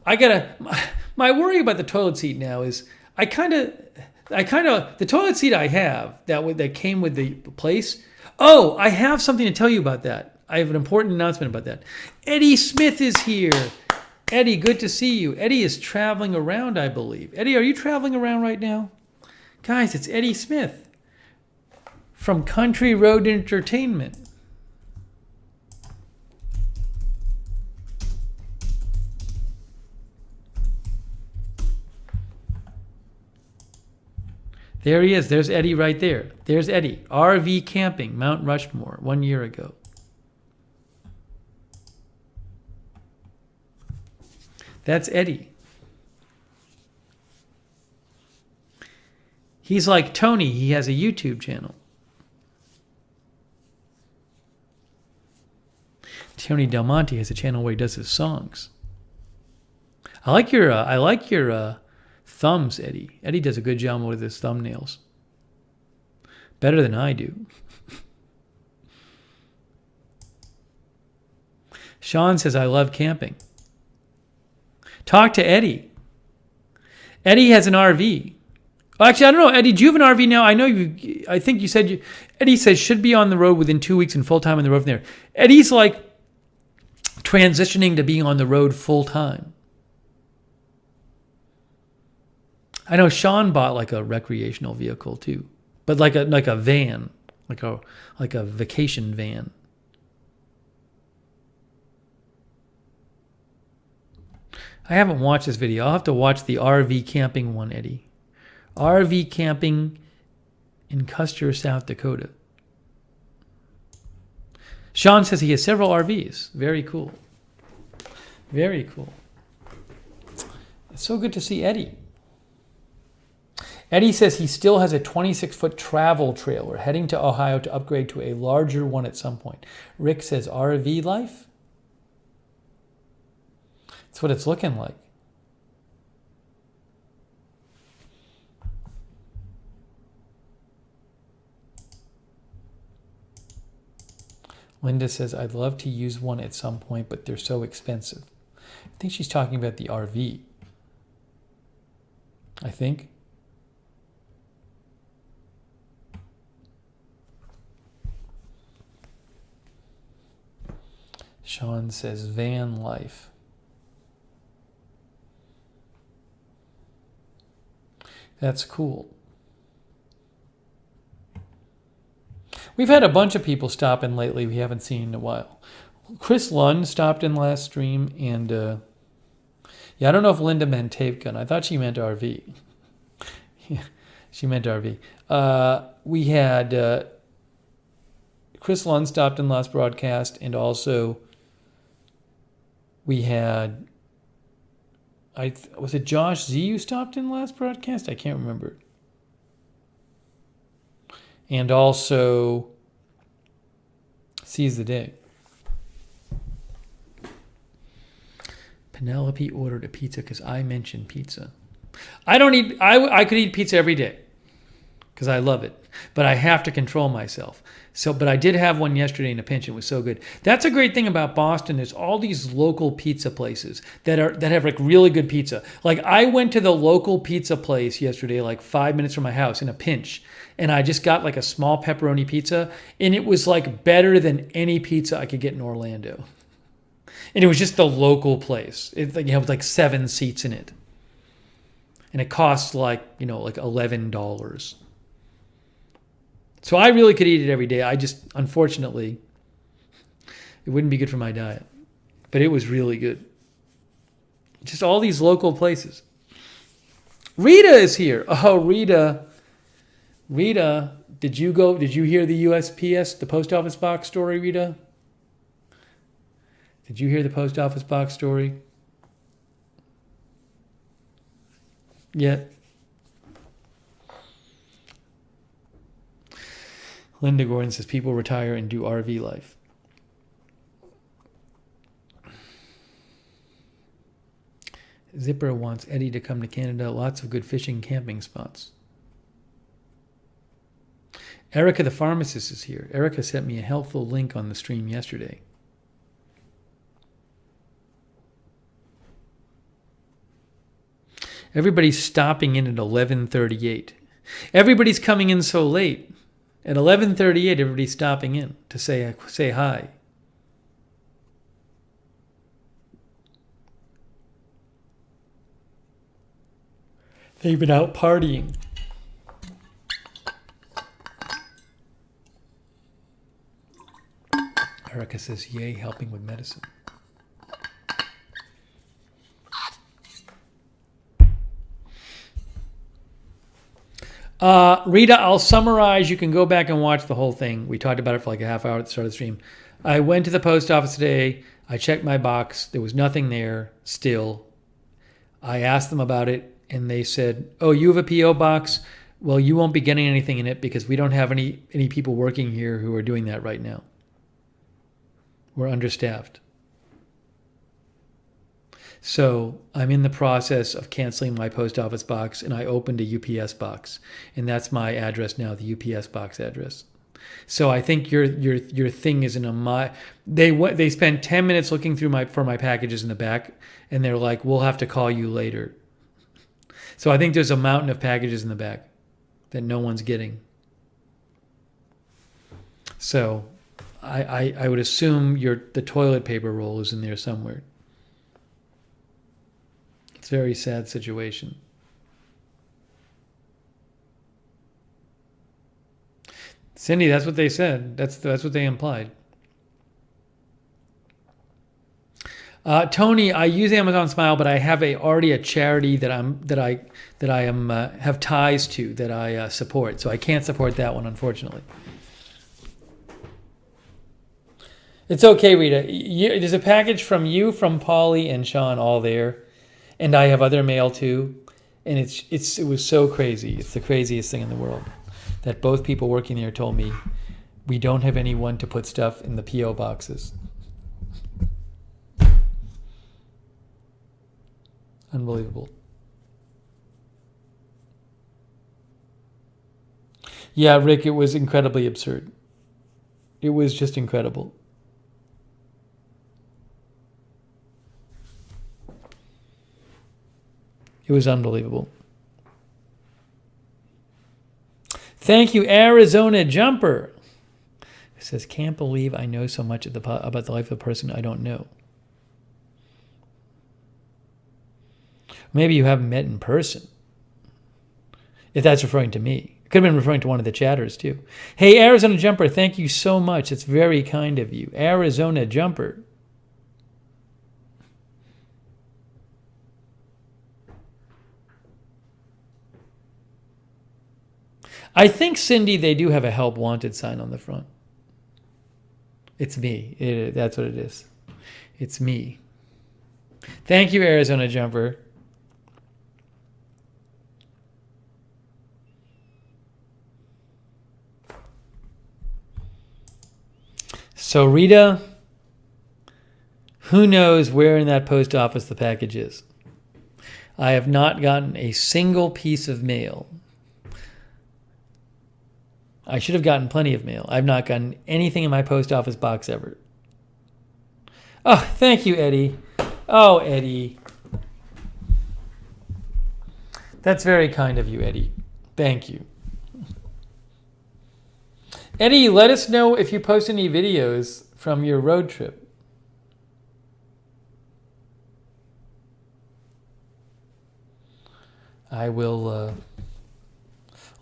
my worry about the toilet seat now is the toilet seat I have that came with the place. Oh, I have something to tell you about that. I have an important announcement about that. Eddie Smith is here. Eddie, good to see you. Eddie is traveling around, I believe. Eddie, are you traveling around right now? Guys, it's Eddie Smith from Country Road Entertainment. There he is. There's Eddie right there. There's Eddie. RV camping, Mount Rushmore, 1 year ago. That's Eddie. He's like Tony. He has a YouTube channel. Tony Del Monte has a channel where he does his songs. I like your thumbs, Eddie. Eddie does a good job with his thumbnails. Better than I do. Sean says, I love camping. Talk to Eddie. Eddie has an RV. Well, actually, I don't know. Eddie, do you have an RV now? I think you said Eddie says should be on the road within 2 weeks and full-time on the road from there. Eddie's like transitioning to being on the road full-time. I know Sean bought like a recreational vehicle too, but like a van, like a vacation van. I haven't watched this video. I'll have to watch the RV camping one, Eddie. RV camping in Custer, South Dakota. Sean says he has several RVs. Very cool. Very cool. It's so good to see Eddie. Eddie says he still has a 26-foot travel trailer heading to Ohio to upgrade to a larger one at some point. Rick says RV life? That's what it's looking like. Linda says, I'd love to use one at some point, but they're so expensive. I think she's talking about the RV. I think. Sean says, van life. That's cool. We've had a bunch of people stop in lately we haven't seen in a while. Chris Lund stopped in last stream, and yeah, I don't know if Linda meant tape gun. I thought she meant RV. Yeah, she meant RV. We had Chris Lund stopped in last broadcast, and also we had, was it Josh Z who stopped in last broadcast? I can't remember. And also Seize the Day. Penelope ordered a pizza because I mentioned pizza. I don't eat, I could eat pizza every day. because I love it. But I have to control myself. But I did have one yesterday in a pinch. It was so good. That's a great thing about Boston. There's all these local pizza places that have like really good pizza. Like I went to the local pizza place yesterday, like 5 minutes from my house in a pinch, and I just got like a small pepperoni pizza, and it was like better than any pizza I could get in Orlando. And it was just the local place. It had like 7 seats in it, and it cost like $11. So I really could eat it every day. I just, unfortunately, it wouldn't be good for my diet. But it was really good. Just all these local places. Rita is here. Oh, Rita. Rita, did you hear the USPS, the post office box story, Rita? Did you hear the post office box story? Yet? Linda Gordon says people retire and do RV life. Zipper wants Eddie to come to Canada. Lots of good fishing camping spots. Erica the pharmacist is here. Erica sent me a helpful link on the stream yesterday. Everybody's stopping in at 11:38. Everybody's coming in so late. At 11:38, everybody's stopping in to say hi. They've been out partying. Erica says, yay, helping with medicine. Rita, I'll summarize. You can go back and watch the whole thing. We talked about it for like a half hour at the start of the stream. I went to the post office today. I checked my box. There was nothing there still. I asked them about it, and they said, oh, you have a P.O. box? Well, you won't be getting anything in it because we don't have any people working here who are doing that right now. We're understaffed. So I'm in the process of canceling my post office box, and I opened a UPS box, and that's my address now, the UPS box address. So I think your thing is in a they spent 10 minutes looking through for my packages in the back, and they're like, we'll have to call you later. So I think there's a mountain of packages in the back that no one's getting. So I would assume the toilet paper roll is in there somewhere. It's a very sad situation. Cindy, that's what they said. That's what they implied. Tony, I use Amazon Smile, but I have already a charity that I have ties to that I support, so I can't support that one, unfortunately. It's okay, Rita. There's a package from you, from Polly and Sean, all there, and I have other mail too. And it was so crazy. It's the craziest thing in the world that both people working there told me we don't have anyone to put stuff in the P.O. boxes. Unbelievable. Yeah, Rick, it was incredibly absurd. It was just incredible. It was unbelievable. Thank you, Arizona Jumper. It says, can't believe I know so much about the life of a person I don't know. Maybe you haven't met in person. If that's referring to me. It could have been referring to one of the chatters too. Hey, Arizona Jumper, thank you so much. It's very kind of you. Arizona Jumper. I think, Cindy, they do have a help wanted sign on the front. It's me. That's what it is. It's me. Thank you, Arizona Jumper. So, Rita, who knows where in that post office the package is? I have not gotten a single piece of mail I should have gotten plenty of mail. I've not gotten anything in my post office box ever. Oh, thank you, Eddie. Oh, Eddie. That's very kind of you, Eddie. Thank you. Eddie, let us know if you post any videos from your road trip. I will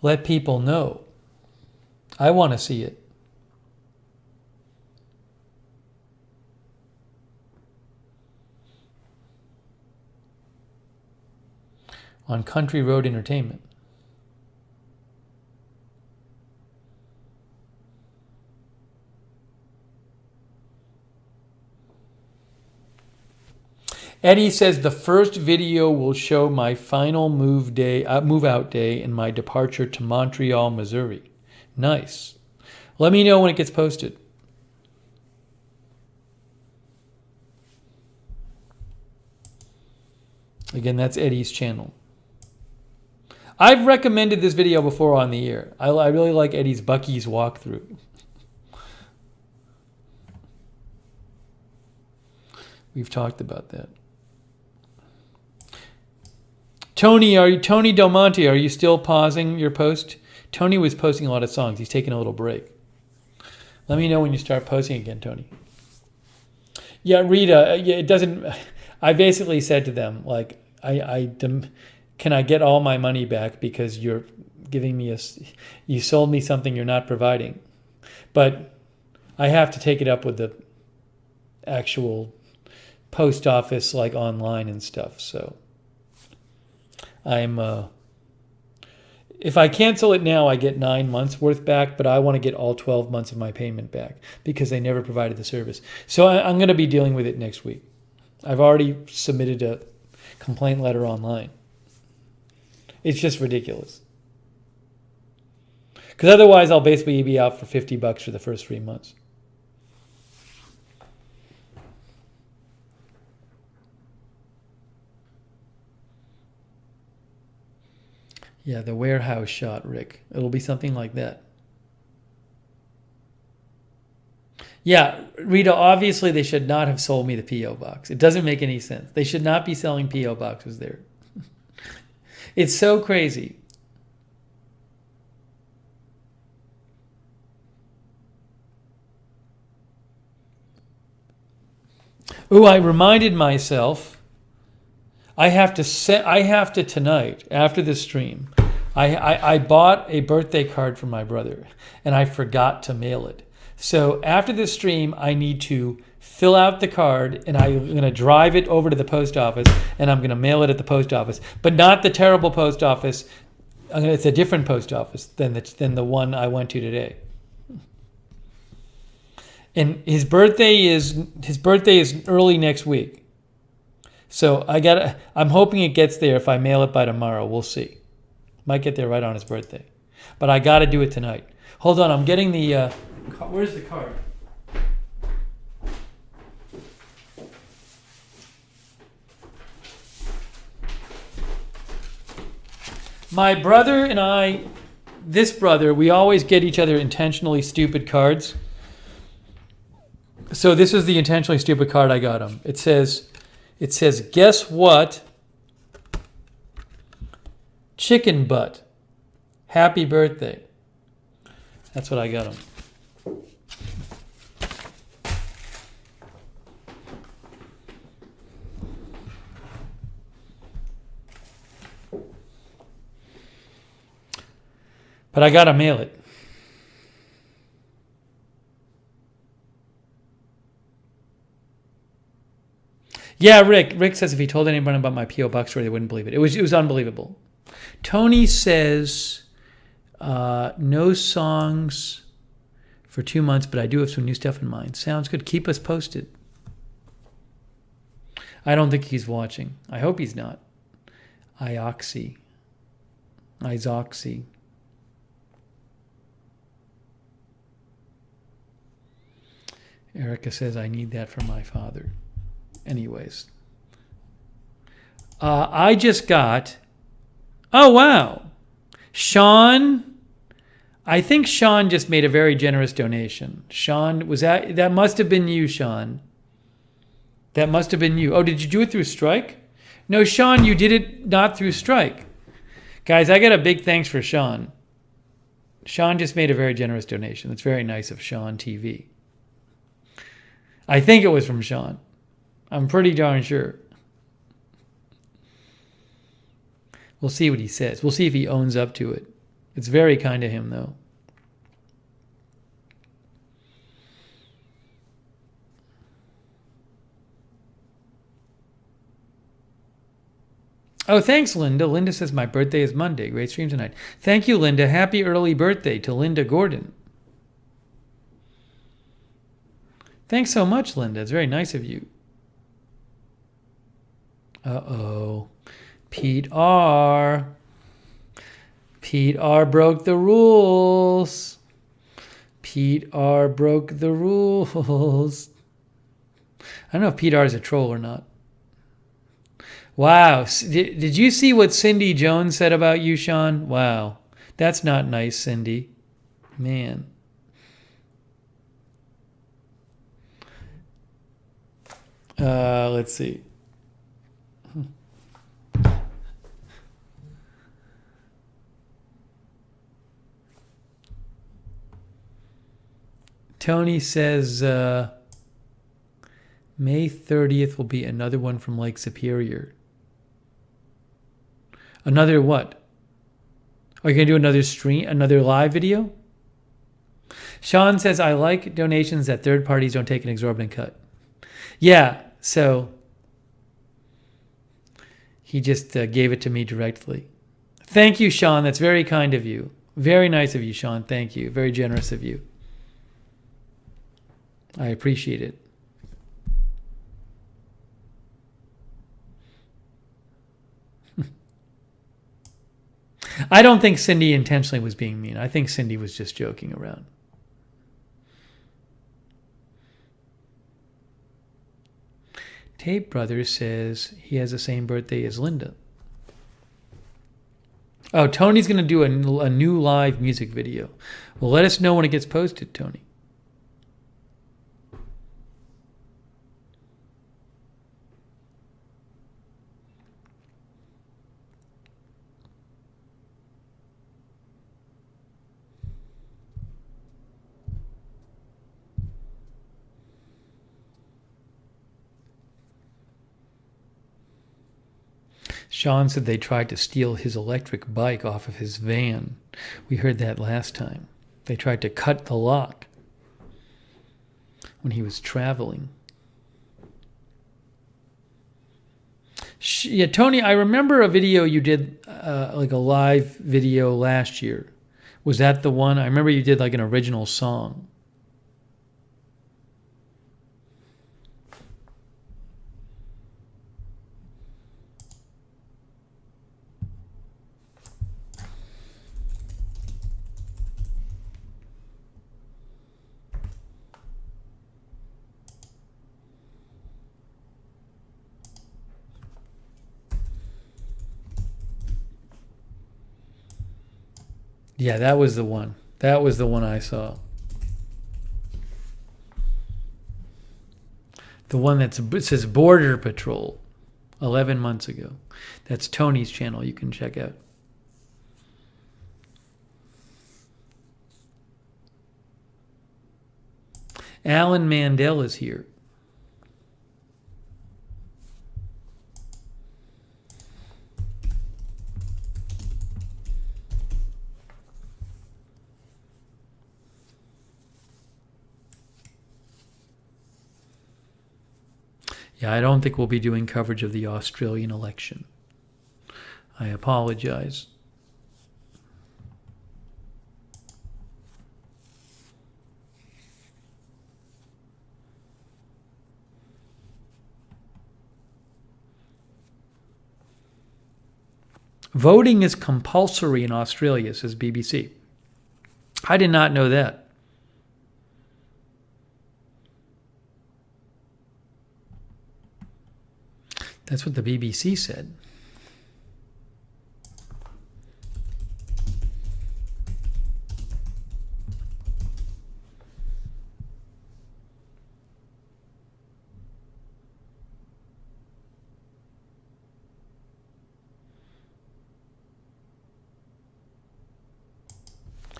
let people know. I want to see it. On Country Road Entertainment. Eddie says the first video will show my final move out day and my departure to Montreal, Missouri. Nice. Let me know when it gets posted. Again, that's Eddie's channel. I've recommended this video before on the air. I really like Eddie's Buc-ee's walkthrough. We've talked about that. Tony Del Monte, are you still pausing your post? Tony was posting a lot of songs. He's taking a little break. Let me know when you start posting again, Tony. Yeah, Rita, it doesn't... I basically said to them, like, can I get all my money back because you're giving me you sold me something you're not providing. But I have to take it up with the actual post office, like online and stuff. So if I cancel it now, I get 9 months worth back, but I want to get all 12 months of my payment back because they never provided the service. So I'm going to be dealing with it next week. I've already submitted a complaint letter online. It's just ridiculous. Because otherwise I'll basically be out for $50 for the first 3 months. Yeah, the warehouse shot, Rick. It'll be something like that. Yeah, Rita, obviously they should not have sold me the P.O. box. It doesn't make any sense. They should not be selling P.O. boxes there. It's so crazy. Ooh, I reminded myself I have to tonight, after this stream, I bought a birthday card for my brother and I forgot to mail it. So after this stream, I need to fill out the card and I'm going to drive it over to the post office and I'm going to mail it at the post office, but not the terrible post office. It's a different post office than the one I went to today. And his birthday is early next week. So I'm hoping it gets there if I mail it by tomorrow. We'll see. Might get there right on his birthday. But I got to do it tonight. Hold on, I'm getting the... where's the card? My brother and I, we always get each other intentionally stupid cards. So this is the intentionally stupid card I got him. It says, guess what? Chicken butt. Happy birthday. That's what I got him. But I gotta mail it. Yeah, Rick says if he told anyone about my P.O. Box story, they wouldn't believe it. It was unbelievable. Tony says, no songs for 2 months, but I do have some new stuff in mind. Sounds good. Keep us posted. I don't think he's watching. I hope he's not. Izoxy. Erica says, I need that for my father. Anyways. I just got... Oh, wow. Sean, I think Sean just made a very generous donation. Sean, that must have been you, Sean. That must have been you. Oh, did you do it through Strike? No, Sean, you did it not through Strike. Guys, I got a big thanks for Sean. Sean just made a very generous donation. That's very nice of Sean TV. I think it was from Sean. I'm pretty darn sure. We'll see what he says. We'll see if he owns up to it. It's very kind of him, though. Oh, thanks, Linda. Linda says, my birthday is Monday. Great stream tonight. Thank you, Linda. Happy early birthday to Linda Gordon. Thanks so much, Linda. It's very nice of you. Uh-oh. Pete R. Pete R broke the rules. Pete R broke the rules. I don't know if Pete R is a troll or not. Wow. Did you see what Cindy Jones said about you, Sean? Wow. That's not nice, Cindy. Man. Let's see. Tony says May 30th will be another one from Lake Superior. Another what? Are you going to do another stream, another live video? Sean says, I like donations that third parties don't take an exorbitant cut. Yeah, so he just gave it to me directly. Thank you, Sean. That's very kind of you. Very nice of you, Sean. Thank you. Very generous of you. I appreciate it. I don't think Cindy intentionally was being mean. I think Cindy was just joking around. Tape Brother says he has the same birthday as Linda. Oh, Tony's going to do a new live music video. Well, let us know when it gets posted, Tony. Sean said they tried to steal his electric bike off of his van. We heard that last time. They tried to cut the lock when he was traveling. Yeah, Tony, I remember a video you did, like a live video last year. Was that the one? I remember you did like an original song. Yeah, that was the one. That was the one I saw. The one that says Border Patrol 11 months ago. That's Tony's channel you can check out. Alan Mandel is here. Yeah, I don't think we'll be doing coverage of the Australian election. I apologize. Voting is compulsory in Australia, says BBC. I did not know that. That's what the BBC said.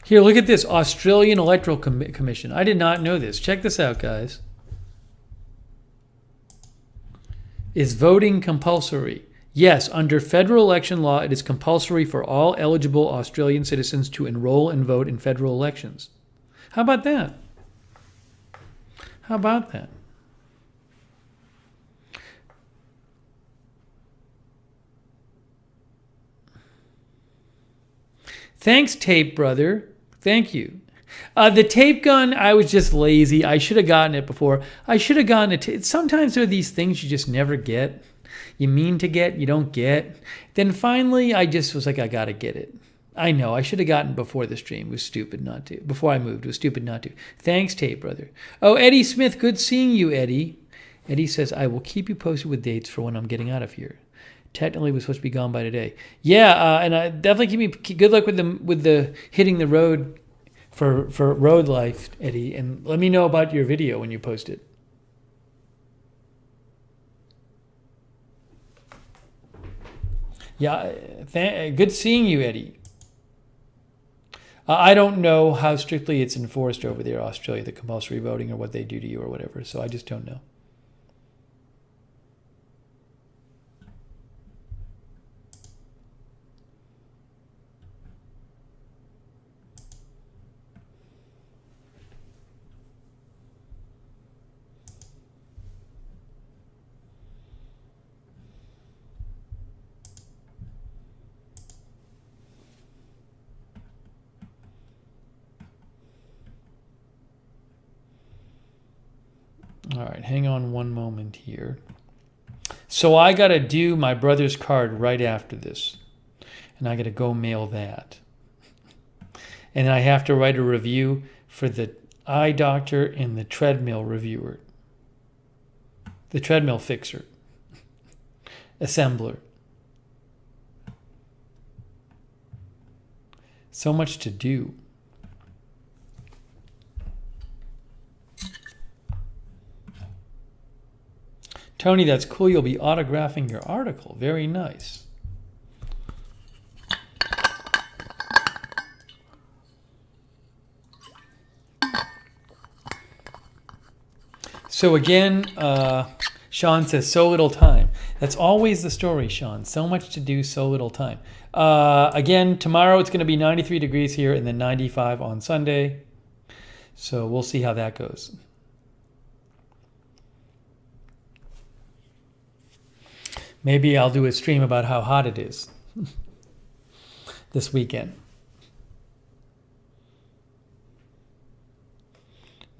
Here, look at this. Australian Electoral Commission. I did not know this. Check this out, guys. Is voting compulsory? Yes, under federal election law, it is compulsory for all eligible Australian citizens to enroll and vote in federal elections. How about that? How about that? Thanks, Tape Brother. Thank you. The tape gun, I was just lazy. I should have gotten it before. I should have gotten it. Sometimes there are these things you just never get. You mean to get, you don't get. Then finally, I just was like, I got to get it. I know, I should have gotten it before the stream. It was stupid not to. Before I moved, it was stupid not to. Thanks, Tape Brother. Oh, Eddie Smith, good seeing you, Eddie. Eddie says, I will keep you posted with dates for when I'm getting out of here. Technically, we're supposed to be gone by today. Yeah, and definitely keep me good luck with the hitting the road for road life, Eddie. And let me know about your video when you post it. Yeah, good seeing you, Eddie. I don't know how strictly it's enforced over there, Australia, the compulsory voting or what they do to you or whatever. So I just don't know. All right, hang on one moment here. So I got to do my brother's card right after this. And I got to go mail that. And then I have to write a review for the eye doctor and the treadmill reviewer. The treadmill fixer. Assembler. So much to do. Tony, that's cool. You'll be autographing your article. Very nice. So again, Sean says, so little time. That's always the story, Sean. So much to do, so little time. Again, tomorrow it's going to be 93 degrees here and then 95 on Sunday. So we'll see how that goes. Maybe I'll do a stream about how hot it is this weekend.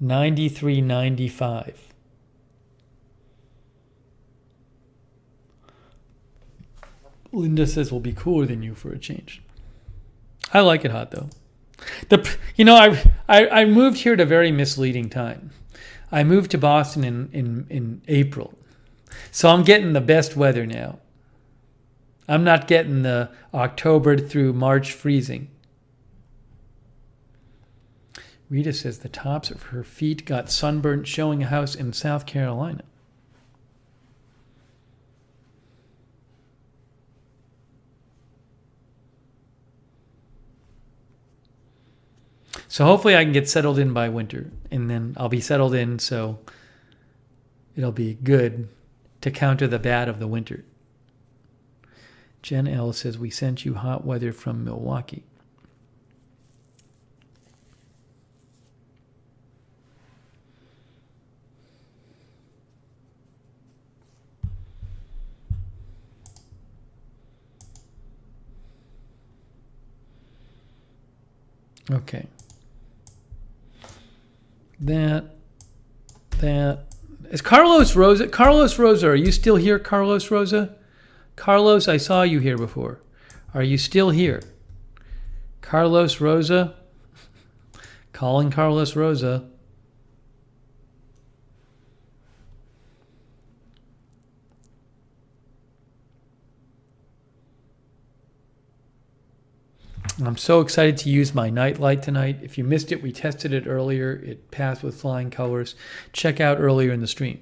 93, 95. Linda says we'll be cooler than you for a change. I like it hot though. I moved here at a very misleading time. I moved to Boston in April. So I'm getting the best weather now. I'm not getting the October through March freezing. Rita says the tops of her feet got sunburnt showing a house in South Carolina. So hopefully I can get settled in by winter. And then I'll be settled in, so it'll be good to counter the bad of the winter. Jen L. says, we sent you hot weather from Milwaukee. Okay. That. Is Carlos Rosa? Carlos Rosa, are you still here, Carlos Rosa? Carlos, I saw you here before. Are you still here? Carlos Rosa? Calling Carlos Rosa. I'm so excited to use my night light tonight. If you missed it, we tested it earlier. It passed with flying colors. Check out earlier in the stream.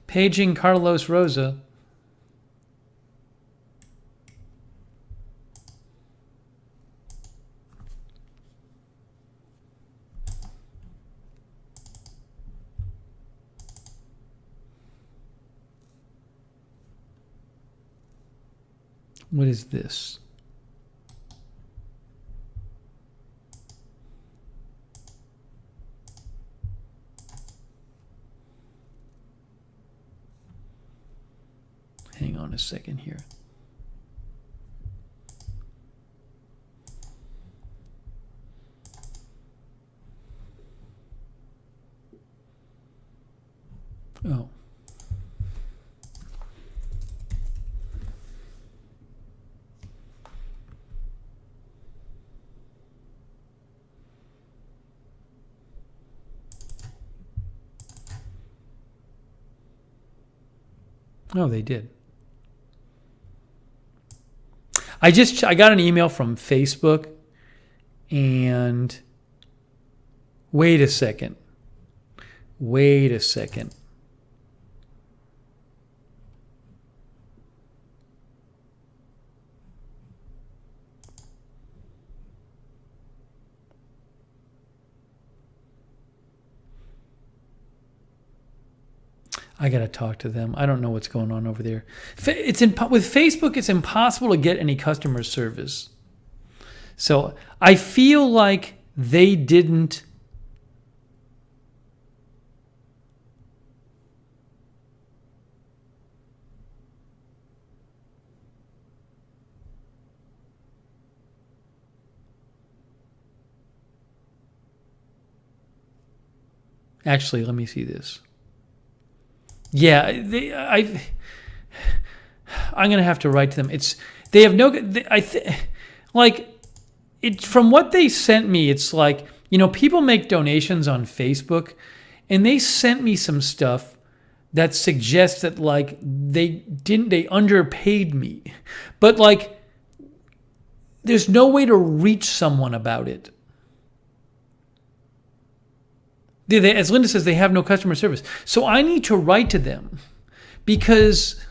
Paging Carlos Rosa. What is this? Hang on a second here. Oh. Oh, they did. I got an email from Facebook, and wait a second. I got to talk to them. I don't know what's going on over there. With Facebook, it's impossible to get any customer service. So I feel like they didn't. Actually, let me see this. Yeah, I'm gonna have to write to them. They have no. From what they sent me, it's like, people make donations on Facebook, and they sent me some stuff that suggests that they underpaid me, but there's no way to reach someone about it. As Linda says, they have no customer service. So I need to write to them because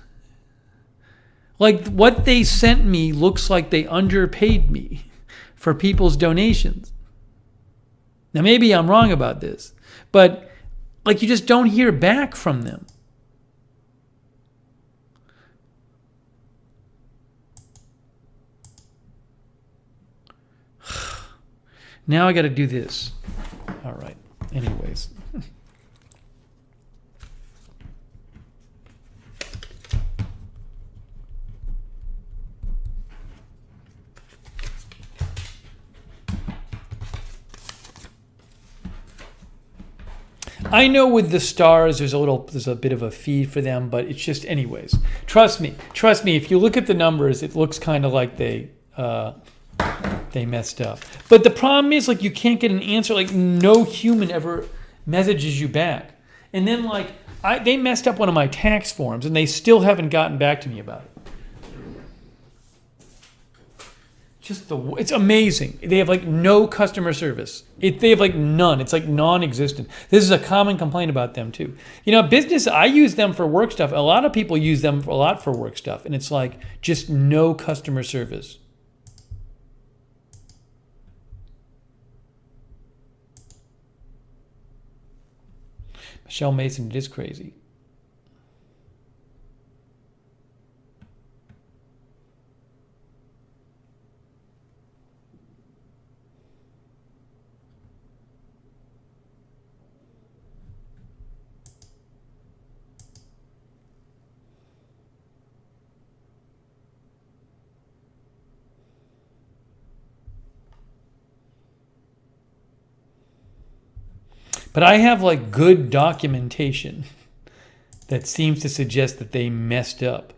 what they sent me looks like they underpaid me for people's donations. Now, maybe I'm wrong about this, but you just don't hear back from them. Now I got to do this. All right. Anyways. I know with the stars, there's a bit of a fee for them, but it's just, anyways. Trust me. If you look at the numbers, it looks kind of like they messed up. But the problem is, you can't get an answer. No human ever messages you back. And then, they messed up one of my tax forms, and they still haven't gotten back to me about it. It's amazing. They have no customer service. They have none. It's non-existent. This is a common complaint about them too. Business, I use them for work stuff. A lot of people use them a lot for work stuff, and it's just no customer service. Michelle Mason, it is crazy. But I have good documentation that seems to suggest that they messed up.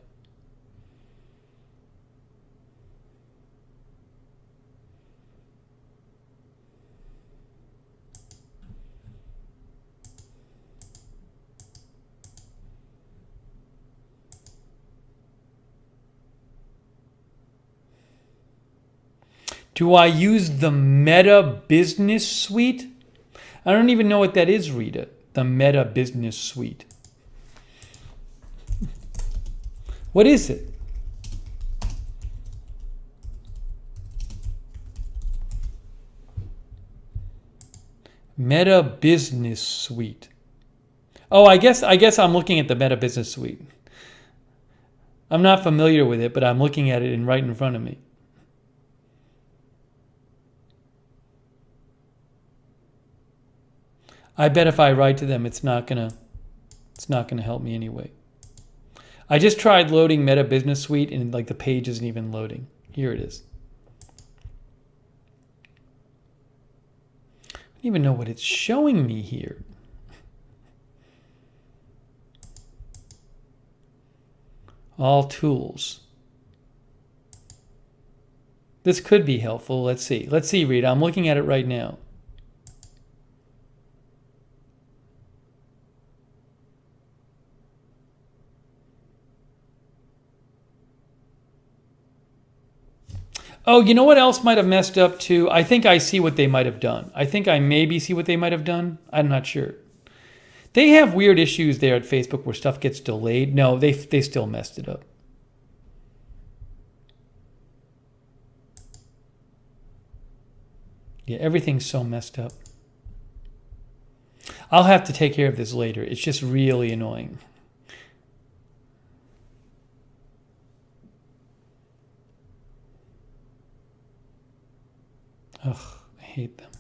Do I use the Meta Business Suite? I don't even know what that is, Rita. The Meta Business Suite. What is it? Meta Business Suite. Oh, I guess I'm looking at the Meta Business Suite. I'm not familiar with it, but I'm looking at it right in front of me. I bet if I write to them, it's not gonna help me anyway. I just tried loading Meta Business Suite and like the page isn't even loading. Here it is. I don't even know what it's showing me here. All tools. This could be helpful. Let's see. Let's see, Rita. I'm looking at it right now. Oh, you know what else might have messed up too? I think I see what they might have done. I think I maybe see what they might have done. I'm not sure. They have weird issues there at Facebook where stuff gets delayed. No, they still messed it up. Yeah, everything's so messed up. I'll have to take care of this later. It's just really annoying. Ugh, I hate them.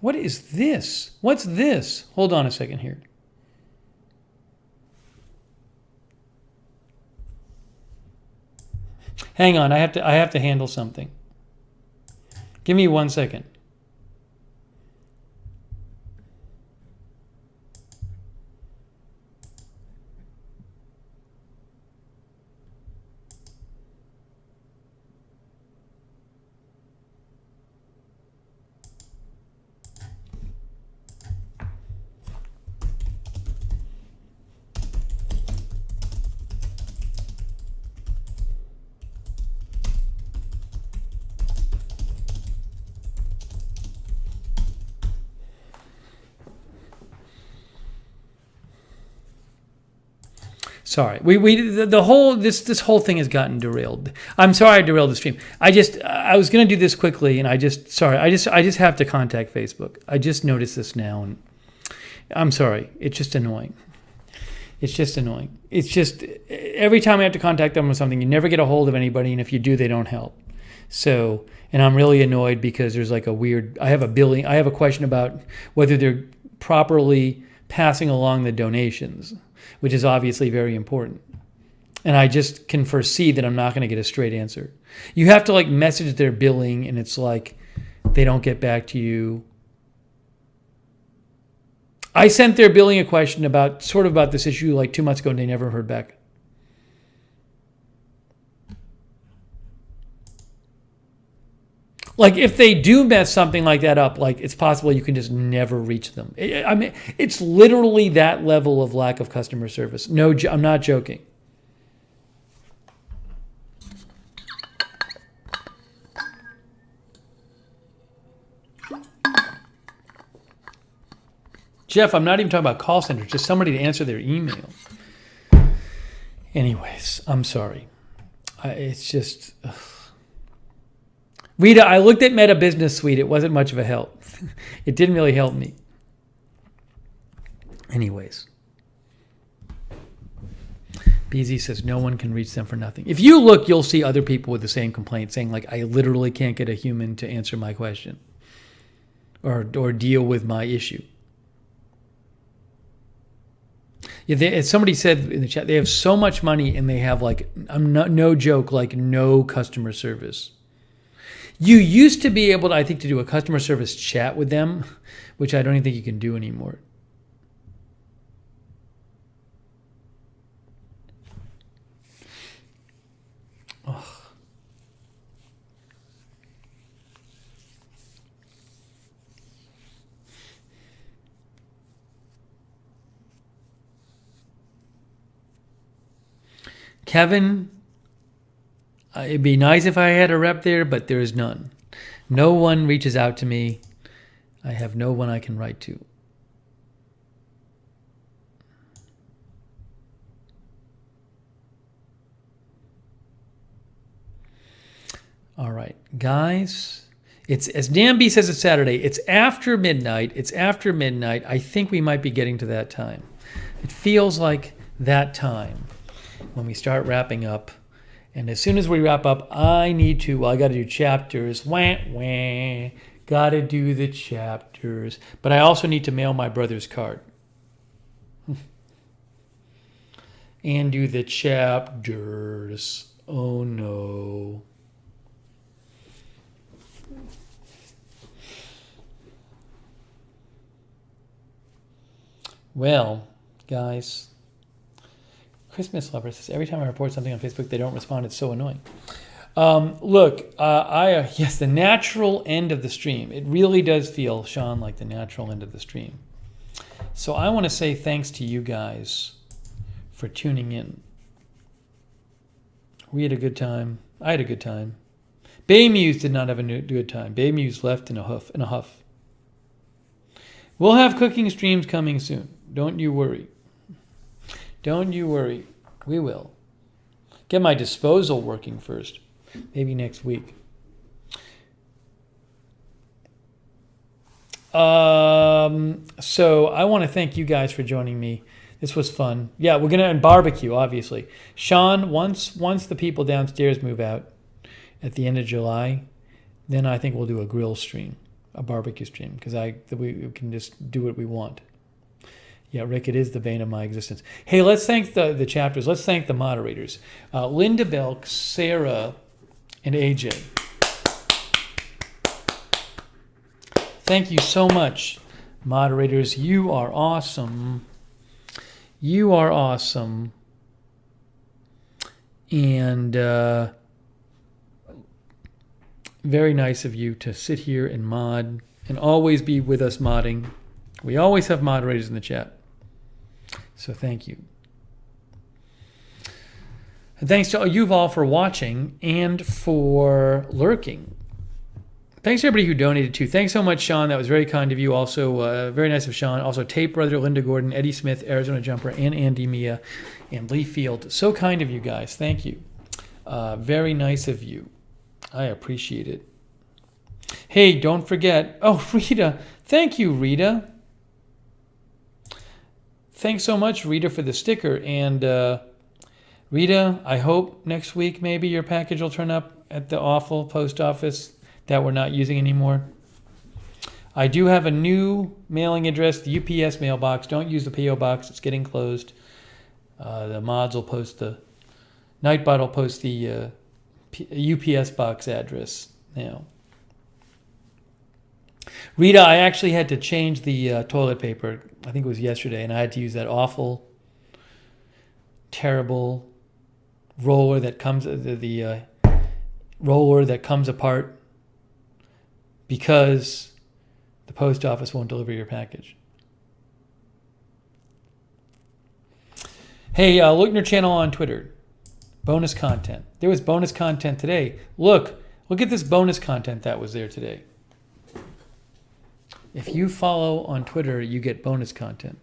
What is this? What's this? Hold on a second here. Hang on, I have to handle something. Give me 1 second. Sorry, the whole this whole thing has gotten derailed. I'm sorry I derailed the stream. I was gonna do this quickly, and I just have to contact Facebook. I just noticed this now, and I'm sorry. It's just annoying. It's just annoying. It's just every time I have to contact them with something, you never get a hold of anybody, and if you do, they don't help. So, and I'm really annoyed because there's like I have a question about whether they're properly passing along the donations, which is obviously very important. And I just can foresee that I'm not going to get a straight answer. You have to like message their billing, and it's like they don't get back to you. I sent their billing a question about this issue like 2 months ago, and they never heard back. Like if they do mess something like that up, like it's possible you can just never reach them. I mean, it's literally that level of lack of customer service. No, I'm not joking. Jeff, I'm not even talking about call centers, just somebody to answer their email. Anyways, I'm sorry. It's just... Ugh. Rita, I looked at Meta Business Suite. It wasn't much of a help. It didn't really help me. Anyways. BZ says no one can reach them for nothing. If you look, you'll see other people with the same complaint saying, like, I literally can't get a human to answer my question or deal with my issue. Yeah, as somebody said in the chat, they have so much money and they have, like, no joke, like no customer service. You used to be able to, I think, to do a customer service chat with them, which I don't even think you can do anymore. Ugh. Kevin, it'd be nice if I had a rep there, but there is none. No one reaches out to me. I have no one I can write to. All right, guys, It's, as Dan B says, it's Saturday. It's after midnight. It's after midnight. I think we might be getting to that time. It feels like that time when we start wrapping up. And as soon as we wrap up, I got to do chapters. Wah, wah. Got to do the chapters. But I also need to mail my brother's card. And do the chapters. Oh no. Well, guys, Christmas Lover says, every time I report something on Facebook, they don't respond. It's so annoying. Look, yes, the natural end of the stream. It really does feel, Sean, like the natural end of the stream. So I want to say thanks to you guys for tuning in. We had a good time. I had a good time. Baymuse did not have a good time. Baymuse left in a huff. We'll have cooking streams coming soon. Don't you worry. Don't you worry. We will. Get my disposal working first. Maybe next week. So I want to thank you guys for joining me. This was fun. Yeah, we're gonna barbecue, obviously. Sean, once the people downstairs move out at the end of July, then I think we'll do a grill stream, a barbecue stream, because we can just do what we want. Yeah, Rick, it is the bane of my existence. Hey, let's thank the chapters. Let's thank the moderators. Linda Belk, Sarah, and AJ. Thank you so much, moderators. You are awesome. You are awesome. And very nice of you to sit here and mod and always be with us modding. We always have moderators in the chat. So thank you. And thanks to you all for watching and for lurking. Thanks to everybody who donated too. Thanks so much, Sean. That was very kind of you. Also, very nice of Sean. Also, Tape Brother, Linda Gordon, Eddie Smith, Arizona Jumper, and Andy Mia, and Lee Field. So kind of you guys. Thank you. Very nice of you. I appreciate it. Hey, don't forget. Oh, Rita. Thank you, Rita. Thanks so much, Rita, for the sticker. And Rita, I hope next week maybe your package will turn up at the awful post office that we're not using anymore. I do have a new mailing address, the UPS mailbox. Don't use the PO box. It's getting closed. The mods will post Nightbot will post the UPS box address now. Rita, I actually had to change the toilet paper. I think it was yesterday, and I had to use that awful, terrible roller that comes the roller that comes apart because the post office won't deliver your package. Hey, Lookner channel on Twitter. Bonus content. There was bonus content today. Look at this bonus content that was there today. If you follow on Twitter, you get bonus content.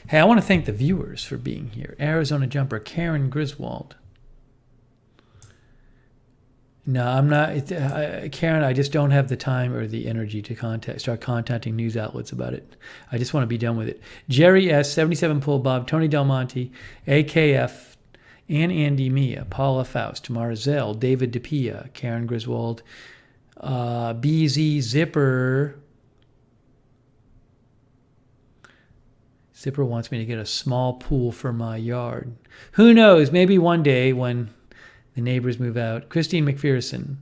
Hey, I want to thank the viewers for being here. Arizona Jumper, Karen Griswold. No, I'm not. Karen, I just don't have the time or the energy to start contacting news outlets about it. I just want to be done with it. Jerry S., 77 Pull Bob, Tony Del Monte, AKF, and Andy Mia, Paula Faust, Marzell, David DePia, Karen Griswold, BZ Zipper. Zipper wants me to get a small pool for my yard. Who knows? Maybe one day when the neighbors move out. Christine McPherson.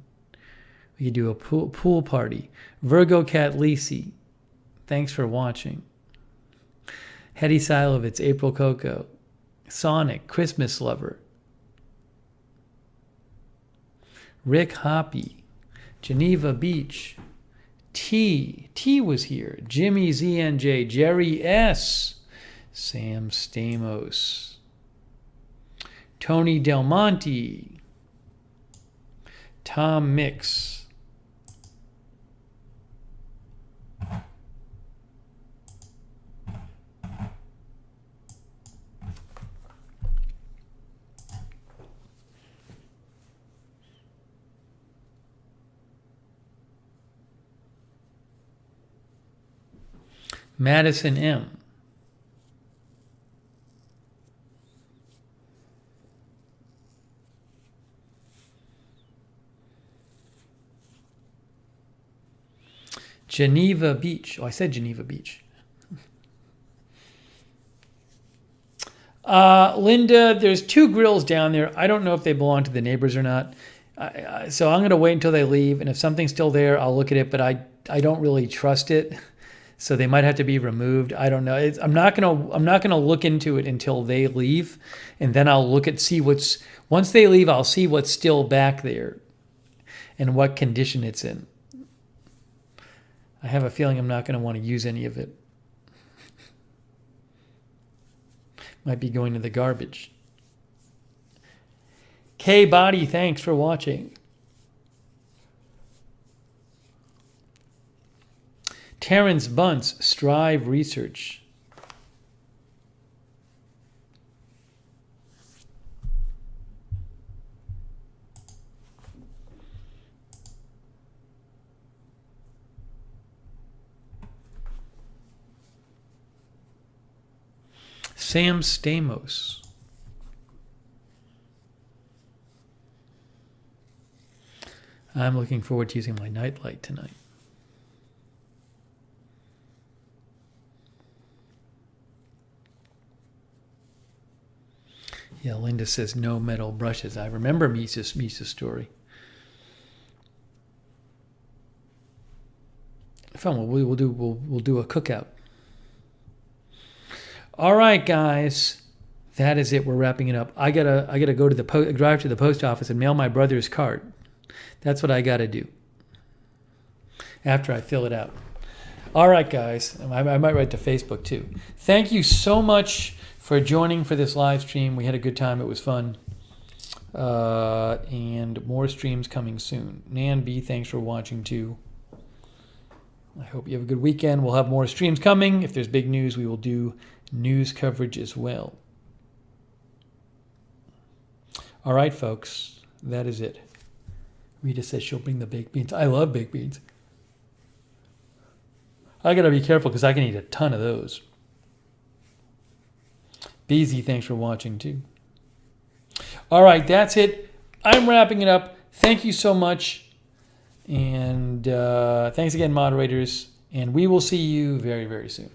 We could do a pool party. Virgo Cat Lisi. Thanks for watching. Hetty Silovitz, April Coco. Sonic, Christmas Lover. Rick Hoppy. Geneva Beach. T was here. Jimmy ZNJ. Jerry S. Sam Stamos. Tony Del Monte. Tom Mix. Madison M. Geneva Beach. Oh, I said Geneva Beach. Linda, there's 2 grills down there. I don't know if they belong to the neighbors or not. So I'm going to wait until they leave. And if something's still there, I'll look at it. But I don't really trust it. So they might have to be removed. I don't know. I'm not gonna look into it until they leave, and then I'll look at once they leave, I'll see what's still back there, and what condition it's in. I have a feeling I'm not going to want to use any of it. Might be going to the garbage. K Body, thanks for watching. Terrence Bunce, Strive Research. Sam Stamos. I'm looking forward to using my nightlight tonight. Yeah, Linda says no metal brushes. I remember Misa's story. Fun. We'll do a cookout. All right, guys, that is it. We're wrapping it up. I gotta go to drive to the post office and mail my brother's card. That's what I gotta do after I fill it out. All right, guys. I might write to Facebook too. Thank you so much for joining for this live stream. We had a good time. It was fun. And more streams coming soon. Nan B, thanks for watching too. I hope you have a good weekend. We'll have more streams coming. If there's big news, we will do news coverage as well. All right, folks. That is it. Rita says she'll bring the baked beans. I love baked beans. I got to be careful because I can eat a ton of those. BZ, thanks for watching too. All right, that's it. I'm wrapping it up. Thank you so much. And thanks again, moderators. And we will see you very, very soon.